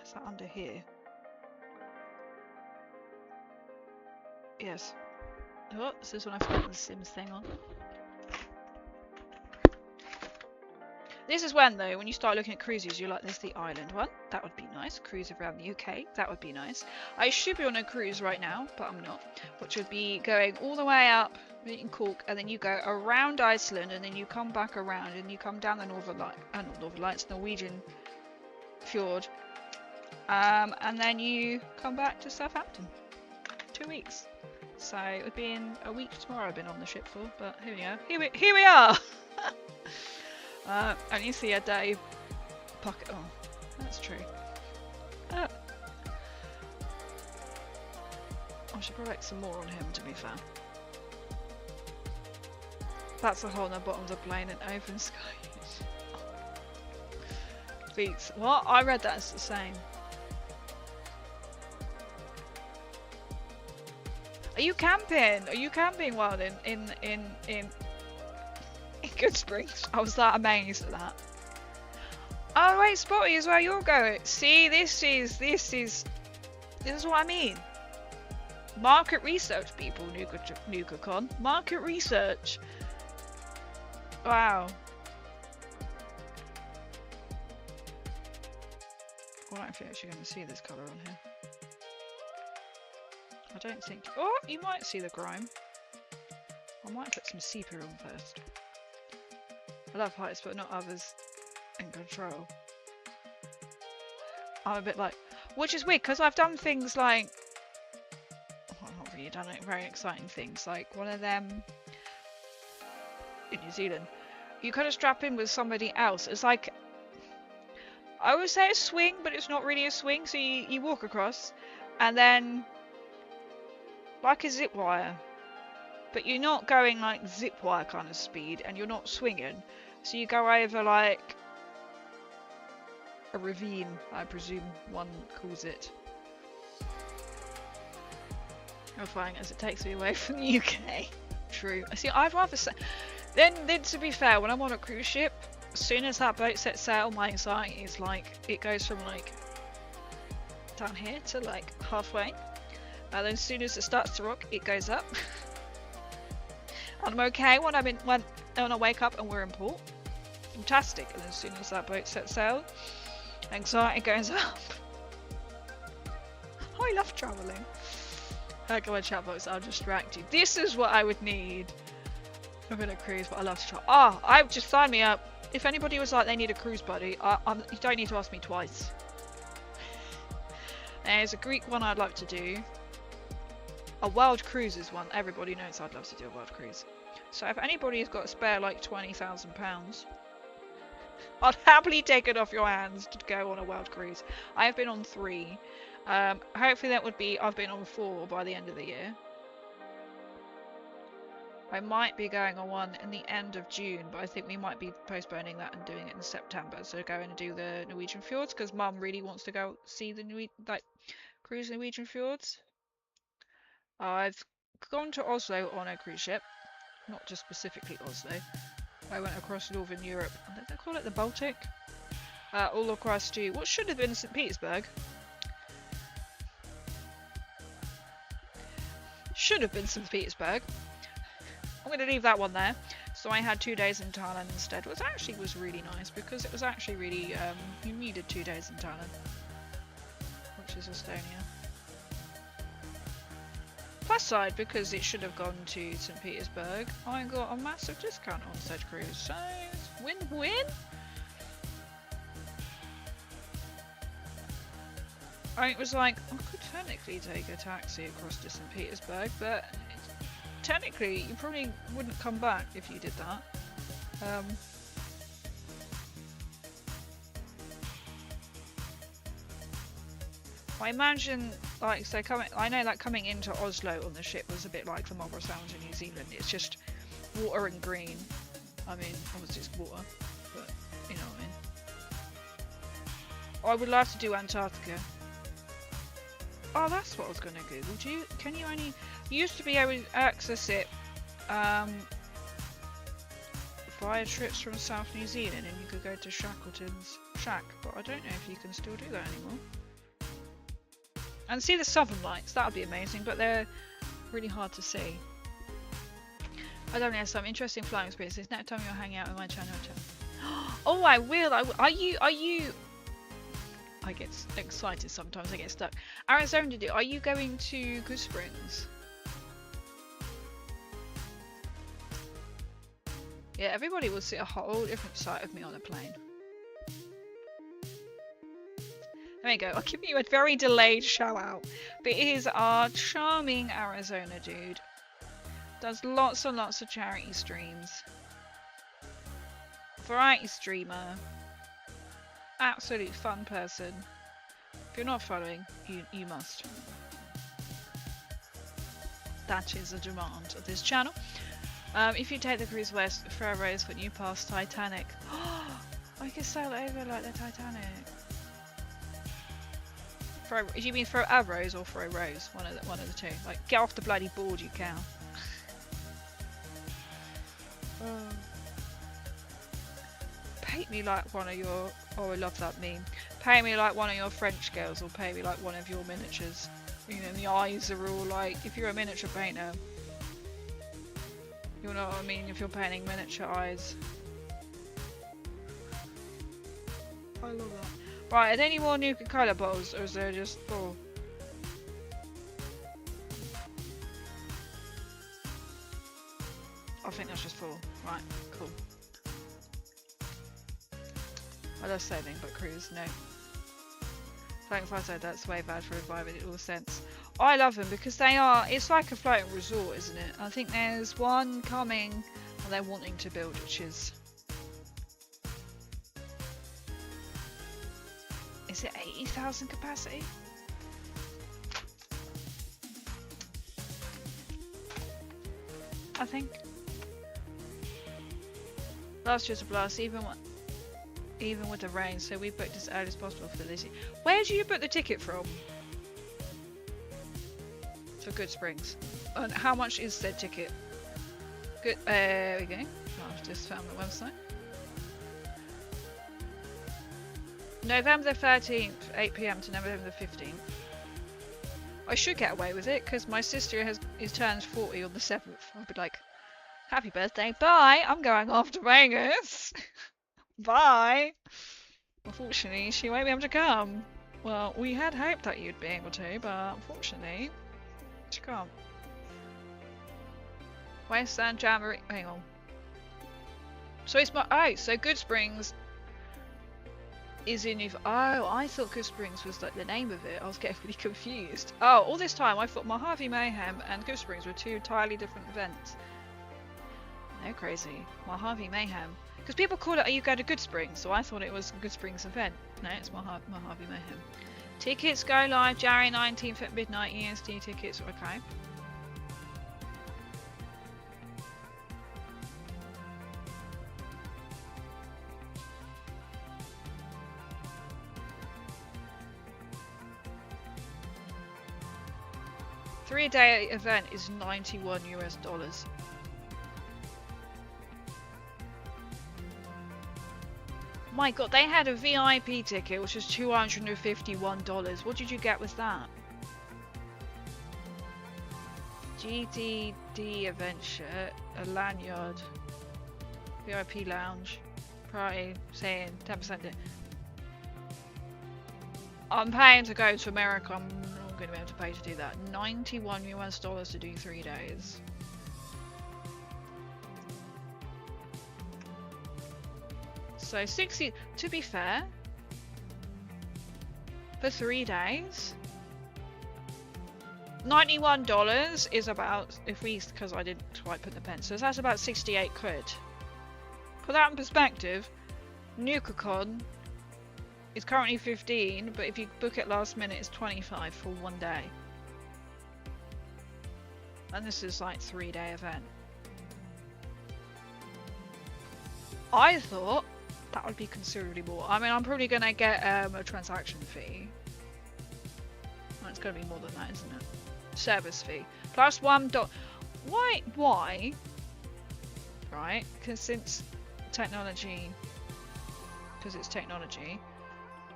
Is that under here? Yes. Oh, this is when I've got the Sims thing on. This is when, though, when you start looking at cruises, you're like, there's the island one. That would be nice. Cruise around the UK. That would be nice. I should be on a cruise right now, but I'm not. Which would be going all the way up, meeting Cork, and then you go around Iceland, and then you come back around, and you come down the Northern Lights, Norwegian fjord. And then you come back to Southampton. 2 weeks. So it would be in a week tomorrow I've been on the ship for, but here we go. Here we are! And you see a day pocket. Oh, that's true. I should probably make some more on him, to be fair. That's a hole in the bottom of the plane and open sky. Beats. What? I read that as the same. Are you camping? Are you camping, Wild, in Good Springs? I was that amazed at that. Oh wait, Spotty is where you're going. See, this is what I mean. Market research, people. NukaCon. Market research. Wow. I don't know if you're actually going to see this colour on here. I don't think. Oh, you might see the grime. I might put some sepia on first. I love heights, but not others in control. I'm a bit like, which is weird because I've done things like, well, not really done it, very exciting things, like one of them in New Zealand. You kind of strap in with somebody else. It's like, I would say a swing, but it's not really a swing. So you walk across, and then like a zip wire, but you're not going like zip wire kind of speed, and you're not swinging. So you go over like a ravine, I presume one calls it. Horrifying as it takes me away from the UK. True. See, I'd rather say. Then to be fair, when I'm on a cruise ship, as soon as that boat sets sail, my anxiety is like, it goes from like down here to like halfway. And then as soon as it starts to rock, it goes up. And I'm okay when when I wake up and we're in port. Fantastic. And as soon as that boat sets sail, anxiety goes up. Oh, I love travelling. Go on, chat box, I'll distract you. This is what I would need. I'm in a cruise, but I love to travel. Oh, I've just signed me up. If anybody was like they need a cruise buddy, you don't need to ask me twice. There's a Greek one I'd like to do. A world cruise is one. Everybody knows I'd love to do a world cruise. So if anybody's got a spare like £20,000, I'd happily take it off your hands to go on a world cruise. I have been on 3. Hopefully that would be, I've been on 4 by the end of the year. I might be going on one in the end of June, but I think we might be postponing that and doing it in September. So going to do the Norwegian fjords because Mum really wants to go see the cruise Norwegian fjords. I've gone to Oslo on a cruise ship, not just specifically Oslo. I went across Northern Europe. Did they call it the Baltic? All across to what should have been St. Petersburg. Should have been St. Petersburg. I'm going to leave that one there. So I had 2 days in Thailand instead, which actually was really nice because it was actually really, you needed 2 days in Thailand, which is Estonia. Plus side, because it should have gone to St. Petersburg, I got a massive discount on said cruise, so it's win-win. It was like, I could technically take a taxi across to St. Petersburg, but technically you probably wouldn't come back if you did that. I imagine, like, so I know that coming into Oslo on the ship was a bit like the Marlborough Sounds in New Zealand. It's just water and green. I mean, obviously it's water, but you know what I mean. I would love to do Antarctica. Oh, that's what I was going to Google. You used to be able to access it via trips from South New Zealand, and you could go to Shackleton's Shack, but I don't know if you can still do that anymore. And see the Southern Lights, that would be amazing, but they're really hard to see. I don't know, some interesting flying experiences. Next time you'll hang out with my channel. Oh, I will. Are you? I get excited sometimes. I get stuck. Arizona, are you going to Good Springs? Yeah, everybody will see a whole different side of me on a plane. There we go. I'll give you a very delayed shout out. But it is our charming Arizona dude. Does lots and lots of charity streams. Variety streamer. Absolute fun person. If you're not following, you must. That is a demand of this channel. If you take the cruise west, Faroes when you pass Titanic. I could sail over like the Titanic. Do you mean throw arrows or throw rows? One of the two. Like, get off the bloody board, you cow. Paint me like one of your... Oh, I love that meme. Paint me like one of your French girls, or paint me like one of your miniatures. You know, the eyes are all like... If you're a miniature painter... You know what I mean? If you're painting miniature eyes. I love that. Right, are there any more Nuka-Cola bottles, or is there just 4? I think that's just 4. Right, cool. I love sailing, but cruise, no. Floating fireside, that's way bad for the environment in all sense. I love them because they are, it's like a floating resort, isn't it? I think there's one coming and they're wanting to build, which is it 80,000 capacity? I think. Last year's a blast, even with the rain, so we booked as early as possible for this year. Where do you book the ticket from? For Good Springs. And how much is said ticket? Good. There we go. I've just found the website. November the 13th, 8 PM to November the 15th. I should get away with it because my sister is turns 40 on the 7th. I'll be like, happy birthday, bye! I'm going off to Vegas. Bye. Unfortunately, she won't be able to come. Well, we had hoped that you'd be able to, but unfortunately, she can't. Wasteland Jamboree. Hang on. So it's so Good Springs is in. I thought Good Springs was like the name of it. I was getting really confused. Oh, all this time I thought Mojave Mayhem and Good Springs were 2 entirely different events. No, crazy. Mojave Mayhem. Because people call it, you go to Good Springs, so I thought it was a Good Springs event. No, it's Mojave Mayhem. Tickets go live January 19th at midnight EST tickets. Okay. 3-day event is $91 US. My god, they had a VIP ticket which was $251. What did you get with that? GTD event shirt, a lanyard, VIP lounge, priority saying 10%. I'm paying to go to America. I'm not going to be able to pay to do that. $91 US to do 3 days. So 60, to be fair, for 3 days, $91 is about, if we, because I didn't quite put the pence, so that's about 68 quid. Put that in perspective, NukaCon is currently 15, but if you book it last minute, it's 25 for 1 day. And this is like 3-day event. I thought that would be considerably more. I mean, I'm probably going to get a transaction fee. Well, it's going to be more than that, isn't it? Service fee. Plus $1. Why? Right? Because since technology... Because it's technology.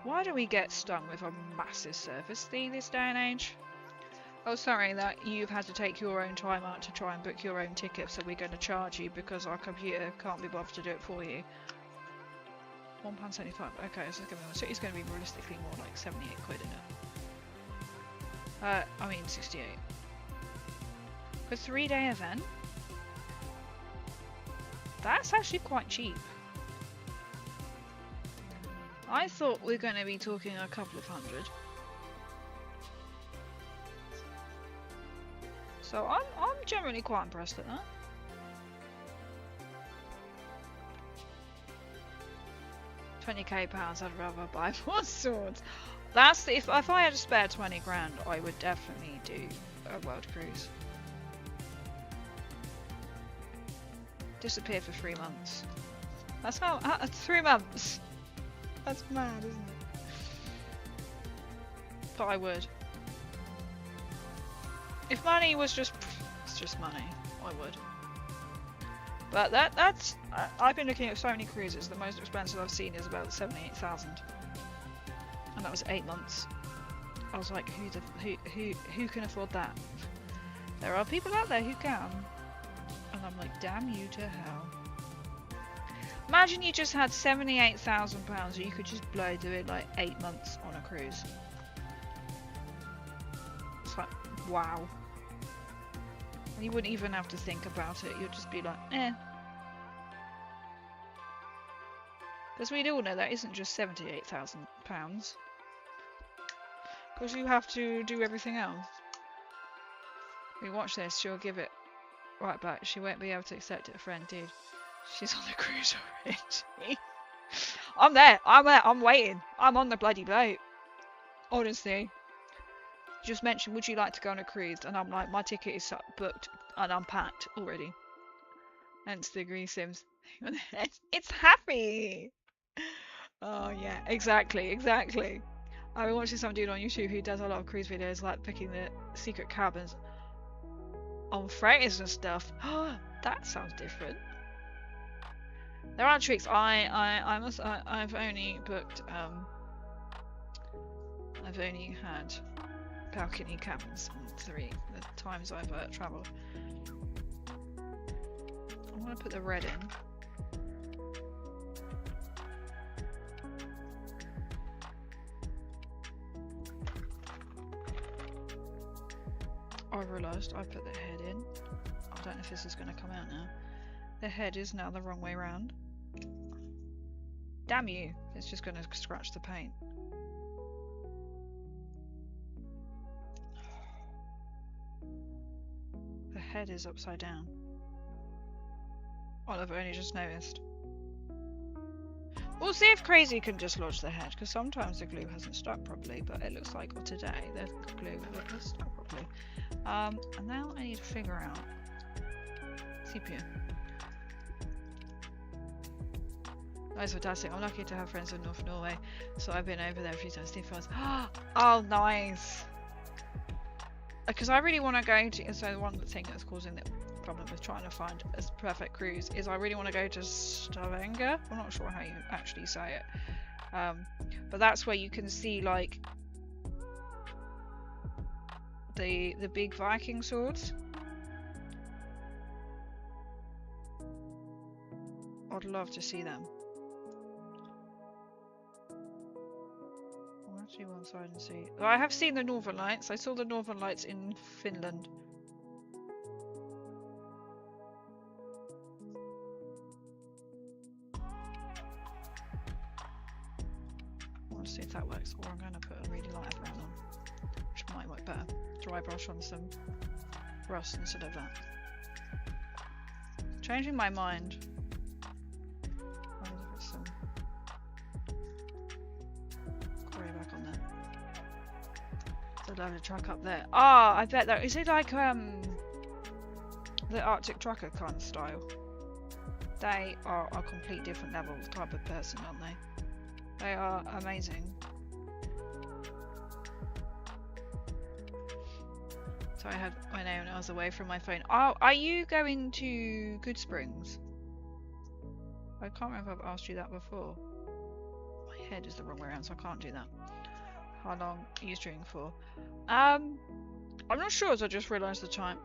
Why do we get stung with a massive service fee this day and age? Oh, sorry that you've had to take your own time out to try and book your own ticket, so we're going to charge you because our computer can't be bothered to do it for you. £1.75. Okay, so it's going to be realistically more like 78 quid, isn't it? I mean 68. For a 3-day event, that's actually quite cheap. I thought we were going to be talking a couple of hundred. So I'm generally quite impressed at that. £20k, I'd rather buy more swords. That's if I had a spare 20 grand, I would definitely do a world cruise. Disappear for 3 months. That's how 3 months. That's mad, isn't it? But I would. If money was it's just money, I would. But that's I've been looking at so many cruises. The most expensive I've seen is about 78,000, and that was 8 months. I was like, who can afford that? There are people out there who can, and I'm like, damn you to hell. Imagine you just had £78,000 you could just blow doing like 8 months on a cruise. It's like, wow. And you wouldn't even have to think about it, you'd just be like, eh. Because we'd all know that isn't just £78,000. Because you have to do everything else. We watch this, she'll give it right back. She won't be able to accept it, friend, dude. She's on the cruise already. I'm there, I'm waiting. I'm on the bloody boat. Honestly. Just mentioned, would you like to go on a cruise? And I'm like, my ticket is booked and I'm packed already. Hence the green sims. It's happy. Oh yeah, exactly. I've been watching some dude on YouTube who does a lot of cruise videos, like picking the secret cabins on freighters and stuff. That sounds different. There are tricks. I've only booked. I've only had balcony cabins on 3 the times I've travelled. I'm gonna put the red in. I realised I put the head in. I don't know if this is going to come out now. The head is now the wrong way round. Damn you! It's just going to scratch the paint. The head is upside down. I've only just noticed. We'll see if Crazy can dislodge the head, because sometimes the glue hasn't stuck properly, but it looks like today the glue has stuck properly. And now I need to figure out CPU. Nice, fantastic. I'm lucky to have friends in North Norway, so I've been over there a few times. Oh, nice. because I really want to go to. So one thing that's causing the problem with trying to find a perfect cruise is I really want to go to Stavanger. I'm not sure how you actually say it, but that's where you can see like the big Viking swords. I'd love to see them. I'll actually one side and see. Well, I have seen the Northern Lights. I saw the Northern Lights in Finland. Let's see if that works. Or I'm going to put a really light eyebrow on, which might work better. Dry brush on some rust instead of that. Changing my mind. Some grey back on there. So I'll have a truck up there. Ah, I bet that is it like the Arctic Trucker kind of style. They are a complete different level type of person, aren't they? They are amazing. So I know when I was away from my phone. Oh, are you going to Good Springs? I can't remember if I've asked you that before. My head is the wrong way around, so I can't do that. How long are you streaming for? I'm not sure, as I just realised the time.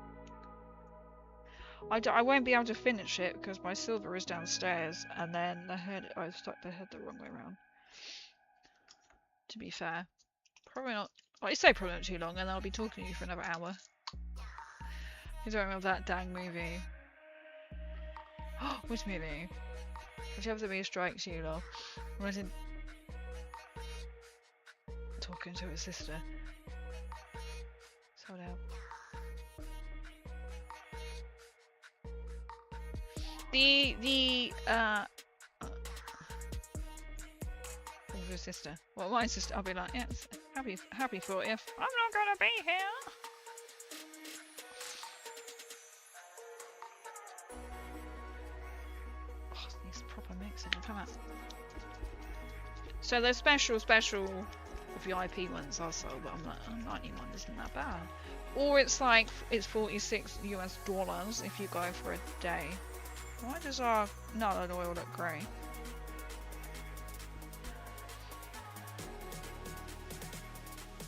I won't be able to finish it because my silver is downstairs, and then I stuck the head the wrong way around. To be fair, probably not. Well, I say probably not too long, and I'll be talking to you for another hour. You don't remember that dang movie? Which movie? Whichever the strikes you, love. Wasn't talking to his sister. Sold out. With your sister. Well, my sister, I'll be like, yes, happy 40th. I'm not gonna be here. Oh, these proper mixing. Come out. So the special VIP ones are sold, but I'm like, oh, 91 isn't that bad. Or it's like, it's $46 US if you go for a day. Why does our nut oil look grey?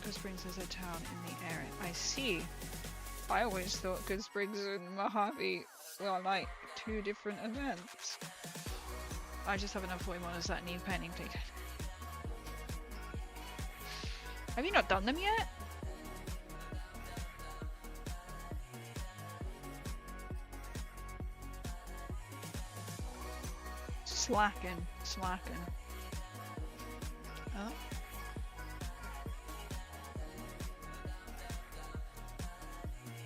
Good Springs is a town in the area. I see. I always thought Good Springs and Mojave were like two different events. I just have enough Pokémon as that new painting click. Have you not done them yet? Slacking. Oh.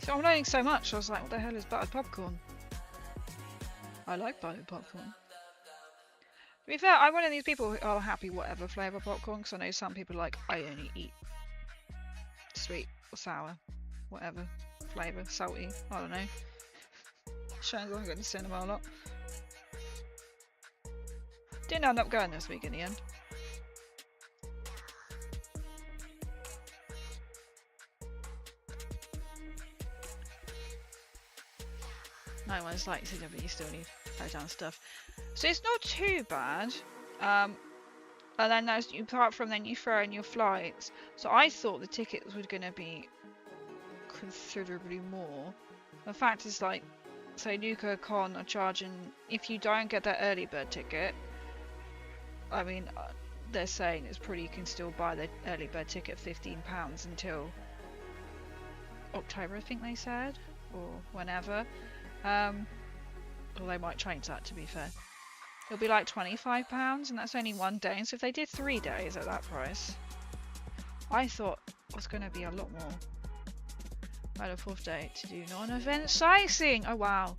So I'm learning so much, I was like, what the hell is buttered popcorn? I like buttered popcorn. To be fair, I'm one of these people who are happy whatever flavour popcorn, because I know some people like, I only eat sweet or sour, whatever flavour, salty, I don't know. Shame I going to cinema a lot. Didn't end up going this week in the end. No one's like but you still need to pay down stuff. So it's not too bad. And then apart from then you throw in your flights. So I thought the tickets were going to be considerably more. The fact is, like, so Nuka Con are charging, if you don't get that early bird ticket, I mean, they're saying it's probably you can still buy the early bird ticket £15 until October, I think they said, or whenever. Or they might change that, to be fair. It'll be like £25, and that's only one day. And so if they did 3 days at that price, I thought it was going to be a lot more. I had a 4th day to do non-event sightseeing. Oh wow!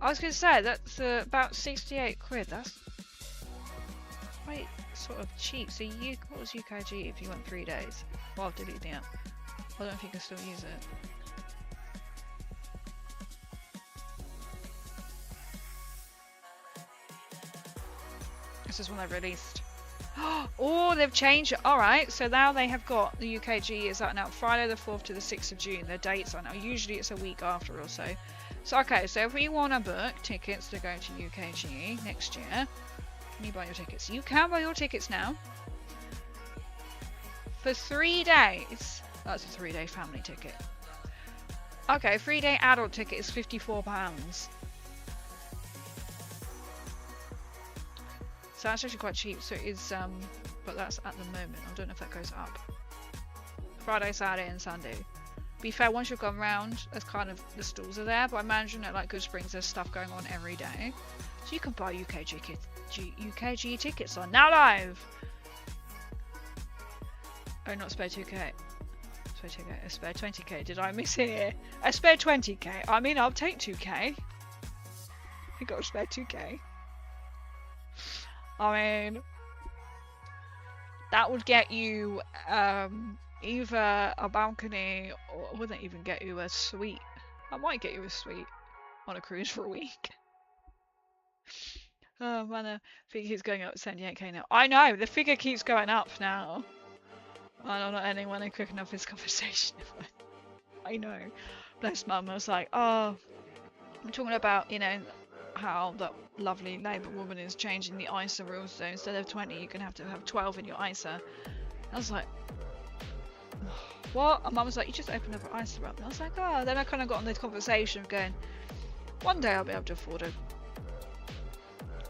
I was going to say that's about 68 quid. That's quite sort of cheap. So what was UKG if you went 3 days? Well, I'll delete the app. I don't know if you can still use it. This is when I released. Oh, they've changed it. Alright, so now they have got the UKG is out now. Friday the 4th to the 6th of June. Their dates are now. Usually it's a week after or so. So, okay, so if we want to book tickets to go to UKG next year, can you buy your tickets? You can buy your tickets now. For 3 days. That's a 3-day family ticket. Okay, 3-day adult ticket is £54. So that's actually quite cheap. So it is, but that's at the moment. I don't know if that goes up. Friday, Saturday, and Sunday. Be fair, once you've gone round, there's kind of the stalls are there. But I imagine at like Good Springs, there's stuff going on every day. So you can buy UKG tickets on now live. Oh, not spare 2k. Spare 2k. A spare 20k. Did I miss here? A spare 20k. I mean, I'll take 2k. I got a spare 2k. I mean, that would get you either a balcony or wouldn't even get you a suite. I might get you a suite on a cruise for a week. Oh man, the figure keeps going up to 78k now. I know, the figure keeps going up now. I'm not ending when I quick enough this conversation. I know. Bless mum, I was like, oh, I'm talking about, you know, how that lovely Labour woman is changing the ISA rules, so instead of 20 you can have to have 12 in your ISA. I was like, what? And mum was like, you just opened up an ISA up. And I was like, oh. Then I kind of got on this conversation of going, one day I'll be able to afford a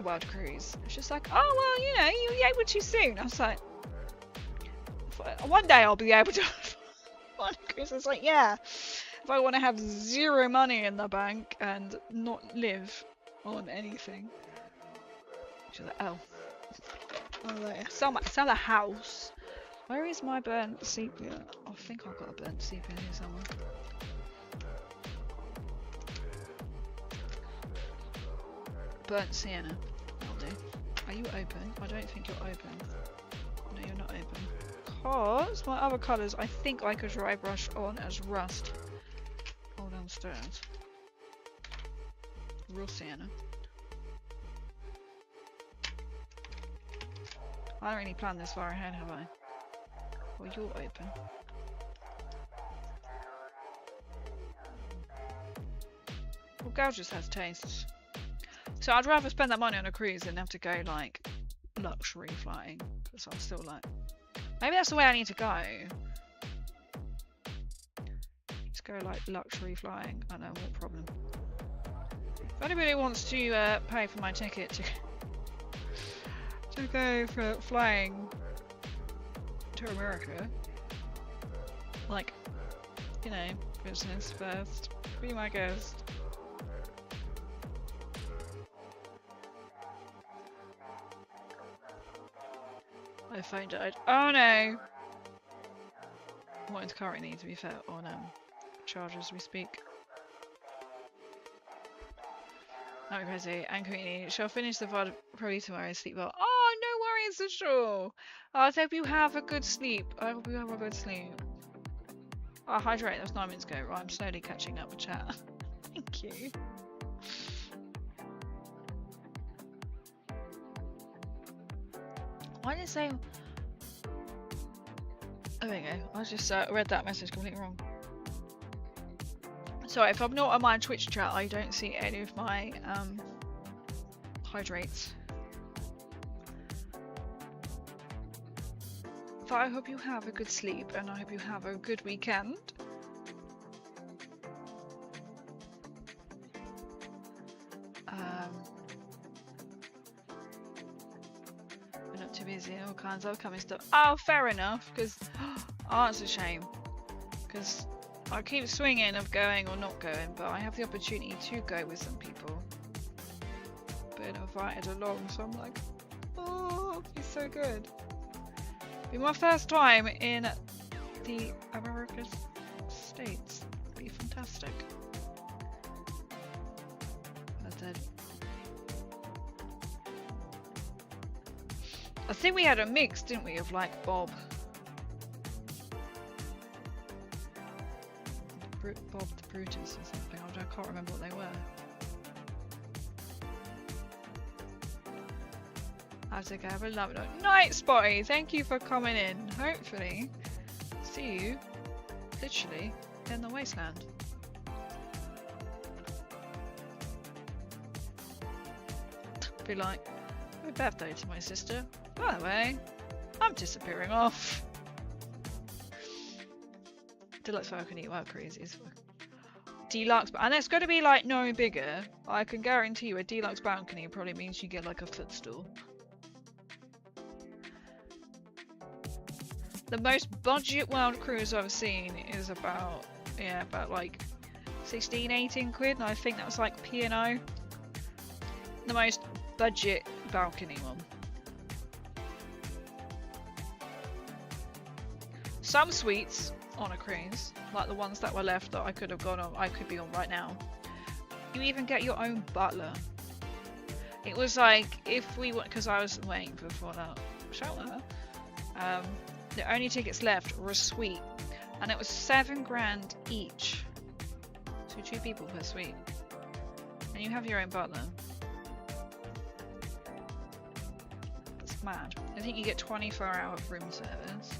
world cruise. It's just like, oh well, you know, you'll be able to soon. I was like, one day I'll be able to afford a cruise. It's like, yeah, if I want to have zero money in the bank and not live on anything. She's like, oh. I was like, sell the house. Where is my burnt sepia? I think I've got a burnt sepia here somewhere. Burnt sienna. That'll do. Are you open? I don't think you're open. No, you're not open. Because my other colours, I think I could dry brush on as rust. All downstairs. Real sienna. I don't really plan this far ahead, have I? Well, you're open. Well, Gal just has tastes. So I'd rather spend that money on a cruise than have to go like luxury flying. Because I'm still like, maybe that's the way I need to go. Just go like luxury flying. I know, what problem. If anybody wants to pay for my ticket to go for flying to America, like, you know, business first, be my guest. My phone died. Oh no! Mine's currently, to be fair, on charge as we speak. Not crazy. And Queenie, shall finish the VOD probably tomorrow. Sleep well. Oh, no worries at all. I hope you have a good sleep. I hope you have a good sleep. I'll hydrate. That was 9 minutes ago. Right, I'm slowly catching up with chat. Thank you. Why did it say? Oh, there you go. I just read that message completely wrong. Sorry, if I'm not on my Twitch chat, I don't see any of my hydrates. But I hope you have a good sleep and I hope you have a good weekend. We're not too busy, all kinds of upcoming stuff. Oh, fair enough, because oh, it's a shame. Because I keep swinging of going or not going, but I have the opportunity to go with some people. Been invited along, so I'm like, oh, it's so good. Be my first time in the American States. It'll be fantastic. I think we had a mix, didn't we, of like Bob the Brutus or something. I can't remember what they were. Have to go. Love it. Night Spotty, thank you for coming in. Hopefully, see you literally in the wasteland. Be like, happy birthday to my sister. By the way, I'm disappearing off. Deluxe balcony, well, crazy as fuck. Deluxe, and it's going to be like no bigger. I can guarantee you a deluxe balcony probably means you get like a footstool. The most budget world cruise I've seen is about, yeah, about like 16, 18 quid, and I think that's like P&O. The most budget balcony one. Some suites on a cruise, like the ones that were left that I could have gone on, I could be on right now. You even get your own butler. It was like, if we went, because I was waiting for that shelter, the only tickets left were a suite, and it was $7 each. So 2 people per suite. And you have your own butler. That's mad. I think you get 24-hour room service.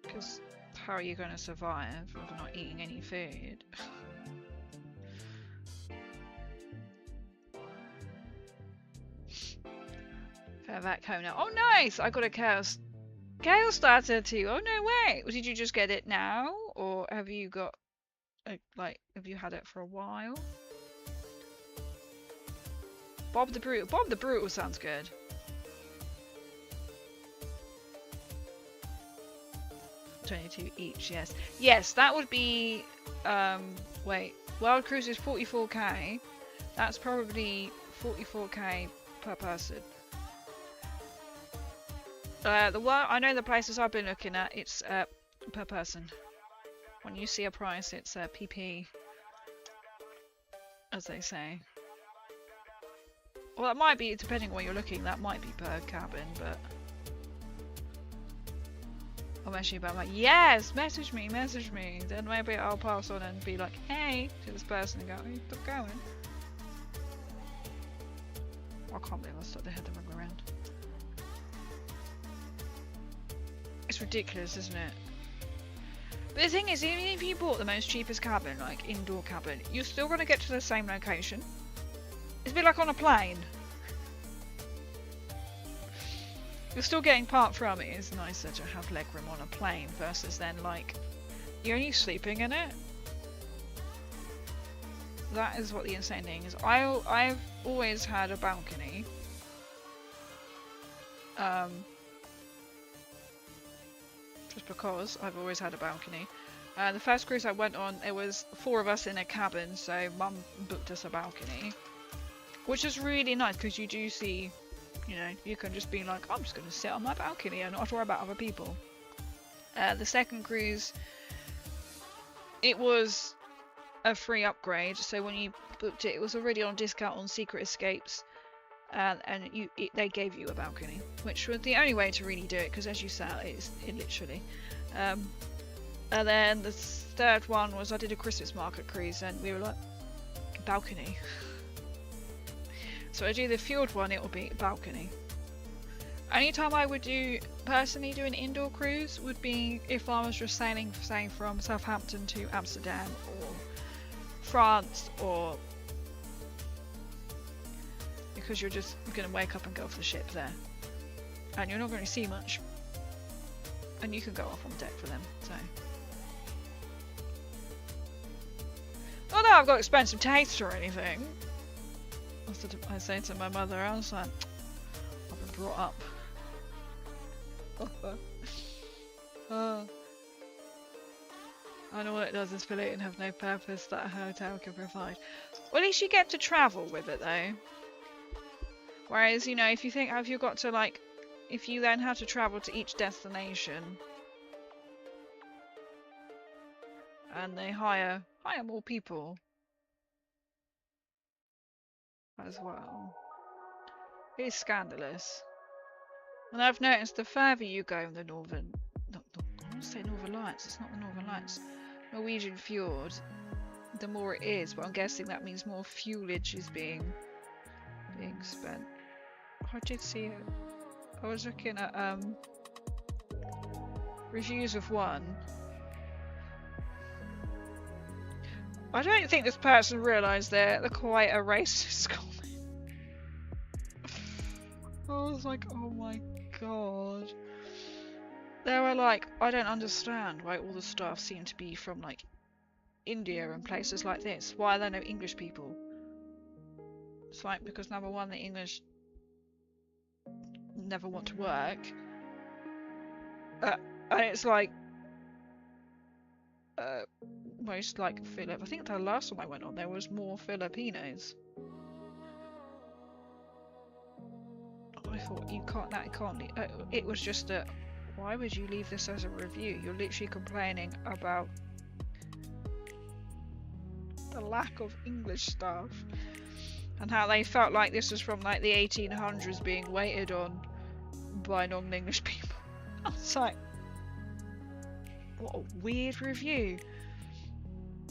Because how are you going to survive if not eating any food? Fair back home now. Oh nice! I got a chaos starter too. Oh no way! Did you just get it now? Or have you got have you had it for a while? Bob the Brutal. Bob the Brutal sounds good. $22 each, yes. Yes, that would be wait. World Cruise is 44k. That's probably 44k per person. I know the places I've been looking at, it's per person. When you see a price, it's PP, as they say. Well, that might be, depending on where you're looking, that might be per cabin, but... I'll message you about that. Yes! Message me! Then maybe I'll pass on and be like, hey, to this person and go, oh, stop going. I can't believe I stuck the head the wrong way around. It's ridiculous, isn't it? But the thing is, even if you bought the most cheapest cabin, like indoor cabin, you're still going to get to the same location. It's a bit like on a plane. You're still getting part from it. It's nicer to have legroom on a plane versus then like you're only sleeping in it. That is what the insane thing is. I've always had a balcony. Just because I've always had a balcony. The first cruise I went on, it was 4 of us in a cabin, so Mum booked us a balcony, which is really nice because you do see, you know, you can just be like, I'm just going to sit on my balcony and not worry about other people. The second cruise, it was a free upgrade, so when you booked it, it was already on discount on Secret Escapes, and they gave you a balcony, which was the only way to really do it, because as you said, it literally. And then the third one was I did a Christmas market cruise, and we were like, balcony. So I do the fjord one, it will be balcony. Only time I would personally do an indoor cruise would be if I was just sailing, say, from Southampton to Amsterdam or France, or because you're just going to wake up and go off the ship there, and you're not going to see much, and you can go off on deck for them. So, not that I've got expensive taste or anything. I say to my mother, I was like, I've been brought up. I know what it does is fill it and have no purpose that a hotel can provide. Well, at least you get to travel with it though. Whereas, you know, if you think, have you got to like, if you then have to travel to each destination, and they hire more people as well, it's scandalous. And I've noticed the further you go in the northern, I want to say Northern Lights, it's not the Northern Lights, Norwegian fjord, the more it is, but I'm guessing that means more fuelage is being being spent. I did see it. I was looking at reviews of one. I don't think this person realised they're quite a racist comment. I was like, oh my god. They were like, I don't understand why all the staff seem to be from like India and places like this. Why are there no English people? It's like, because number one, the English never want to work. And it's like, most like I think the last time I went on there was more Filipinos. I thought you can't, that can't, it was just a, why would you leave this as a review? You're literally complaining about the lack of English staff and how they felt like this was from like the 1800s being waited on by non-English people. I was like, what a weird review.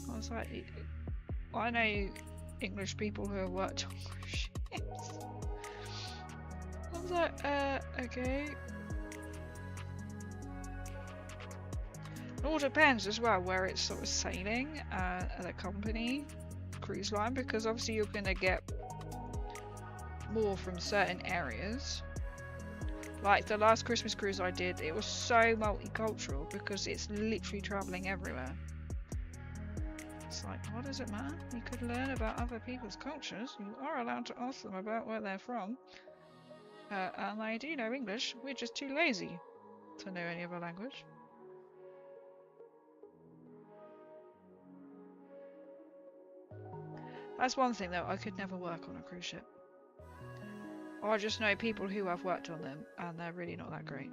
I was like, I know English people who have worked on cruise ships. I was like, okay. It all depends as well where it's sort of sailing, the company, cruise line, because obviously you're going to get more from certain areas. Like the last Christmas cruise I did, it was so multicultural because it's literally travelling everywhere. It's like, what does it matter? You could learn about other people's cultures. You are allowed to ask them about where they're from. And they do know English. We're just too lazy to know any other language. That's one thing though, I could never work on a cruise ship. I just know people who have worked on them and they're really not that great.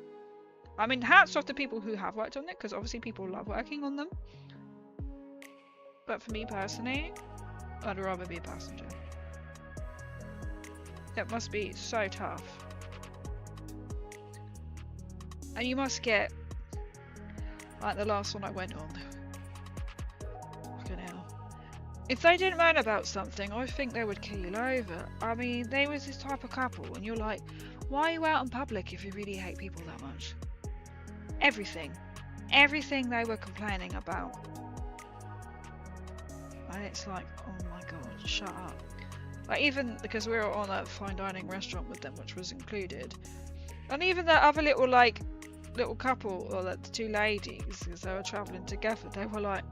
I mean, hats off to people who have worked on it, because obviously people love working on them. But for me personally, I'd rather be a passenger. It must be so tough. And you must get, like the last one I went on. Fucking hell. If they didn't moan about something, I think they would keel over. I mean, they was this type of couple, and you're like, why are you out in public if you really hate people that much? Everything. Everything they were complaining about. And it's like, oh my god, shut up. Like, even because we were on a fine dining restaurant with them, which was included. And even the other little couple, or the two ladies, because they were travelling together, they were like,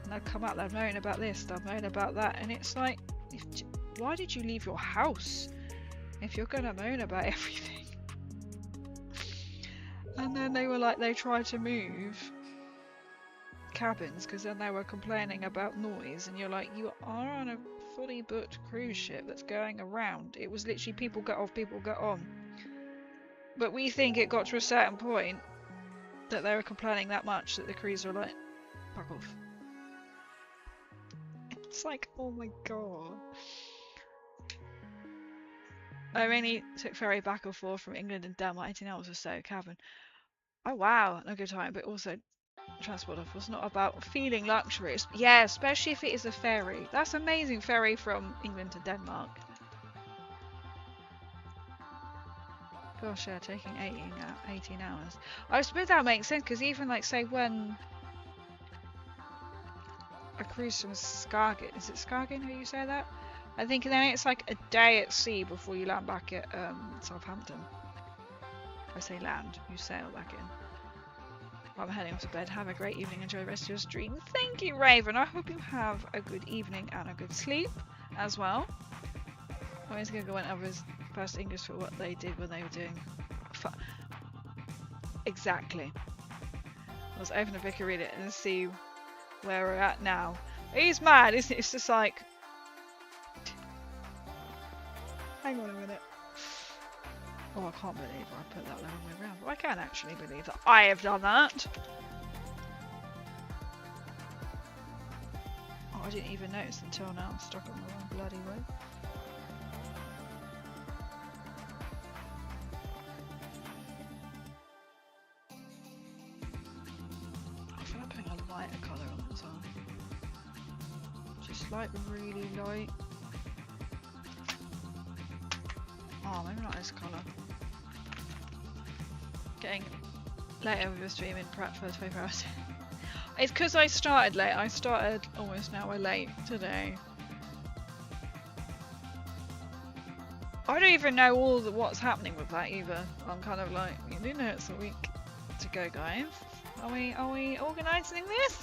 and they'd come out, they'd moan about this, they'd moan about that, and it's like, why did you leave your house if you're gonna moan about everything? And then they were like, they tried to move cabins because then they were complaining about noise, and you're like, you are on a fully booked cruise ship that's going around. It was literally people get off, people get on. But we think it got to a certain point that they were complaining that much that the crews were like, fuck off. It's like, oh my god. I mainly took ferry back and forth from England and Denmark, 18 hours or so, cabin. Oh wow, a good time, but also transport off was not about feeling luxurious. Yeah, especially if it is a ferry. That's amazing, ferry from England to Denmark. Gosh, yeah, taking 18 hours. I suppose that makes sense, because even like, say, when a cruise from Skagen, is it Skagen how you say that? I think then it's like a day at sea before you land back at Southampton. I say land, you sail back in. I'm heading off to bed. Have a great evening. Enjoy the rest of your stream. Thank you, Raven. I hope you have a good evening and a good sleep as well. I'm always going to go on others past English for what they did when they were doing. Exactly. Let's open a book and read it and see where we're at now. He's mad, isn't it? It's just like... Hang on a minute. Oh, I can't believe I put that the wrong way around. But I can actually believe that I have done that. Oh, I didn't even notice until now. I'm stuck on the wrong bloody way. I feel like putting a lighter colour on the top. Just like really light. Oh, maybe not this colour. Getting later with your stream in prep for 24 hours. It's because I started late. I started almost an hour late today. I don't even know what's happening with that either. I'm kind of like, you do know it's a week to go, guys. Are we organising this?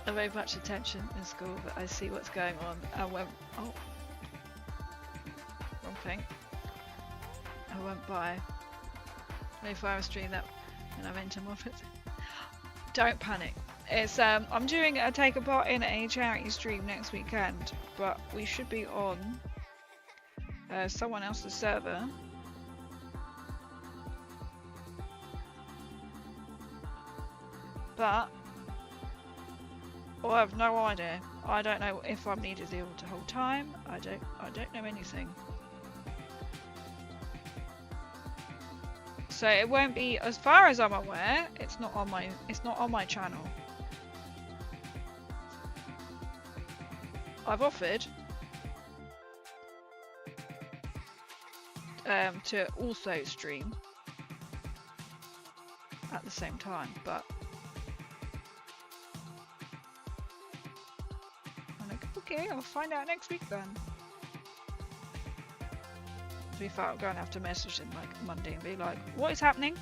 I pay much attention in school, but I see what's going on. I went, oh, wrong thing. I went by 24-hour stream that, and I'm into Moffat. Don't panic. It's I'm doing a take a part in a charity stream next weekend, but we should be on someone else's server. But I have no idea. I don't know if I'm needed the whole time. I don't know anything. So it won't be, as far as I'm aware, it's not on my channel. I've offered to also stream at the same time, but I'm like, okay, I'll find out next week then. To be fair, I'm going to have to message him like Monday and be like, what is happening?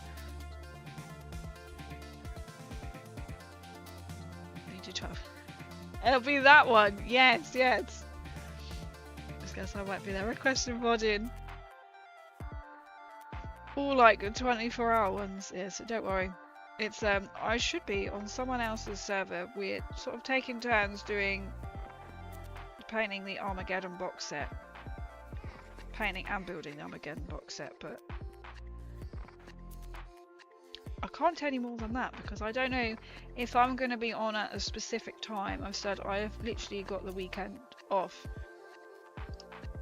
It'll be that one. Yes, yes. I guess I might be there. Requesting VOD. All like 24-hour ones. Yeah, so don't worry. It's I should be on someone else's server. We're sort of taking turns painting the Armageddon box set. Painting and building the Armageddon box set, but I can't tell you more than that because I don't know if I'm going to be on at a specific time. I've said I have literally got the weekend off,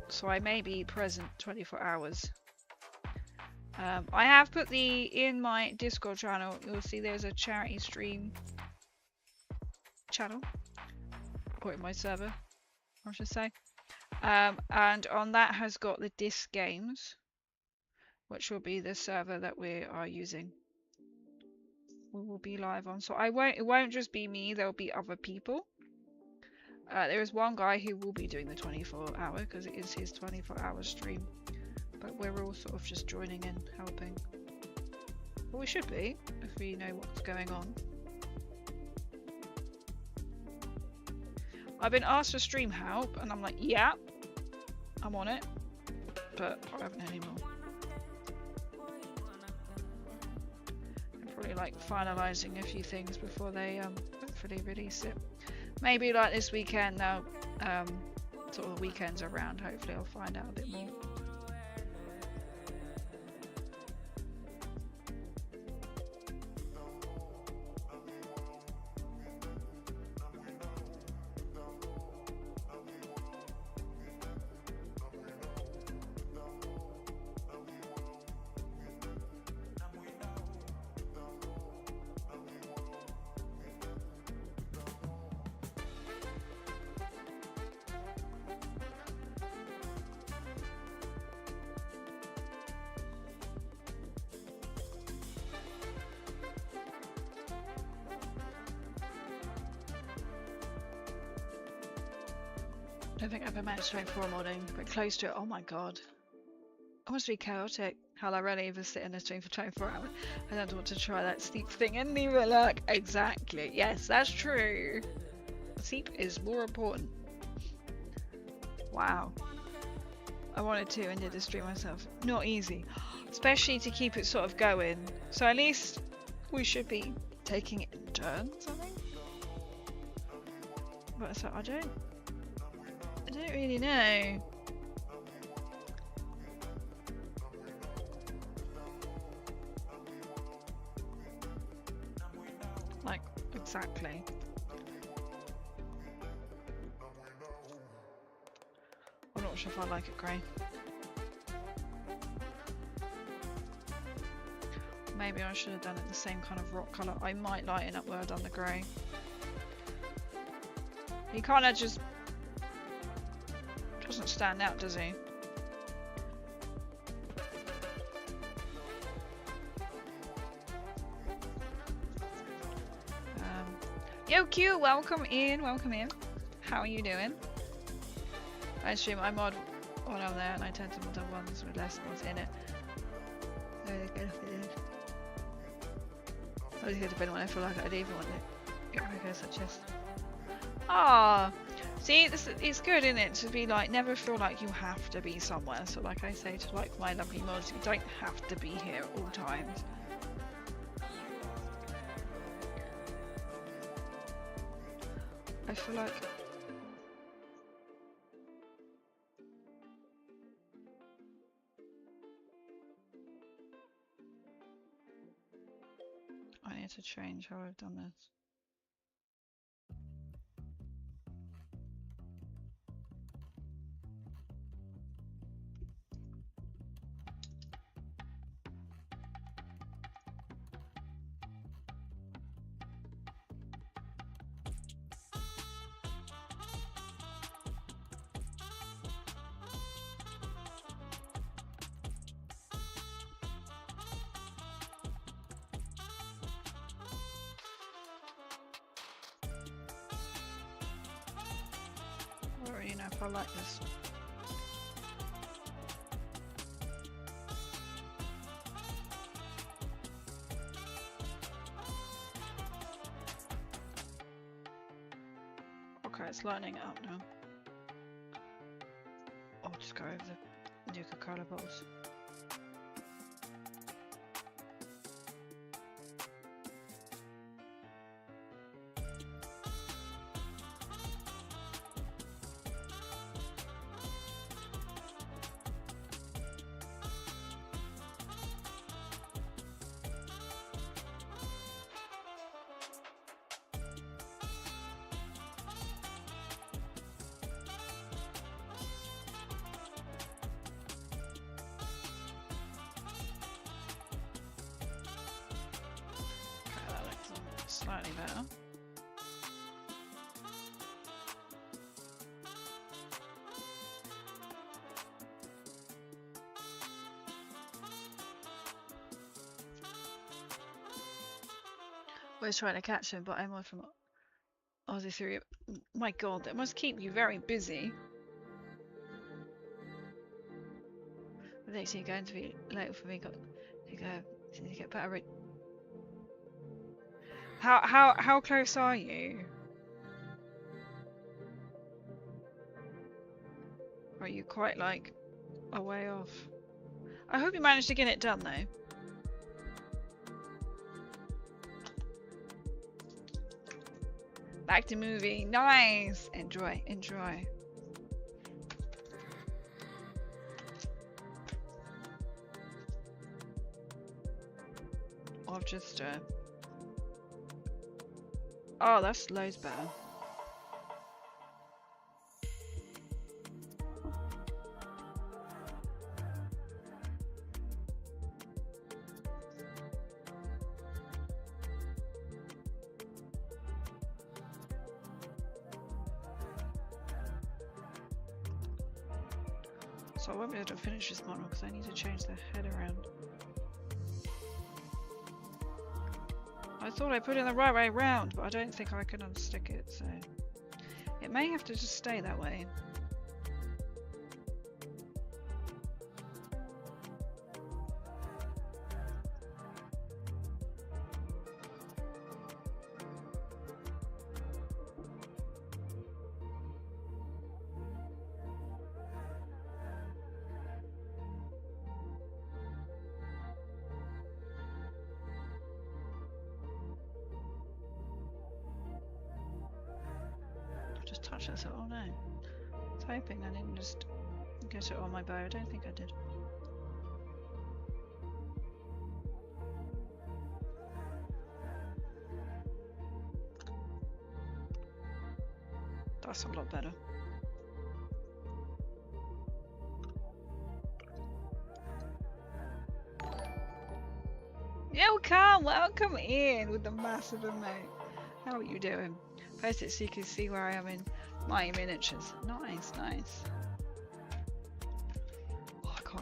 so I may be present 24 hours. I have put in my Discord channel, you'll see there's a charity stream channel, or in my server, I should say. And on that has got the disc games, which will be the server that we are using. We will be live on, so it won't just be me, there'll be other people. There is one guy who will be doing the 24-hour because it is his 24-hour stream, but we're all sort of just joining in, helping. Well, we should be if we know what's going on. I've been asked for stream help and I'm like, yeah, I'm on it, but I haven't any more. Probably like finalising a few things before they hopefully release it. Maybe like this weekend now, sort of the weekends around, hopefully I'll find out a bit more. I don't think I've ever managed 24 modding, but close to it. Oh my god. It must be chaotic. How I rarely even sit in a stream for 24 hours. I don't want to try that sleep thing and leave it look. Exactly. Yes, that's true. Sleep is more important. Wow. I wanted to and did the stream myself. Not easy. Especially to keep it sort of going. So at least we should be taking it in turns, I think. But so I don't really know. Like, exactly. I'm not sure if I like it grey. Maybe I should have done it the same kind of rock colour. I might lighten up where I've done the grey. You can't just doesn't stand out, does he? Yo Q, welcome in, welcome in. How are you doing? I assume I mod one on there and I tend to mod on ones with less mods in it. Very good if it is. I was going to depend when I feel like I'd even want it. Here we go, such as. Ah, see, it's good, isn't it? To be like, never feel like you have to be somewhere. So, like I say to like my lovely mods, you don't have to be here at all times. I feel like. I need to change how I've done this. I don't really know if I like this. Okay, it's lining it up now. I'll just go over the Nuka-Cola bottles. Slightly better. Always trying to catch him, but I'm on from Aussie 3. My god, that must keep you very busy. I think you're going to be late for me. Got to go. To get better. How close are you? Are you quite like a way off? I hope you managed to get it done though. Back to movie. Nice. Enjoy. Enjoy. I've just oh, that's loads better. So I won't be able to finish this model because I need to change the head around. I thought I put it in the right way round, but I don't think I can unstick it, so it may have to just stay that way. Just touch that, so oh no. I was hoping I didn't just get it on my bow. I don't think I did. That's a lot better. Welcome in with the massive emote. How are you doing? Post it so you can see where I am in my miniatures. Nice, nice.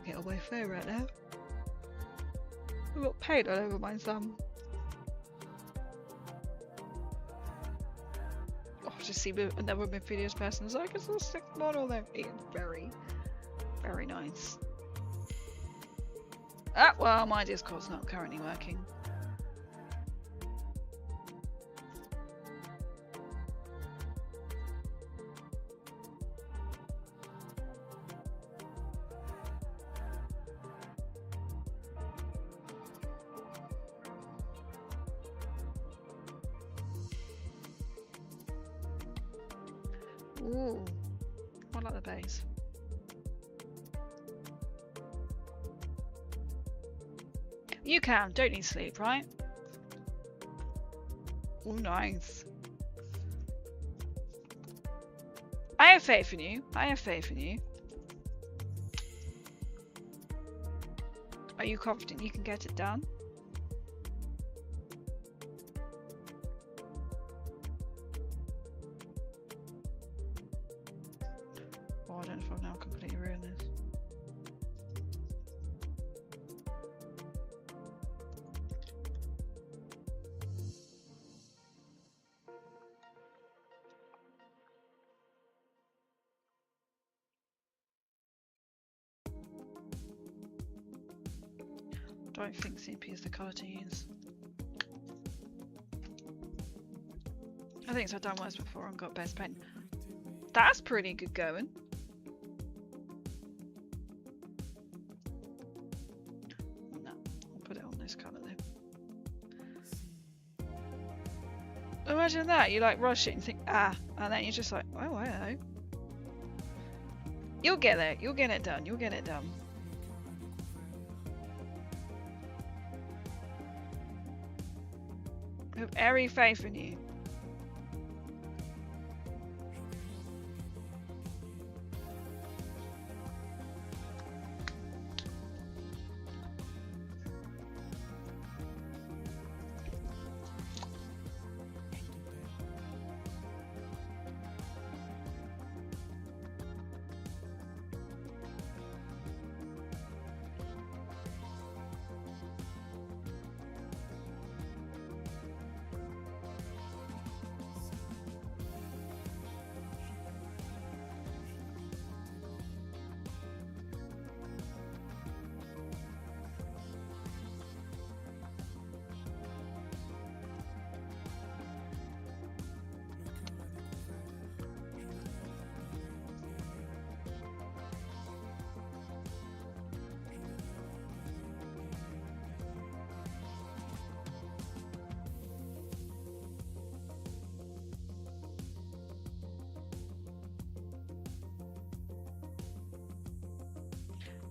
get on my phone right now. I've got paint all over my thumb. Oh, just see another Mephidius person. It's like, it's a sick model there. It's very, very nice. Ah, well, my Discord's not currently working. Ooh, I like the base. You can, don't need sleep, right? Oh, nice. I have faith in you. I have faith in you. Are you confident you can get it done? Oh, I don't know if I've now completely ruined this. I don't think CP is the colour to use. I think I've done worse before and got best paint. That's pretty good going. No, I'll put it on this colour then. Imagine that, you like rush it and think, ah, and then you're just like, oh, I know. You'll get there, you'll get it done, you'll get it done. I have every faith in you.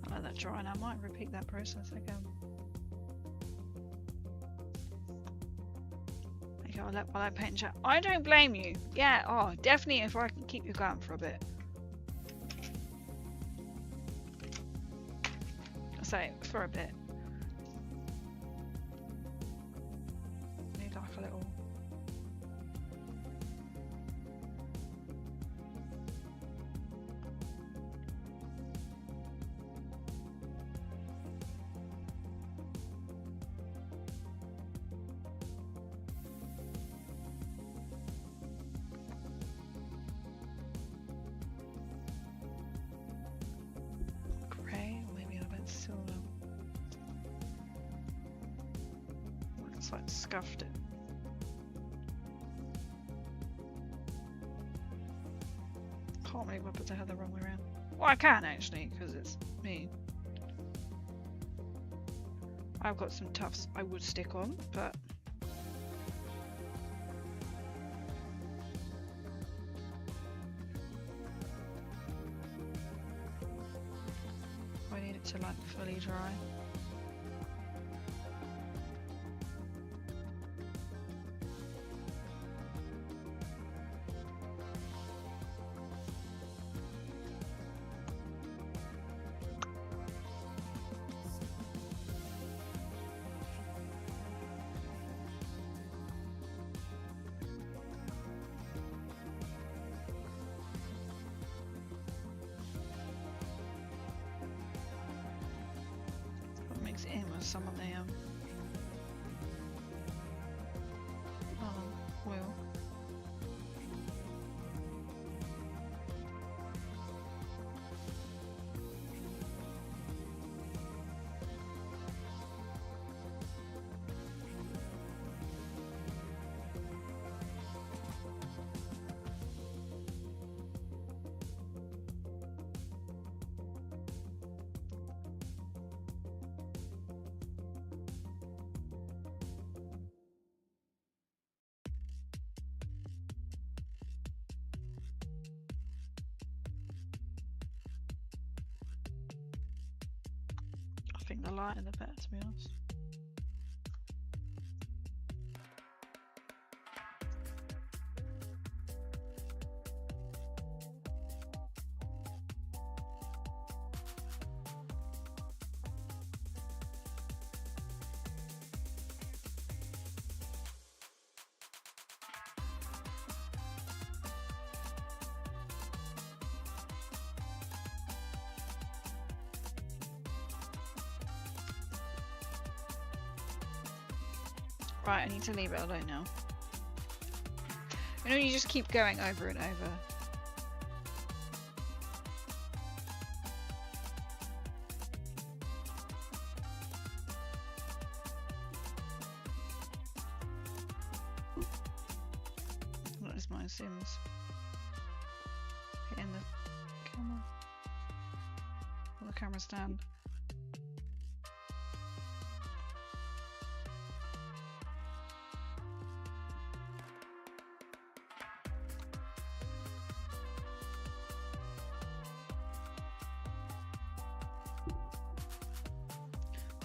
I let that dry and I might repeat that process again. Okay, I'll let paint and chat. I don't blame you. Yeah, oh, definitely if I can keep you going for a bit. I say for a bit. Need like a little. Like scuffed it. Can't believe I put the head the wrong way around. Well, I can actually, because it's me. I've got some tufts I would stick on, but I need it to like fully dry. in with some of the oil. I think the lighter the better, to be honest. Right, I need to leave it alone now. You know, you just keep going over and over. What is my Sims? Hitting the camera. Or the camera stand.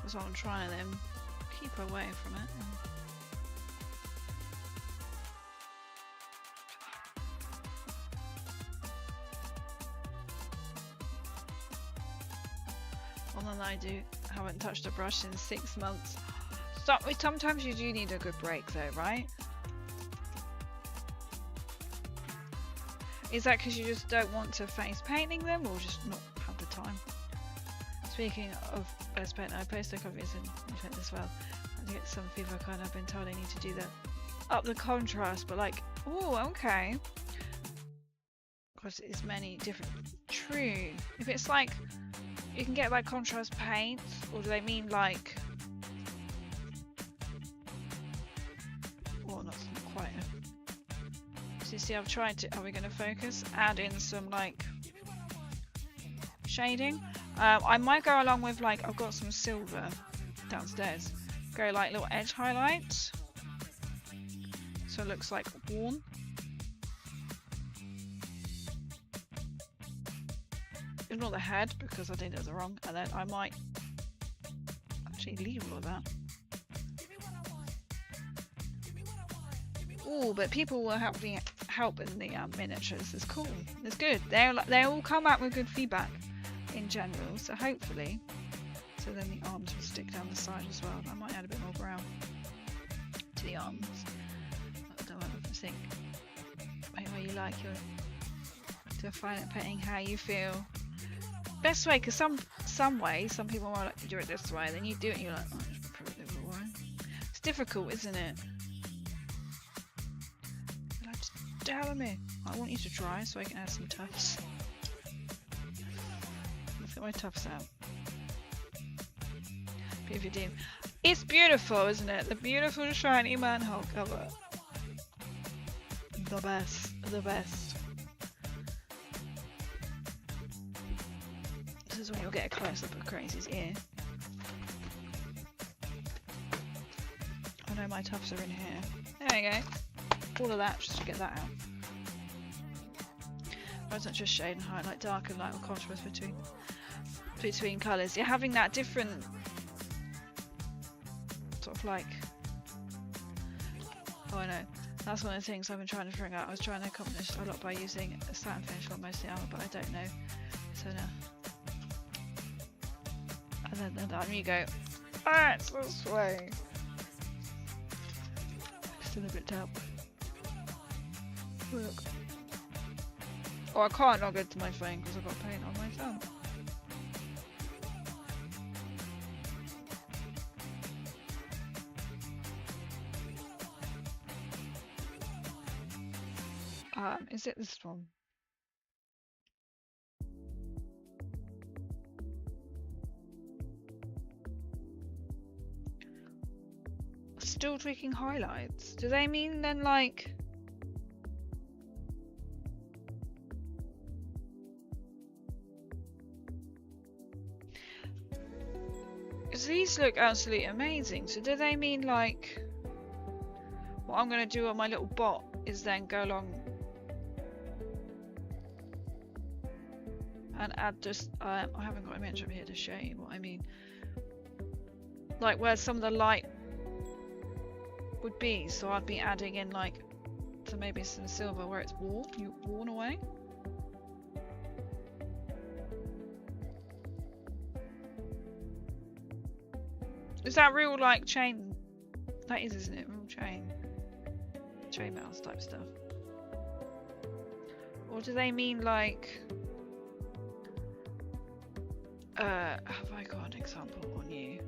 So I'm trying to then keep away from it. Well, then I haven't touched a brush in 6 months. Sometimes you do need a good break though, right? Is that because you just don't want to face painting them or just not have the time? Speaking of best paint, I post a couple of in as well. I get some feedback on. I've been told I need to do that. Up the contrast, but like, oh, okay. Because it's many different. True. If it's like, you can get like contrast paint, or do they mean like? Well, not quite. So you see, I've tried to. Are we going to focus? Add in some like shading. I might go along with like, I've got some silver downstairs. Go like little edge highlights. So it looks like worn. Ignore the head because I did it wrong. And then I might actually leave all of that. Oh, but people will help in the miniatures. It's cool. It's good. They all come out with good feedback. In general, so hopefully, so then the arms will stick down the side as well. I might add a bit more brown to the arms. I don't know what to think. How you like your to find it painting how you feel. Best way, because some way, some people might like to do it this way, then you do it and you're like, oh, it's probably a different way. It's difficult, isn't it? You're like, just tell me. I want you to try so I can add some tufts. Get my tufts out. PVD. It's beautiful, isn't it? The beautiful shiny manhole cover. The best. The best. This is when you'll get a close up of Crazy's ear. Oh no, my tufts are in here. There we go. All of that just to get that out. Why not just shade and highlight, dark and light, or contrast between colours? You're having that different sort of like, oh I know, that's one of the things I've been trying to figure out. I was trying to accomplish a lot by using a satin finish on mostly armour, but I don't know, so no. And then you go, ah, it's this way. Still a bit damp. Look. Oh, I can't log into my phone because I've got paint on my thumb. Is it this one? Still tweaking highlights. Do they mean then like? Because these look absolutely amazing. So do they mean like? What I'm going to do on my little bot is then go along and add just. I haven't got an image up here to show you what I mean. Like where some of the light would be, so I'd be adding in like to maybe some silver where it's worn away. Is that real like chain? That is, isn't it? Real chain metals type stuff. Or do they mean like have I got an example on you?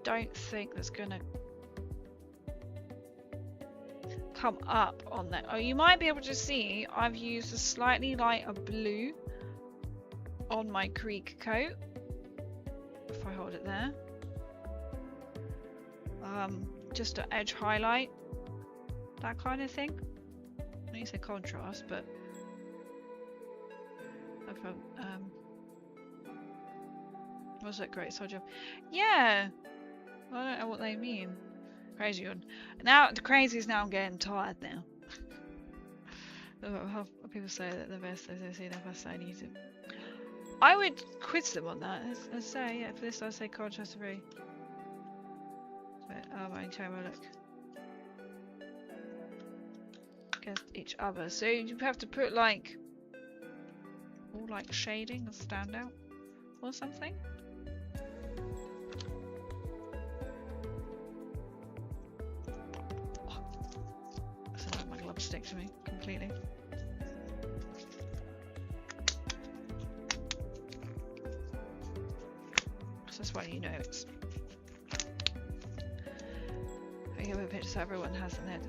Don't think that's gonna come up on that. Oh, you might be able to see I've used a slightly lighter blue on my creek coat. If I hold it there, just to edge highlight, that kind of thing. I need to say contrast, but was that great job? Yeah. I don't know what they mean. Crazy one. Now the crazy is now I'm getting tired now. People say that the best they see their best side YouTube. I would quiz them on that. I'd say yeah. For this, I say contrast three. I can show my look against each other. So you have to put like all like shading or standout or something. Stick to me completely. So that's why you know it's. I give a picture so everyone has an head.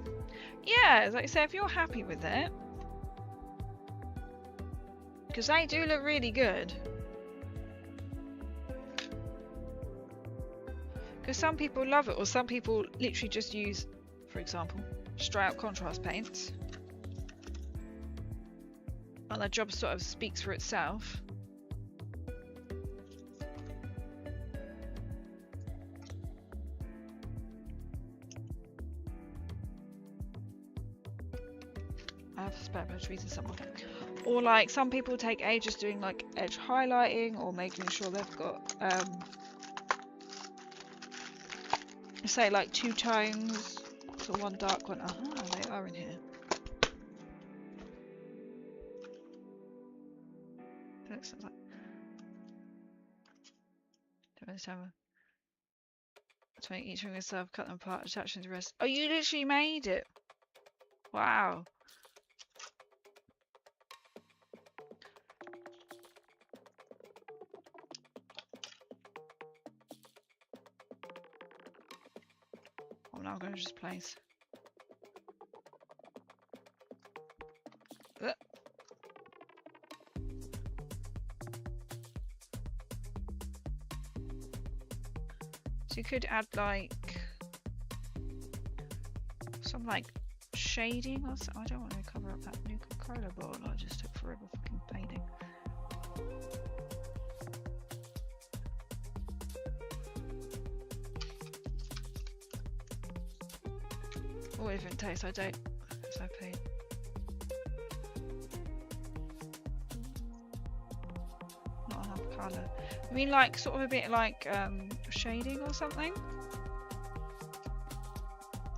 Yeah, like I say, if you're happy with it, because they do look really good. Because some people love it, or some people literally just use, for example, straight out contrast paints, and that job sort of speaks for itself. I have a spare page reading somewhere. Or like some people take ages doing like edge highlighting or making sure they've got say like two tones. So one dark one. Aha, they are in here. Looks like that. To make each ring itself, cut them apart, attach them to the rest. Oh, you literally made it! Wow. I'm now going to just place. So you could add like some like shading or something. I don't want to cover up that new Coca-Cola bottle. I just took forever fucking painting. All different tastes. I don't. So I paint. Not enough colour. I mean, like sort of a bit like shading or something.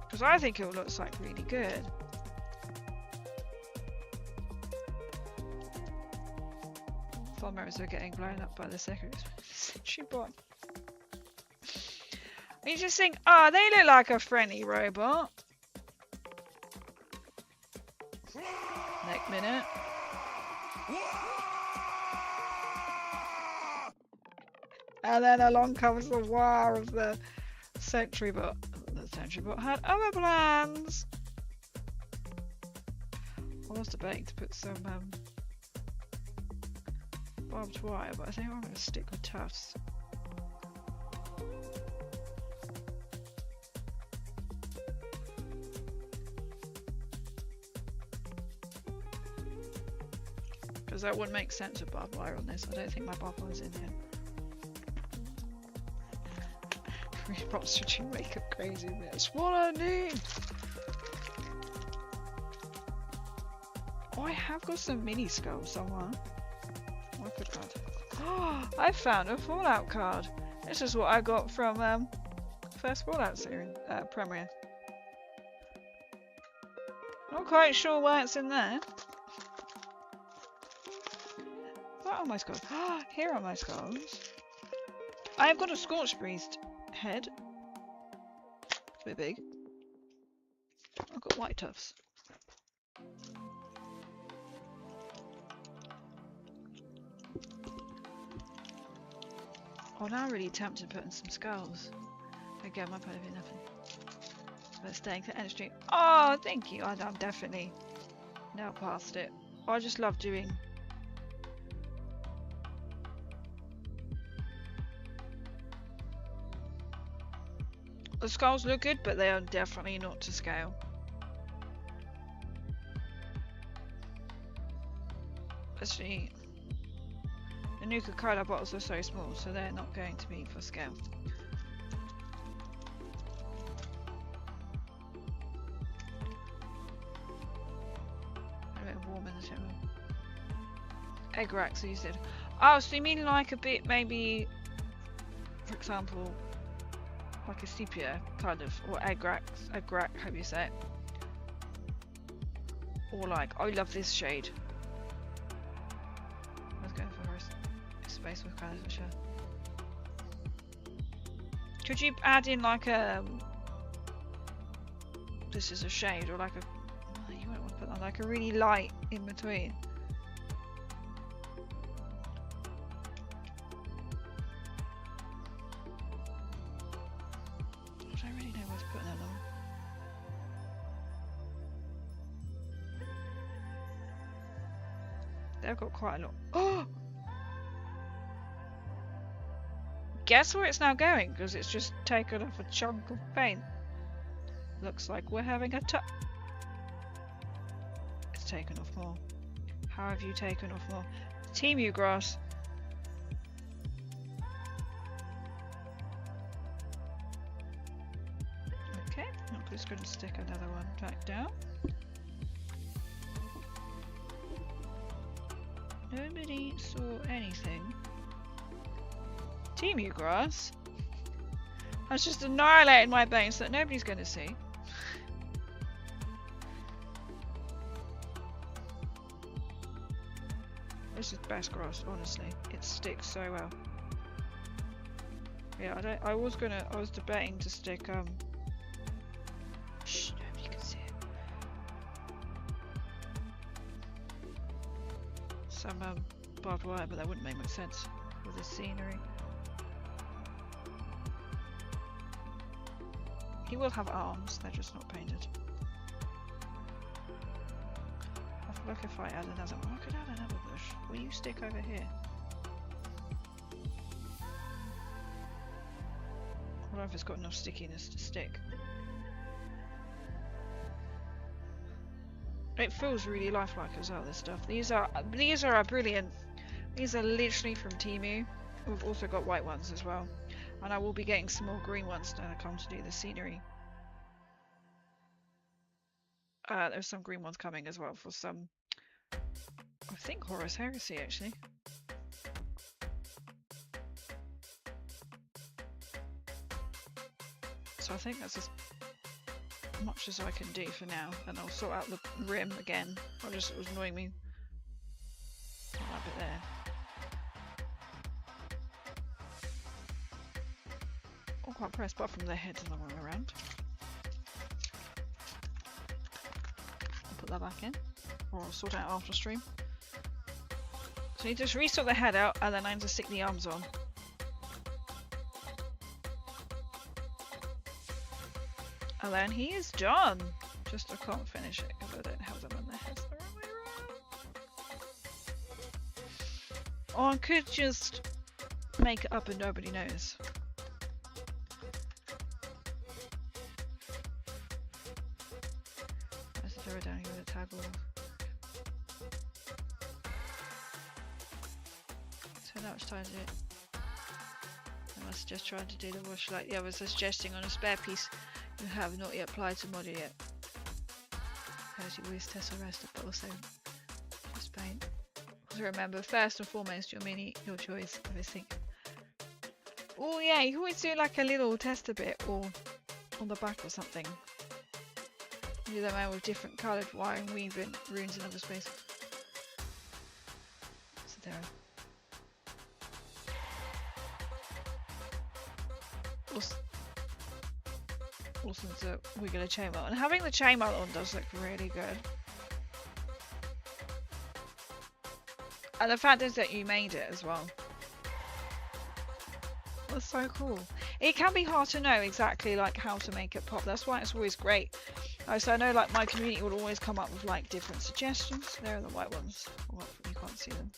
Because I think it looks like really good. Phone mirrors are getting blown up by the Sentry Bot. You just think, oh, they look like a friendly robot. Next minute. And then along comes the wire of the Sentry Bot. Let's Sentry Bot had other plans. I was debating to put some barbed wire, but I think I'm going to stick with tufts. Because that wouldn't make sense with barbed wire on this. I don't think my barbed wire's in here. Remonstrating makeup crazy, that's what I need! Oh, I have got some mini skulls somewhere. What a card. Oh, I found a Fallout card! This is what I got from first Fallout series premiere. Not quite sure why it's in there. What are my skulls? Ah, here are my skulls. I've got a Scorched Priest head. It's a bit big. I've got white tufts. Oh, now I'm really tempted to put in some skulls. Again, my probably be nothing. But staying to end stream. Oh, thank you. I'm definitely now past it. Oh, I just love doing. The skulls look good, but they are definitely not to scale. Especially the Nuka Cola bottles are so small, so they're not going to be for scale. A bit warm in the table. Egg racks, you said. Oh, so you mean like a bit, maybe, for example, like a sepia kind of, or egg rack, how do you say it? Or like, I love this shade. I was going for a space with colours for sure. Could you add in like a, this is a shade, or like a, oh, you might want to put on like a really light in between. They've got quite a lot. Oh! Guess where it's now going? Because it's just taken off a chunk of paint. Looks like we're having a It's taken off more. How have you taken off more? Teemu grass. Okay, I'm just going to stick another one back down. Nobody saw anything. Teemu grass? I was just annihilating my bones that nobody's going to see. This is best grass, honestly. It sticks so well. Yeah, I was debating to stick shh, nobody can see it. Some barbed wire, but that wouldn't make much sense with the scenery. He will have arms, they're just not painted. I feel like if I add another one, I could add another bush. Will you stick over here? I don't know if it's got enough stickiness to stick. It feels really lifelike as well, this stuff. These are brilliant. These are literally from Temu. We've also got white ones as well. And I will be getting some more green ones when I come to do the scenery. There's some green ones coming as well for some, I think, Horus Heresy actually. So I think that's as much as I can do for now, and I'll sort out the rim again. It was annoying me. That bit there. I'm quite impressed, apart from their heads and the one around. I'll put that back in, or I'll sort it out after stream. So you just resort the head out, and then I need to stick the arms on. And then he is done. Just I can't finish it because I don't have them on their heads the wrong way around. Or I could just make it up and nobody knows. Let's throw it down here with a tag off. So now it's time to do it. I must just try to do the wash like the others suggesting on a spare piece you have not yet applied to model yet. As you always test the rest, but also just paint. Also remember, first and foremost, your choice. I was thinking. Oh yeah, you can always do like a little tester bit or on the back or something. Do them out with different coloured wire and weave in runes in other space. So there. Awesome to wiggle a chainmail, and having the chainmail on does look really good. And the fact is that you made it as well. That's so cool. It can be hard to know exactly like how to make it pop. That's why it's always great. So I know like my community will always come up with like different suggestions. There are the white ones. Well, you can't see them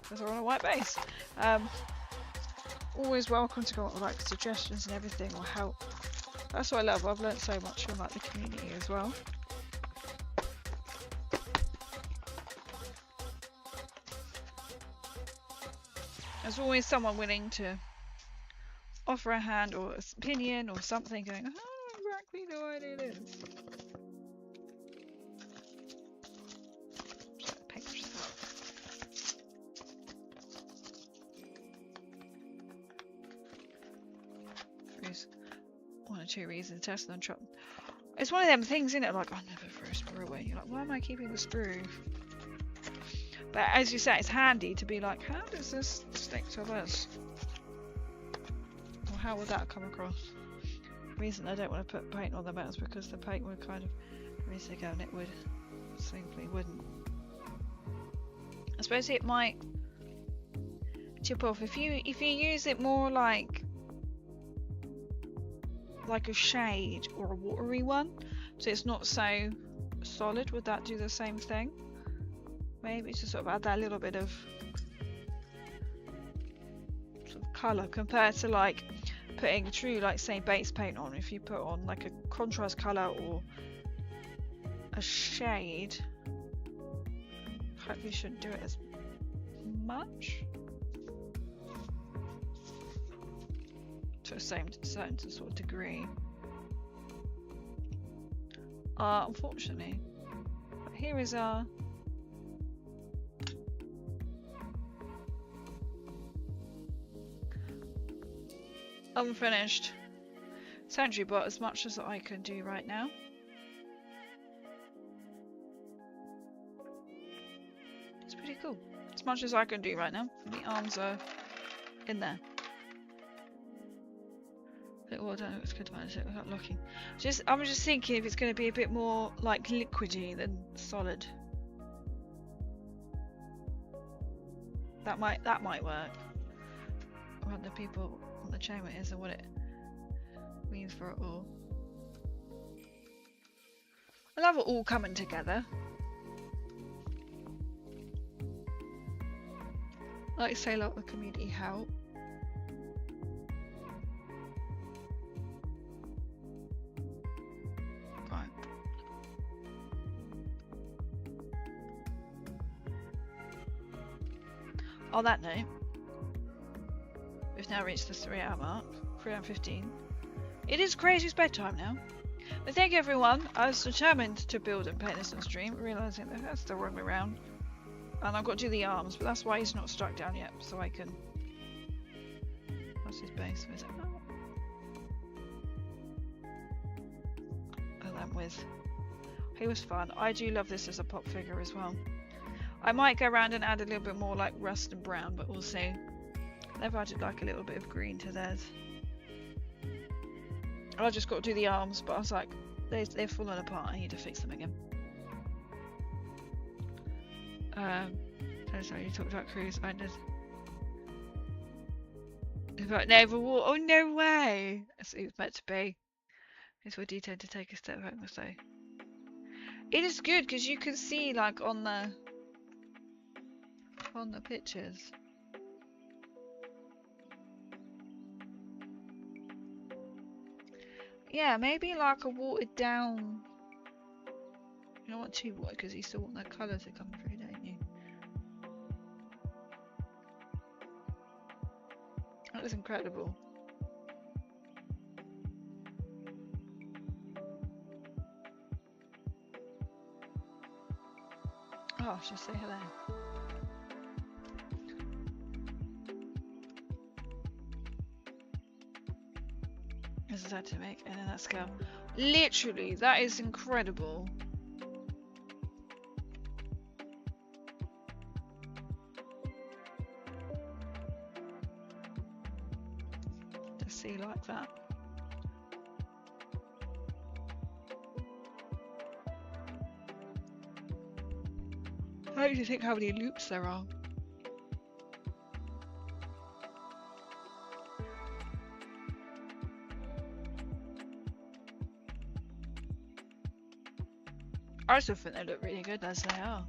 because they're on a white base. Always welcome to come up with like suggestions and everything or help. That's what I love. I've learned so much from like the community as well. There's always someone willing to offer a hand or an opinion or something, going, I don't exactly know what it is. One or two reasons, test and chop. It's one of them things, isn't it? Like, I never throw a sprue away. You're like, why am I keeping the sprue? But as you say, it's handy to be like, how does this stick to this? Or how would that come across? The reason I don't want to put paint on the metals because the paint would kind of raise to go and it would simply wouldn't. I suppose it might chip off if you use it more like a shade or a watery one, so it's not so solid. Would that do the same thing? Maybe to sort of add that little bit of sort of colour compared to like putting a true like say base paint on. If you put on like a contrast colour or a shade, hopefully shouldn't do it as much. To a certain sort of degree. Unfortunately. But here is our unfinished Sentry Bot as much as I can do right now. It's pretty cool. As much as I can do right now. The arms are in there. Well, I don't know what's good about it without looking. I'm just thinking if it's going to be a bit more like liquidy than solid. That might work. What the people on the chamber is and what it means for it all. I love it all coming together. Like I say, a lot of community help. On that note, we've now reached the 3 hour mark, 3 hour 15. It is Crazy's bedtime now. But thank you everyone. I was determined to build and paint this on stream, realising that that's the wrong way around. And I've got to do the arms, but that's why he's not struck down yet, so I can... What's his base? Where's it? And then with... He was fun. I do love this as a pop figure as well. I might go around and add a little bit more like rust and brown, but we'll see. They've added like a little bit of green to theirs. I just got to do the arms, but I was like, they've fallen apart. I need to fix them again. Sorry, you talked about cruise. I did. About naval war. Oh no way! It's meant to be. It's where D tend to take a step back, must say. It is good because you can see like on the pictures. Yeah, maybe like a watered down. You don't want too watered because you still want that colour to come through, don't you? That was incredible. Oh, I should say hello. This is how to make, and then that scale. Literally, that is incredible. To see like that. How do you think how many loops there are? I still think they look really good as they are.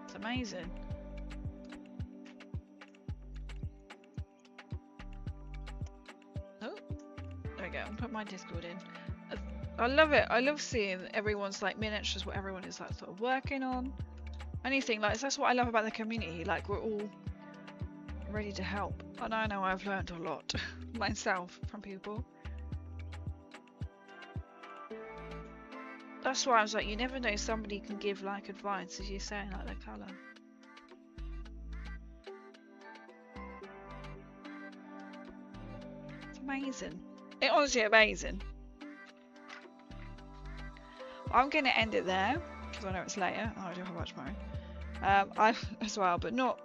It's amazing. Oh, there we go. I'll put my Discord in. I love it. I love seeing everyone's like miniatures, what everyone is like sort of working on. Anything like that's what I love about the community. Like we're all ready to help, and I know I've learned a lot myself from people. That's why I was like, you never know, somebody can give like advice, as you're saying, like the colour. It's amazing. It's honestly amazing. I'm going to end it there because I know it's later. Oh, I do have much more. I as well, but not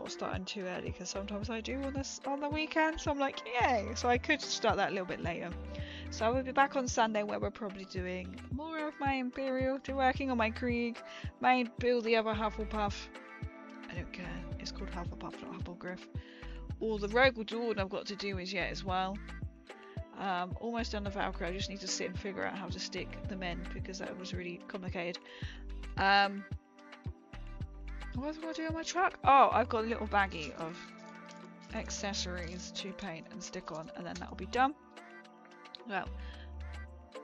starting too early because sometimes I do on this on the weekend. So I'm like, yay! So I could start that a little bit later. So I will be back on Sunday where we're probably doing more of my Imperial, working on my Krieg, may build the other Hufflepuff. I don't care. It's called Hufflepuff, not Hufflegriff. Or the Rogue Dawn I've got to do as yet as well. Almost done the Valkyrie. I just need to sit and figure out how to stick them in because that was really complicated. What else have I got to do on my truck? Oh, I've got a little baggie of accessories to paint and stick on, and then that'll be done. Well,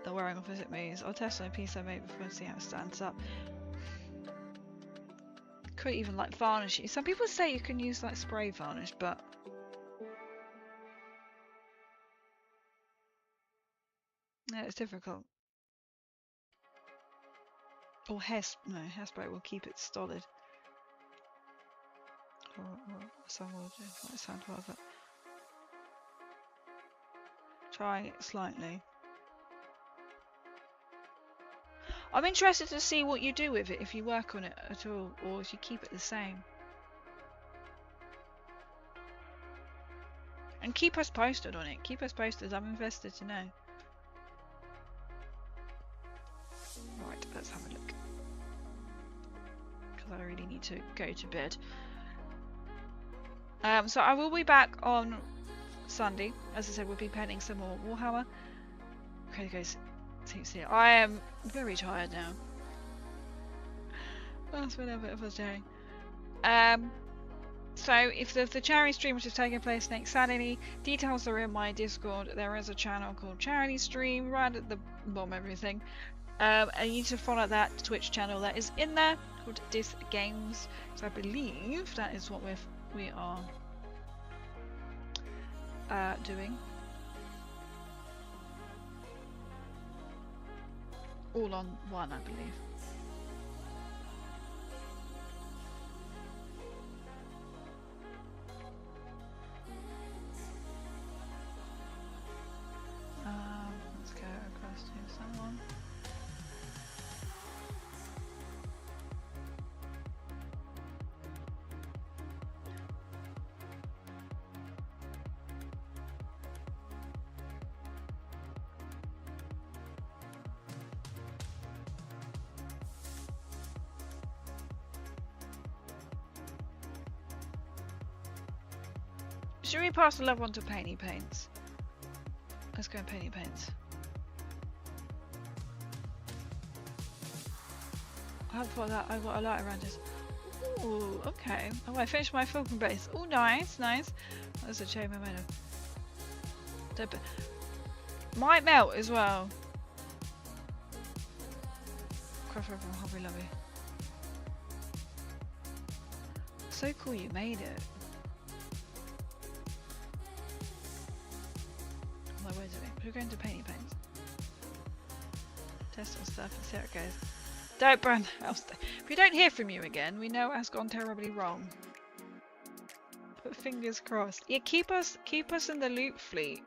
the wearing off as it moves. I'll test on a piece I made before and see how it stands up. Could even like varnish it. Some people say you can use like spray varnish, but yeah, it's difficult. Or hairspray will keep it solid. Or some will do. Might sound well, but try it slightly. I'm interested to see what you do with it, if you work on it at all, or if you keep it the same. And keep us posted on it. Keep us posted. I'm invested to know. Right, let's have a look. Because I really need to go to bed. So I will be back on Sunday. As I said, we'll be painting some more Warhammer. Okay, guys. See, I am very tired now. That's been a bit of a day. So if the charity stream which is taking place next Saturday, details are in my Discord. There is a channel called Charity Stream right at the bottom of everything. And you need to follow that Twitch channel that is in there called Dis Games. So I believe that is what we are doing. All on one, I believe. Let's go across to someone. Should we pass the love on to Painty Paints? Let's go Painty Paints. can't afford that. I got a light around this. Ooh, okay. Oh, I finished my Falcon base. Oh, nice, nice. That's a chain momentum. Might melt as well. Crafter from Hobby Lobby. So cool you made it. Oh my words of it. We're going to painty paints. Test some stuff and see how it goes. Don't burn the house down. If we don't hear from you again, we know it has gone terribly wrong. But fingers crossed. Yeah, keep us in the loot fleet.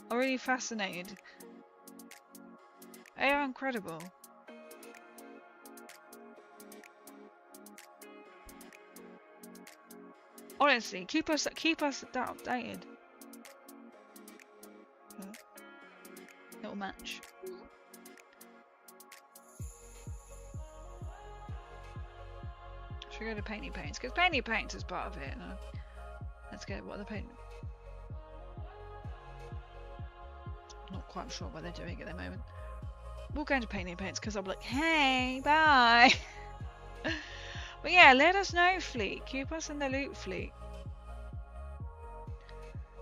I'm really fascinated. They are incredible. Honestly, keep us updated. Little match. Should we go to painty paints? Because painty paints is part of it. No? Let's get what the paint. Not quite sure what they're doing at the moment. We'll go into painty paints because I'll be like, hey, bye. But yeah, let us know, fleet. Keep us in the loot fleet.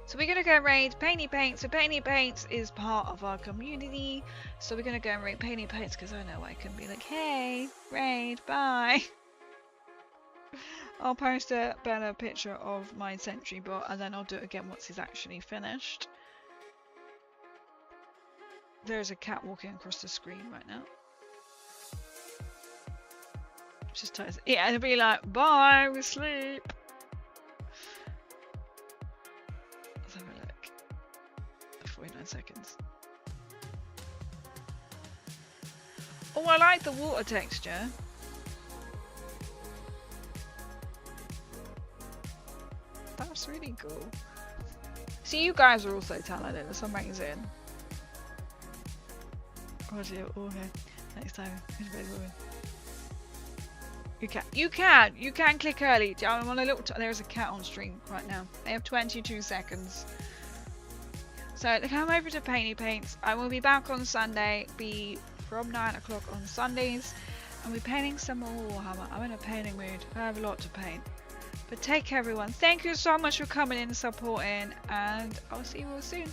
So we're gonna go raid painty paints. So painty paints is part of our community. So we're gonna go and raid painty paints because I know I can be like, hey, raid, bye. I'll post a better picture of my Sentry Bot and then I'll do it again once he's actually finished. There's a cat walking across the screen right now. Just tries, yeah, it'll be like, bye, we sleep. Let's have a look. 49 seconds. Oh, I like the water texture. That's really cool. See, you guys are also talented. It's amazing. Oh dear, all here. Next time, you can click early. I'm on a little. There's a cat on stream right now. They have 22 seconds. So come over to Painty Paints. I will be back on Sunday. Be from 9 o'clock on Sundays, and we're painting some more Warhammer. I'm in a painting mood. I have a lot to paint. But take care, everyone. Thank you so much for coming in and supporting, and I'll see you all soon.